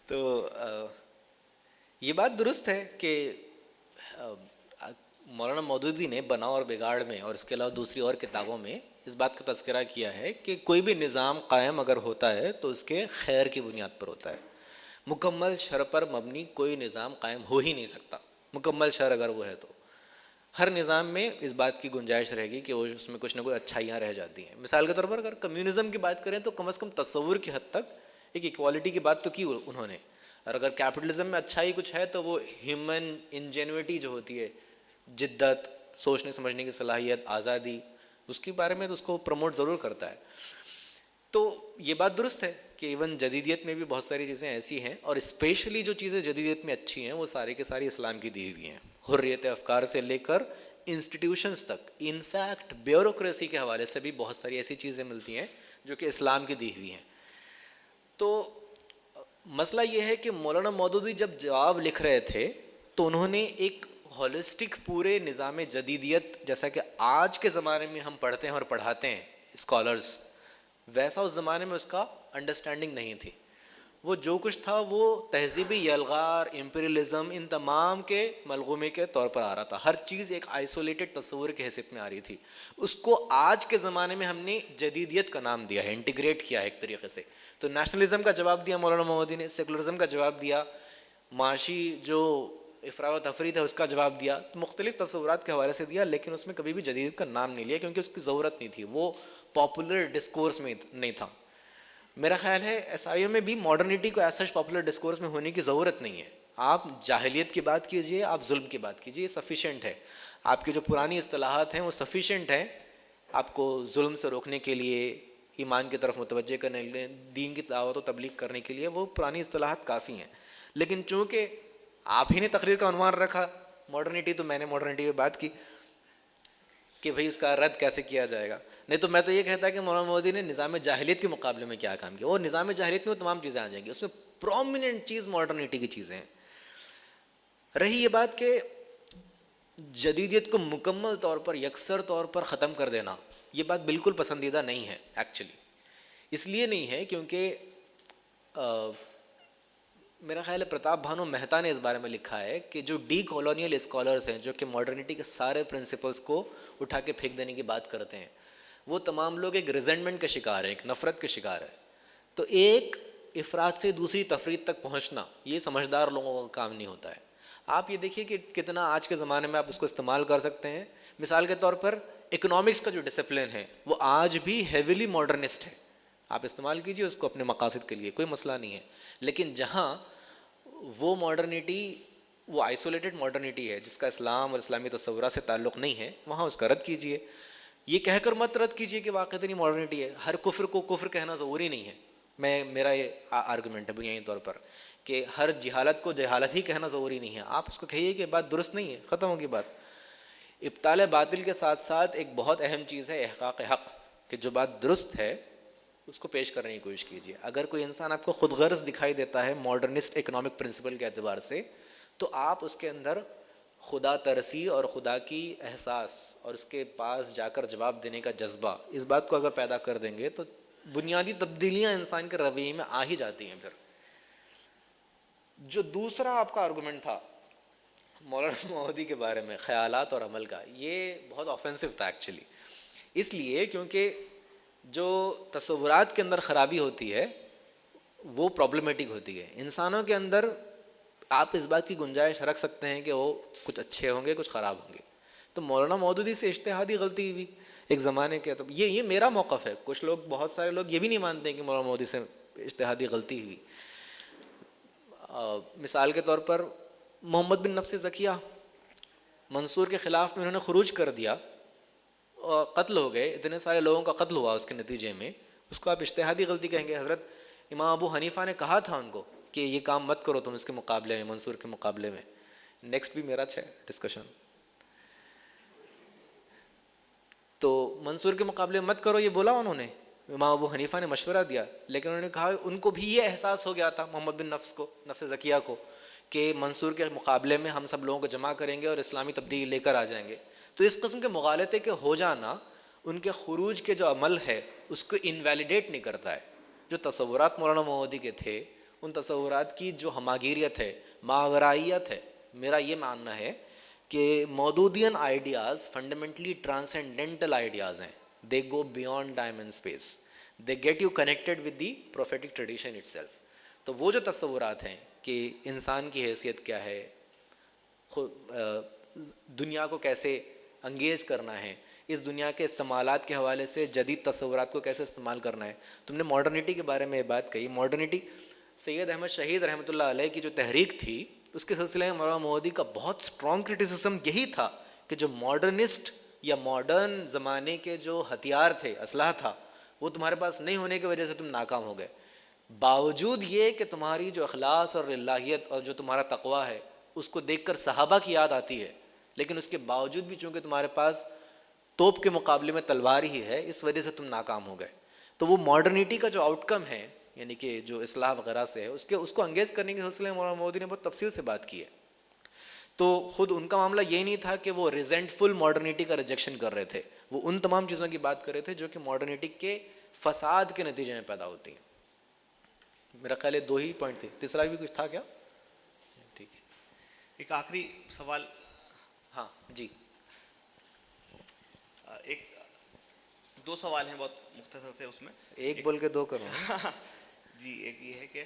تو یہ بات درست ہے کہ مولانا مودودی نے بنا اور بگاڑ میں اور اس کے علاوہ دوسری اور کتابوں میں اس بات کا تذکرہ کیا ہے کہ کوئی بھی نظام قائم اگر ہوتا ہے تو اس کے خیر کی بنیاد پر ہوتا ہے. مکمل شر پر مبنی کوئی نظام قائم ہو ہی نہیں سکتا. مکمل شر اگر وہ ہے تو ہر نظام میں اس بات کی گنجائش رہے گی کہ وہ اس میں کچھ نہ کوئی اچھائیاں رہ جاتی ہیں. مثال کے طور پر اگر کمیونزم کی بات کریں تو کم از کم تصور کی حد تک ایک ایکوالٹی کی بات تو کی انہوں نے. اور اگر کیپٹلزم میں اچھائی کچھ ہے تو وہ ہیومن انجینوٹی جو ہوتی ہے، جدت، سوچنے سمجھنے کی صلاحیت، آزادی، اس کے بارے میں تو اس کو پروموٹ ضرور کرتا ہے. تو یہ بات درست ہے کہ ایون جدیدیت میں بھی بہت ساری چیزیں ایسی ہیں، اور اسپیشلی جو چیزیں جدیدیت میں اچھی ہیں وہ ساری کے ساری اسلام کی دی ہوئی ہیں، حریت افکار سے لے کر انسٹیٹیوشنز تک. انفیکٹ بیوروکریسی کے حوالے سے بھی بہت ساری ایسی چیزیں ملتی ہیں جو کہ اسلام کی دی ہوئی ہیں. تو مسئلہ یہ ہے کہ مولانا مودودی جب جواب لکھ رہے تھے تو انہوں نے ایک ہولسٹک پورے نظام جدیدیت، جیسا کہ آج کے زمانے میں ہم پڑھتے ہیں اور پڑھاتے ہیں اسکالرز، ویسا اس زمانے میں اس کا انڈرسٹینڈنگ نہیں تھی. وہ جو کچھ تھا وہ تہذیبی یلغار، امپیریلزم، ان تمام کے ملغومے کے طور پر آ رہا تھا. ہر چیز ایک آئسولیٹڈ تصور کی حیثیت میں آ رہی تھی. اس کو آج کے زمانے میں ہم نے جدیدیت کا نام دیا ہے، انٹیگریٹ کیا ہے ایک طریقے سے. تو نیشنلزم کا جواب دیا مولانا مودودی نے، سیکولرزم کا جواب دیا، معاشی جو افراط و تفریط ہے اس کا جواب دیا. تو مختلف تصورات کے حوالے سے دیا، لیکن اس میں کبھی بھی جدیدیت کا نام نہیں لیا کیونکہ اس کی ضرورت نہیں تھی، وہ پاپولر ڈسکورس میں نہیں تھا. میرا خیال ہے ایس آئی او میں بھی ماڈرنٹی کو ایسا پاپولر ڈسکورس میں ہونے کی ضرورت نہیں ہے. آپ جاہلیت کی بات کیجئے، آپ ظلم کی بات کیجئے، یہ سفیشینٹ ہے. آپ کی جو پرانی اصطلاحات ہیں وہ سفیشینٹ ہیں آپ کو ظلم سے روکنے کے لیے، ایمان کی طرف متوجہ کرنے کے لیے، دین کی دعوت و تبلیغ کرنے کے لیے. وہ پرانی اصطلاحات کافی ہیں. لیکن چونکہ آپ ہی نے تقریر کا عنوان رکھا ماڈرنٹی، تو میں نے ماڈرنٹی پہ بات کی کہ بھئی اس کا رد کیسے کیا جائے گا. نہیں تو میں تو یہ کہتا کہ مولانا مودودی نے نظام جاہلیت کے مقابلے میں کیا کام کیا. وہ نظام جاہلیت میں وہ تمام چیزیں آ جائیں گی، اس میں پرومیننٹ چیز ماڈرنٹی کی چیزیں ہیں. رہی یہ بات کہ جدیدیت کو مکمل طور پر، یکسر طور پر ختم کر دینا، یہ بات بالکل پسندیدہ نہیں ہے. ایکچولی اس لیے نہیں ہے کیونکہ میرا خیال ہے پرتاپ بھانو مہتا نے اس بارے میں لکھا ہے کہ جو ڈی کالونیل اسکالرس ہیں، جو کہ ماڈرنٹی کے سارے پرنسپلس کو اٹھا کے پھینک دینے کی بات کرتے ہیں، وہ تمام لوگ ایک ریزنٹمنٹ کے شکار ہیں، ایک نفرت کے شکار ہیں. تو ایک افراد سے دوسری تفرید تک پہنچنا یہ سمجھدار لوگوں کا کام نہیں ہوتا ہے. آپ یہ دیکھیے کہ کتنا آج کے زمانے میں آپ اس کو استعمال کر سکتے ہیں. مثال کے طور پر اکنامکس کا جو ڈسپلن ہے وہ آج بھی ہیویلی ماڈرنسٹ ہے. آپ استعمال کیجئے اس کو اپنے مقاصد کے لیے، کوئی مسئلہ نہیں ہے. لیکن جہاں وہ ماڈرنٹی، وہ آئسولیٹڈ ماڈرنٹی ہے جس کا اسلام اور اسلامی تصورات سے تعلق نہیں ہے، وہاں اس کا رد کیجئے. یہ کہہ کر مت رد کیجئے کہ واقعی نہیں ماڈرنٹی ہے. ہر کفر کو کفر کہنا ضروری نہیں ہے. میرا یہ آرگومنٹ ہے بنیادی طور پر کہ ہر جہالت کو جہالت ہی کہنا ضروری نہیں ہے. آپ اس کو کہیے کہ بات درست نہیں ہے، ختم ہوگی بات. ابطال باطل کے ساتھ ساتھ ایک بہت اہم چیز ہے احقاق حق، کہ جو بات درست ہے اس کو پیش کرنے کی کوشش کیجیے. اگر کوئی انسان آپ کو خود غرض دکھائی دیتا ہے ماڈرنسٹ اکنامک پرنسپل کے اعتبار سے، تو آپ اس کے اندر خدا ترسی اور خدا کی احساس اور اس کے پاس جا کر جواب دینے کا جذبہ، اس بات کو اگر پیدا کر دیں گے تو بنیادی تبدیلیاں انسان کے رویے میں آ ہی جاتی ہیں. پھر جو دوسرا آپ کا آرگومنٹ تھا مولانا مودودی کے بارے میں، خیالات اور عمل کا، یہ بہت آفینسو تھا ایکچولی. اس لیے کیونکہ جو تصورات کے اندر خرابی ہوتی ہے وہ پرابلمیٹک ہوتی ہے. انسانوں کے اندر آپ اس بات کی گنجائش رکھ سکتے ہیں کہ وہ کچھ اچھے ہوں گے، کچھ خراب ہوں گے. تو مولانا مودودی سے اجتہادی غلطی ہوئی ایک زمانے کے. تو یہ میرا موقف ہے. کچھ لوگ، بہت سارے لوگ یہ بھی نہیں مانتے ہیں کہ مولانا مودودی سے اجتہادی غلطی ہوئی. مثال کے طور پر محمد بن نفس زکیہ منصور کے خلاف میں انہوں نے خروج کر دیا، قتل ہو گئے، اتنے سارے لوگوں کا قتل ہوا اس کے نتیجے میں. اس کو آپ اجتہادی غلطی کہیں گے؟ حضرت امام ابو حنیفہ نے کہا تھا ان کو کہ یہ کام مت کرو تم اس کے مقابلے میں، منصور کے مقابلے میں. نیکسٹ بھی میرا ہے ڈسکشن. تو منصور کے مقابلے میں مت کرو یہ بولا انہوں نے، امام ابو حنیفہ نے مشورہ دیا. لیکن انہوں نے کہا، ان کو بھی یہ احساس ہو گیا تھا محمد بن نفس زکیہ کو کہ منصور کے مقابلے میں ہم سب لوگوں کو جمع کریں گے اور اسلامی تبدیلی لے کر آ جائیں گے. تو اس قسم کے مغالطے کے ہو جانا ان کے خروج کے جو عمل ہے اس کو انویلیڈیٹ نہیں کرتا ہے. جو تصورات مولانا مودودی کے تھے، ان تصورات کی جو ہماگیریت ہے، ماورائیت ہے، میرا یہ ماننا ہے کہ مودودین آئیڈیاز فنڈامنٹلی ٹرانسینڈنٹل آئیڈیاز ہیں. They go beyond time and space. They get you connected with the prophetic tradition itself. تو وہ جو تصورات ہیں کہ انسان کی حیثیت کیا ہے، دنیا کو کیسے انگیز کرنا ہے، اس دنیا کے استعمالات کے حوالے سے جدید تصورات کو کیسے استعمال کرنا ہے. تم نے ماڈرنٹی کے بارے میں یہ بات کہی. ماڈرنٹی سید احمد شہید رحمۃ اللہ علیہ کی جو تحریک تھی اس کے سلسلے میں مولانا مودودی کا بہت اسٹرانگ کرٹیسزم یہی تھا کہ جو ماڈرنسٹ یا ماڈرن زمانے کے جو ہتھیار تھے، اسلحہ تھا، وہ تمہارے پاس نہیں ہونے کی وجہ سے تم ناکام ہو گئے، باوجود یہ کہ تمہاری جو اخلاص اور الہیت اور جو تمہارا تقویٰ ہے اس کو دیکھ کر صحابہ کی یاد آتی ہے، لیکن اس کے باوجود بھی چونکہ تمہارے پاس توپ کے مقابلے میں تلوار ہی ہے، اس وجہ سے تم ناکام ہو گئے۔ تو وہ ماڈرنٹی کا جو آؤٹ کم ہے، یعنی کہ جو اصلاح وغیرہ سے ہے، اس کو انگیز کرنے کے سلسلے میں مولانا مودودی نے بہت تفصیل سے بات کی ہے۔ تو خود ان کا معاملہ یہ نہیں تھا کہ وہ ریزنٹفل ماڈرنٹی کا ریجیکشن کر رہے تھے، وہ ان تمام چیزوں کی بات کر رہے تھے جو کہ ماڈرنٹی کے فساد کے نتیجے میں پیدا ہوتی ہیں۔ میرا خیال ہے 2 ہی پوائنٹ تھے، تیسرا بھی کچھ تھا کیا؟ ٹھیک ہے، ایک آخری سوال، ہاں جی، ایک 2 سوال ہیں بہت مختصر تھے اس میں، ایک بول کے 2 کروں۔ جی ایک یہ ہے کہ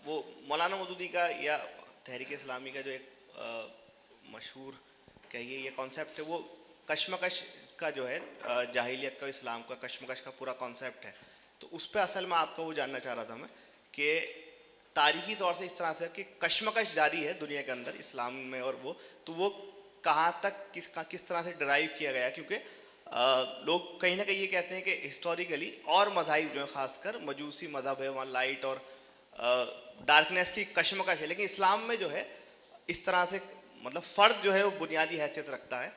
وہ مولانا مودودی کا یا تحریک اسلامی کا جو ایک مشہور کہیے یہ کانسیپٹ ہے، وہ کشمکش کا جو ہے جاہلیت کا اسلام کا کشمکش کا پورا کانسیپٹ ہے، تو اس پہ اصل میں آپ کا وہ جاننا چاہ رہا تھا میں کہ تاریخی طور سے اس طرح سے کہ کشمکش جاری ہے دنیا کے اندر اسلام میں، اور وہ تو وہ کہاں تک کس طرح سے ڈرائیو کیا گیا، کیونکہ لوگ کہیں نہ کہیں یہ کہتے ہیں کہ ہسٹوریکلی اور مذاہب جو ہے خاص کر مجوسی مذہب ہے، وہاں لائٹ اور ڈارکنیس کی کشمکش ہے، لیکن اسلام میں جو ہے اس طرح سے مطلب فرد جو ہے وہ بنیادی حیثیت رکھتا ہے۔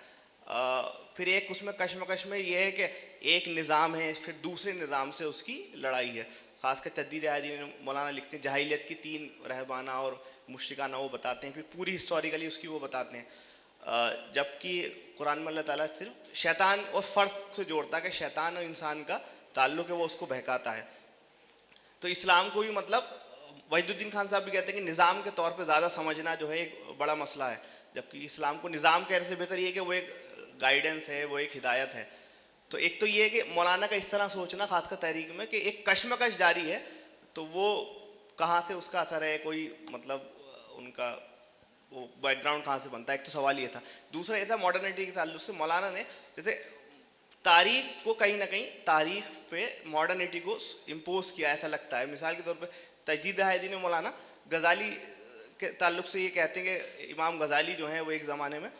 پھر ایک اس میں کشمکش میں یہ ہے کہ ایک نظام ہے، پھر دوسرے نظام سے اس کی لڑائی ہے، خاص کر تجدید دین مولانا لکھتے ہیں جاہلیت کی 3 رہبانہ اور مشرکانہ وہ بتاتے ہیں، پھر پوری ہسٹوریکلی اس کی وہ بتاتے ہیں، جبکہ قرآن میں اللہ تعالیٰ صرف شیطان اور فرد سے جوڑتا ہے کہ شیطان اور انسان کا تعلق ہے، وہ اس کو بہکاتا ہے۔ تو اسلام کو بھی مطلب وحید الدین خان صاحب بھی کہتے ہیں کہ نظام کے طور پہ زیادہ سمجھنا جو ہے ایک بڑا مسئلہ ہے، جبکہ اسلام کو نظام کہنے سے بہتر یہ ہے کہ وہ ایک گائیڈنس ہے، وہ ایک ہدایت ہے۔ تو ایک تو یہ ہے کہ مولانا کا اس طرح سوچنا خاص کر تحریک میں کہ ایک کشمکش جاری ہے، تو وہ کہاں سے اس کا اثر ہے، کوئی مطلب ان کا وہ بیک گراؤنڈ کہاں سے بنتا ہے، ایک تو سوال یہ تھا۔ دوسرا یہ تھا ماڈرنٹی کے تعلق سے مولانا نے جیسے تاریخ کو کہیں نہ کہیں تاریخ پہ ماڈرنٹی کو امپوز کیا ایسا لگتا ہے، مثال کے طور پہ تجدید دین مولانا غزالی کے تعلق سے یہ کہتے ہیں کہ امام غزالی جو ہیں وہ ایک زمانے میں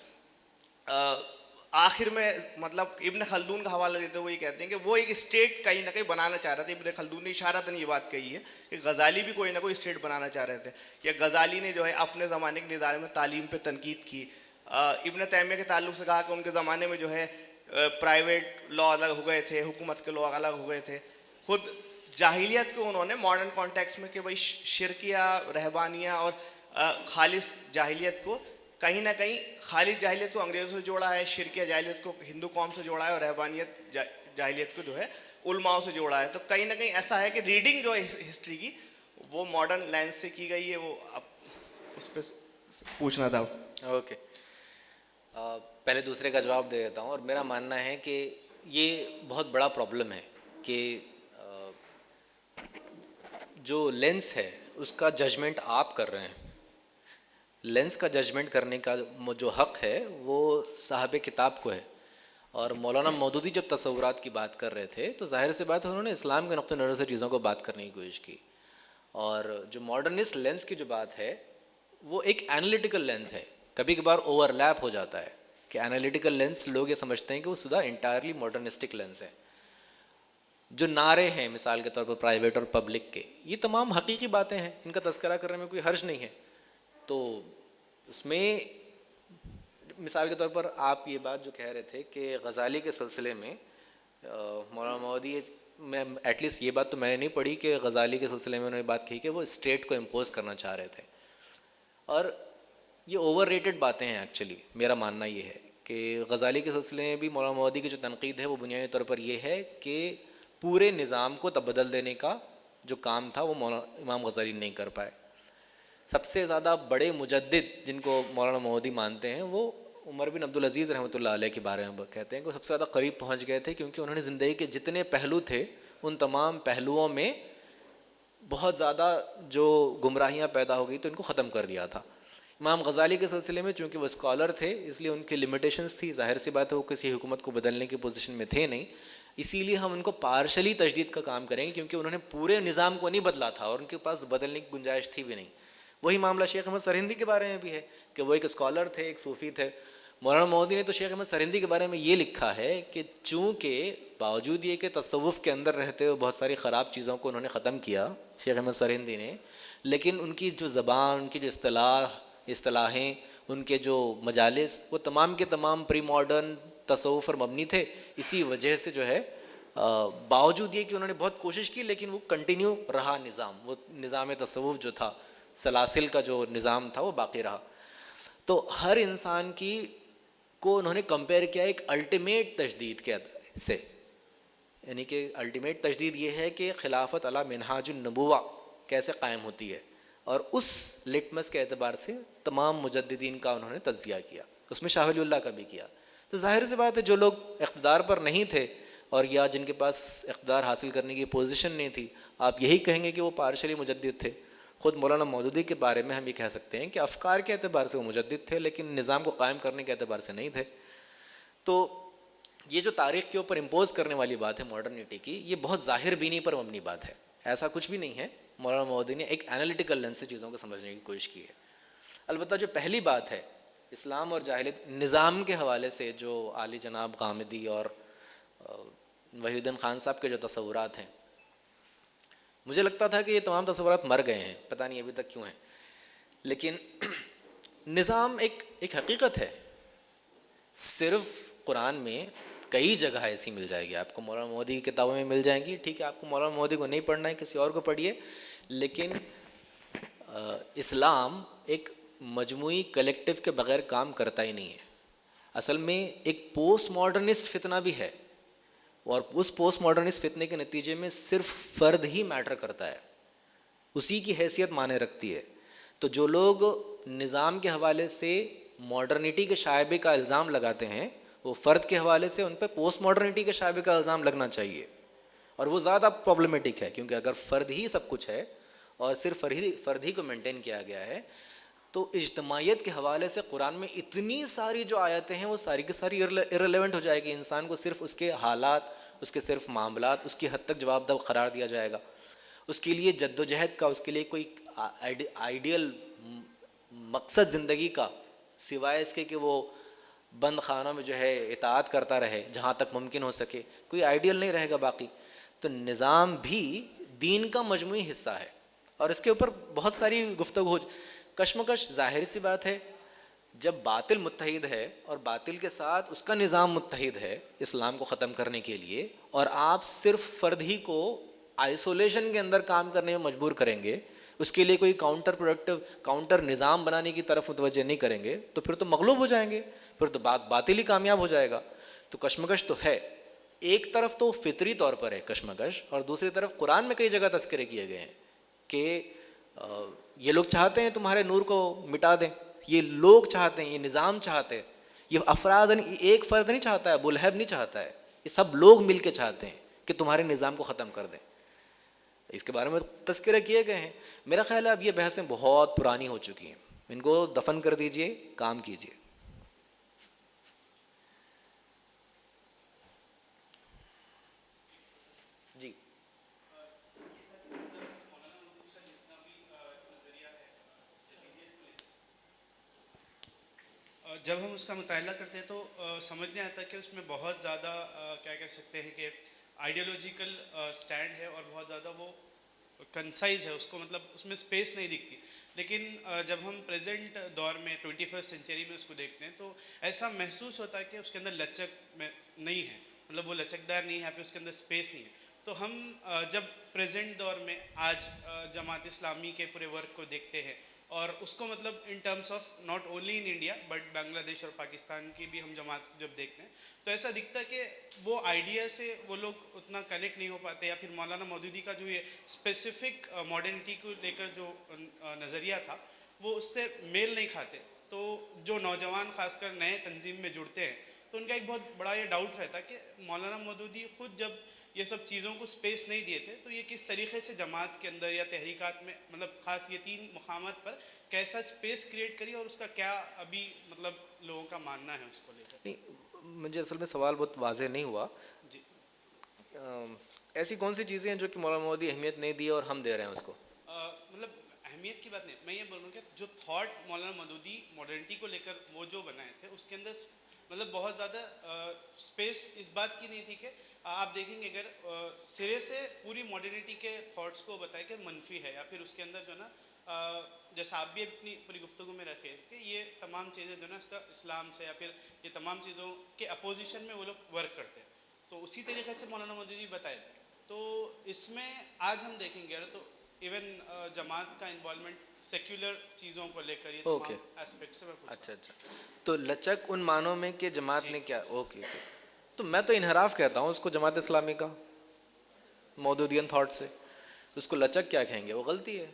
آخر میں مطلب ابن خلدون کا حوالہ دیتے ہوئے یہ کہتے ہیں کہ وہ ایک اسٹیٹ کہیں نہ کہیں بنانا چاہ رہے تھے، ابن خلدون نے اشارتاً یہ بات کہی ہے کہ غزالی بھی کوئی نہ کوئی اسٹیٹ بنانا چاہ رہے تھے، یا غزالی نے جو ہے اپنے زمانے کے نظام میں تعلیم پہ تنقید کی، ابن تیمیہ کے تعلق سے کہا کہ ان کے زمانے میں جو ہے پرائیویٹ لا الگ ہو گئے تھے، حکومت کے لا الگ ہو گئے تھے، خود جاہلیت کو انہوں نے ماڈرن کانٹیکس میں کہ بھائی شرکیہ رہبانیہ اور خالص جاہلیت کو کہیں نہ کہیں خالص جاہلیت کو انگریزوں سے جوڑا ہے، شرکیہ جاہلیت کو ہندو قوم سے جوڑا ہے، اور رہبانیت جاہلیت کو جو ہے علماء سے جوڑا ہے۔ تو کہیں نہ کہیں ایسا ہے کہ ریڈنگ جو ہے ہسٹری کی وہ ماڈرن لینس سے کی گئی ہے، وہ اب اس پہ پوچھنا تھا۔ اوکے، پہلے دوسرے کا جواب دے دیتا ہوں، اور میرا ماننا ہے کہ یہ بہت بڑا پرابلم ہے کہ جو لینس ہے اس کا ججمنٹ آپ کر رہے ہیں، لینس کا ججمنٹ کرنے کا جو حق ہے وہ صاحب کتاب کو ہے، اور مولانا مودودی جب تصورات کی بات کر رہے تھے تو ظاہر سی بات ہے انہوں نے اسلام کے نقطہ نظر سے چیزوں کو بات کرنے کی کوشش کی، اور جو ماڈرنسٹ لینس کی جو بات ہے وہ ایک انالیٹیکل لینس ہے، کبھی کبھار اوور لیپ ہو جاتا ہے کہ انالیٹیکل لینس لوگ یہ سمجھتے ہیں کہ وہ سدھا انٹائرلی ماڈرنسٹک لینس ہے۔ جو نعرے ہیں مثال کے طور پر پرائیویٹ اور پبلک کے، یہ تمام حقیقی باتیں ہیں، ان کا تذکرہ کرنے میں کوئی حرج نہیں ہے۔ تو اس میں مثال کے طور پر آپ یہ بات جو کہہ رہے تھے کہ غزالی کے سلسلے میں مولانا مودودی، میں ایٹ لیسٹ یہ بات تو میں نے نہیں پڑھی کہ غزالی کے سلسلے میں انہوں نے بات کہی کہ وہ اسٹیٹ کو امپوز کرنا چاہ رہے تھے، اور یہ اوور ریٹڈ باتیں ہیں ایکچولی۔ میرا ماننا یہ ہے کہ غزالی کے سلسلے میں بھی مولانا مودودی کی جو تنقید ہے وہ بنیادی طور پر یہ ہے کہ پورے نظام کو بدل دینے کا جو کام تھا وہ مولانا امام غزالی نہیں کر پائے۔ سب سے زیادہ بڑے مجدد جن کو مولانا مودودی مانتے ہیں وہ عمر بن عبدالعزیز رحمۃ اللہ علیہ کے بارے میں کہتے ہیں کہ وہ سب سے زیادہ قریب پہنچ گئے تھے، کیونکہ انہوں نے زندگی کے جتنے پہلو تھے ان تمام پہلوؤں میں بہت زیادہ جو گمراہیاں پیدا ہو گئی تو ان کو ختم کر دیا تھا۔ امام غزالی کے سلسلے میں چونکہ وہ اسکالر تھے اس لیے ان کی لمیٹیشنس تھی, ظاہر سی بات ہے وہ کسی حکومت کو بدلنے کی پوزیشن میں تھے نہیں, اسی لیے ہم ان کو پارشلی تجدید کا کام کریں گے کیونکہ انہوں نے پورے نظام کو نہیں بدلا تھا اور ان کے پاس بدلنے کی گنجائش تھی بھی نہیں. وہی معاملہ شیخ احمد سرہندی کے بارے میں بھی ہے کہ وہ ایک اسکالر تھے, ایک صوفی تھے. مولانا مودودی نے تو شیخ احمد سرہندی کے بارے میں یہ لکھا ہے کہ چونکہ باوجود یہ کہ تصوف کے اندر رہتے ہوئے بہت ساری خراب چیزوں کو انہوں نے ختم کیا شیخ احمد سرہندی نے, لیکن ان کی جو زبان, ان کی جو اصطلاحیں, ان کے جو مجالس وہ تمام کے تمام پری ماڈرن تصوف پر مبنی تھے. اسی وجہ سے جو ہے باوجود یہ کہ انہوں نے بہت کوشش کی لیکن وہ کنٹینیو رہا نظام, وہ نظام تصوف جو تھا, سلاسل کا جو نظام تھا وہ باقی رہا. تو ہر انسان کی کو انہوں نے کمپیئر کیا ایک الٹیمیٹ تجدید کے سے, یعنی کہ الٹیمیٹ تجدید یہ ہے کہ خلافت علی منہاج النبوہ کیسے قائم ہوتی ہے, اور اس لٹمس کے اعتبار سے تمام مجددین کا انہوں نے تجزیہ کیا, اس میں شاہ ولی اللہ کا بھی کیا. تو ظاہر سی بات ہے جو لوگ اقتدار پر نہیں تھے اور یا جن کے پاس اقتدار حاصل کرنے کی پوزیشن نہیں تھی, آپ یہی کہیں گے کہ وہ پارشلی مجدد تھے. خود مولانا مودودی کے بارے میں ہم یہ کہہ سکتے ہیں کہ افکار کے اعتبار سے وہ مجدد تھے لیکن نظام کو قائم کرنے کے اعتبار سے نہیں تھے. تو یہ جو تاریخ کے اوپر امپوز کرنے والی بات ہے ماڈرنٹی کی, یہ بہت ظاہر بینی پر مبنی بات ہے, ایسا کچھ بھی نہیں ہے. مولانا مودودی نے ایک انالیٹیکل لینس سے چیزوں کو سمجھنے کی کوشش کی ہے. البتہ جو پہلی بات ہے اسلام اور جاہلیت نظام کے حوالے سے, جو عالی جناب غامدی اور وحید الدین خان صاحب کے جو تصورات ہیں, مجھے لگتا تھا کہ یہ تمام تصورات مر گئے ہیں, پتہ نہیں ابھی تک کیوں ہیں. لیکن نظام ایک حقیقت ہے. صرف قرآن میں کئی جگہ ایسی مل جائے گی آپ کو, مولانا مودودی کی کتابوں میں مل جائیں گی. ٹھیک ہے, آپ کو مولانا مودودی کو نہیں پڑھنا ہے, کسی اور کو پڑھیے, لیکن اسلام ایک مجموعی کلیکٹیو کے بغیر کام کرتا ہی نہیں ہے. اصل میں ایک پوسٹ ماڈرنسٹ فتنہ بھی ہے, اور اس پوسٹ ماڈرنسٹ فتنے کے نتیجے میں صرف فرد ہی میٹر کرتا ہے, اسی کی حیثیت معنی رکھتی ہے. تو جو لوگ نظام کے حوالے سے ماڈرنٹی کے شائبے کا الزام لگاتے ہیں, وہ فرد کے حوالے سے ان پہ پوسٹ ماڈرنٹی کے شائبے کا الزام لگنا چاہیے, اور وہ زیادہ پرابلمٹک ہے. کیونکہ اگر فرد ہی سب کچھ ہے اور صرف فرد ہی کو مینٹین کیا گیا ہے, تو اجتماعیت کے حوالے سے قرآن میں اتنی ساری جو آیتیں ہیں وہ ساری کی ساری ارریلیونٹ ہو جائے گی. انسان کو صرف اس کے حالات, اس کے صرف معاملات, اس کی حد تک جواب دہ قرار دیا جائے گا. اس کے لیے جد و جہد کا, اس کے لیے کوئی آئیڈیل مقصد زندگی کا سوائے اس کے کہ وہ بند خانوں میں جو ہے اطاعت کرتا رہے جہاں تک ممکن ہو سکے, کوئی آئیڈیل نہیں رہے گا باقی. تو نظام بھی دین کا مجموعی حصہ ہے, اور اس کے اوپر بہت ساری گفتگو کشمکش. ظاہر سی بات ہے جب باطل متحد ہے اور باطل کے ساتھ اس کا نظام متحد ہے اسلام کو ختم کرنے کے لیے, اور آپ صرف فرد ہی کو آئسولیشن کے اندر کام کرنے میں مجبور کریں گے, اس کے لیے کوئی کاؤنٹر پروڈکٹیو کاؤنٹر نظام بنانے کی طرف متوجہ نہیں کریں گے, تو پھر تو مغلوب ہو جائیں گے, پھر تو باطل ہی کامیاب ہو جائے گا. تو کشمکش تو ہے. ایک طرف تو فطری طور پر ہے کشمکش, اور دوسری طرف قرآن میں کئی جگہ تذکرے کیے گئے ہیں کہ یہ لوگ چاہتے ہیں تمہارے نور کو مٹا دیں, یہ لوگ چاہتے ہیں, یہ نظام چاہتے ہیں, یہ افراد, ایک فرد نہیں چاہتا ہے, ابو لہب نہیں چاہتا ہے, یہ سب لوگ مل کے چاہتے ہیں کہ تمہارے نظام کو ختم کر دیں. اس کے بارے میں تذکرے کیے گئے ہیں. میرا خیال ہے اب یہ بحثیں بہت پرانی ہو چکی ہیں, ان کو دفن کر دیجئے, کام کیجئے. جی جب ہم اس کا مطالعہ کرتے ہیں تو سمجھ نہیں آتا کہ اس میں بہت زیادہ کیا کہہ سکتے ہیں کہ آئیڈیالوجیکل سٹینڈ ہے, اور بہت زیادہ وہ کنسائز ہے, اس کو مطلب اس میں سپیس نہیں دکھتی. لیکن جب ہم پریزنٹ دور میں 21 سینچری میں اس کو دیکھتے ہیں تو ایسا محسوس ہوتا ہے کہ اس کے اندر لچک نہیں ہے, مطلب وہ لچکدار نہیں ہے, پھر اس کے اندر سپیس نہیں ہے. تو ہم جب پریزنٹ دور میں آج جماعت اسلامی کے پورے ورک کو دیکھتے ہیں, اور اس کو مطلب in terms of not only in India but Bangladesh اور پاکستان کی بھی ہم جماعت جب دیکھتے ہیں, تو ایسا دکھتا ہے کہ وہ آئیڈیا سے وہ لوگ اتنا کنیکٹ نہیں ہو پاتے, یا پھر مولانا مودودی کا جو یہ اسپیسیفک ماڈرنٹی کو لے کر جو نظریہ تھا وہ اس سے میل نہیں کھاتے. تو جو نوجوان خاص کر نئے تنظیم میں جڑتے ہیں تو ان کا ایک بہت بڑا یہ ڈاؤٹ رہتا ہے کہ مولانا مودودی خود جب یہ سب چیزوں کو اسپیس نہیں دیے تھے. تو یہ کس طریقے سے جماعت کے اندر یا تحریکات میں مطلب خاص یہ 3 مقامات پر کیسا اسپیس کریٹ کری اور اس کا کیا ابھی مطلب لوگوں کا ماننا ہے اس کو لے کر؟ نہیں مجھے اصل میں سوال بہت واضح نہیں ہوا. جی ایسی کون سی چیزیں ہیں جو کہ مولانا مودودی اہمیت نہیں دی اور ہم دے رہے ہیں اس کو؟ مطلب اہمیت کی بات نہیں, میں یہ بولوں کہ جو تھاٹ مولانا مودودی ماڈرنٹی کو لے کر وہ جو بنائے تھے اس کے اندر مطلب بہت زیادہ اسپیس اس بات کی نہیں تھی کہ آپ دیکھیں گے اگر سرے سے پوری ماڈرنٹی کے تھاٹس کو بتائے کہ منفی ہے یا پھر اس کے اندر جو ہے نا جیسا آپ بھی اپنی پوری گفتگو میں رکھے کہ یہ تمام چیزیں جو ہے نا اس کا اسلام سے یا پھر یہ تمام چیزوں کے اپوزیشن میں وہ لوگ ورک کرتے ہیں, تو اسی طریقے سے مولانا مودودی بتائے. تو اس میں آج ہم دیکھیں گے تو ایون جماعت کا انوالومنٹ سیکولر چیزوں کو لے کر یہ اوکے تمام ایسپیکٹ سے میں پوچھ اچھا اچھا. تو لچک ان معنوں میں کہ جماعت نے کیا اوکے اوکے, تو میں تو انحراف کہتا ہوں اس کو جماعت اسلامی کا مودودین تھاٹ سے. اس کو لچک کیا کہیں گے, وہ غلطی ہے.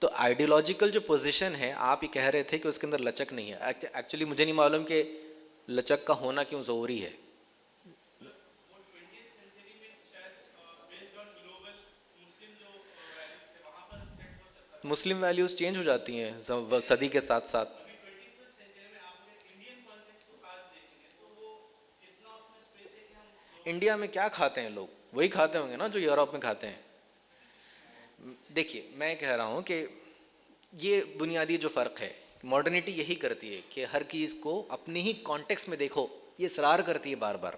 تو آئیڈیولوجیکل جو پوزیشن ہے آپ یہ کہہ رہے تھے کہ اس کے اندر لچک نہیں ہے, ایکچولی مجھے نہیں معلوم کہ لچک کا ہونا کیوں ضروری ہے. مسلم ویلیوز چینج ہو جاتی ہیں صدی کے ساتھ ساتھ. انڈیا میں کیا کھاتے ہیں لوگ, وہی کھاتے ہوں گے نا جو یورپ میں کھاتے ہیں. دیکھیے میں کہہ رہا ہوں کہ یہ بنیادی جو فرق ہے, ماڈرنٹی یہی کرتی ہے کہ ہر چیز کو اپنی ہی کانٹیکس میں دیکھو, یہ اصرار کرتی ہے بار بار,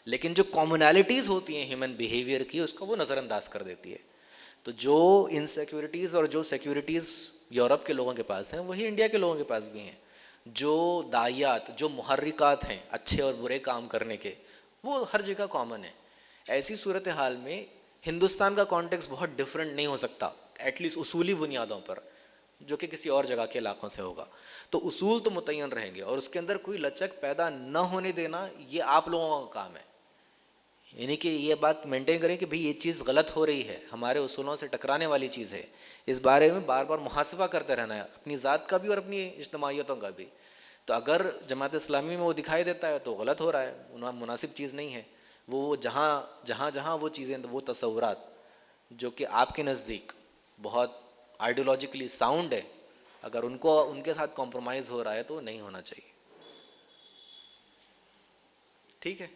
لیکن جو کامنالٹیز ہوتی ہیں ہیومن بیہیویئر کی اس کو وہ نظر انداز کر دیتی ہے. تو جو انسیکیورٹیز اور جو سیکیورٹیز یورپ کے لوگوں کے پاس ہیں وہی انڈیا کے لوگوں کے پاس بھی ہیں. جو داعیات, جو محرکات ہیں اچھے اور برے کام کرنے کے, وہ ہر جگہ کامن ہے. ایسی صورتحال میں ہندوستان کا کانٹیکس بہت ڈفرینٹ نہیں ہو سکتا, ایٹ لیسٹ اصولی بنیادوں پر, جو کہ کسی اور جگہ کے علاقوں سے ہوگا. تو اصول تو متعین رہیں گے اور اس کے اندر کوئی لچک پیدا نہ ہونے دینا یہ آپ لوگوں کا کام ہے. یعنی کہ یہ بات مینٹین کریں کہ بھئی یہ چیز غلط ہو رہی ہے, ہمارے اصولوں سے ٹکرانے والی چیز ہے. اس بارے میں بار بار محاسبہ کرتے رہنا ہے, اپنی ذات کا بھی اور اپنی اجتماعیتوں کا بھی. تو اگر جماعت اسلامی میں وہ دکھائی دیتا ہے تو غلط ہو رہا ہے, مناسب چیز نہیں ہے. وہ جہاں وہ چیزیں, وہ تصورات جو کہ آپ کے نزدیک بہت آئیڈیولوجیکلی ساؤنڈ ہے, اگر ان کے ساتھ کمپرومائز ہو رہا ہے تو نہیں ہونا چاہیے. ٹھیک ہے.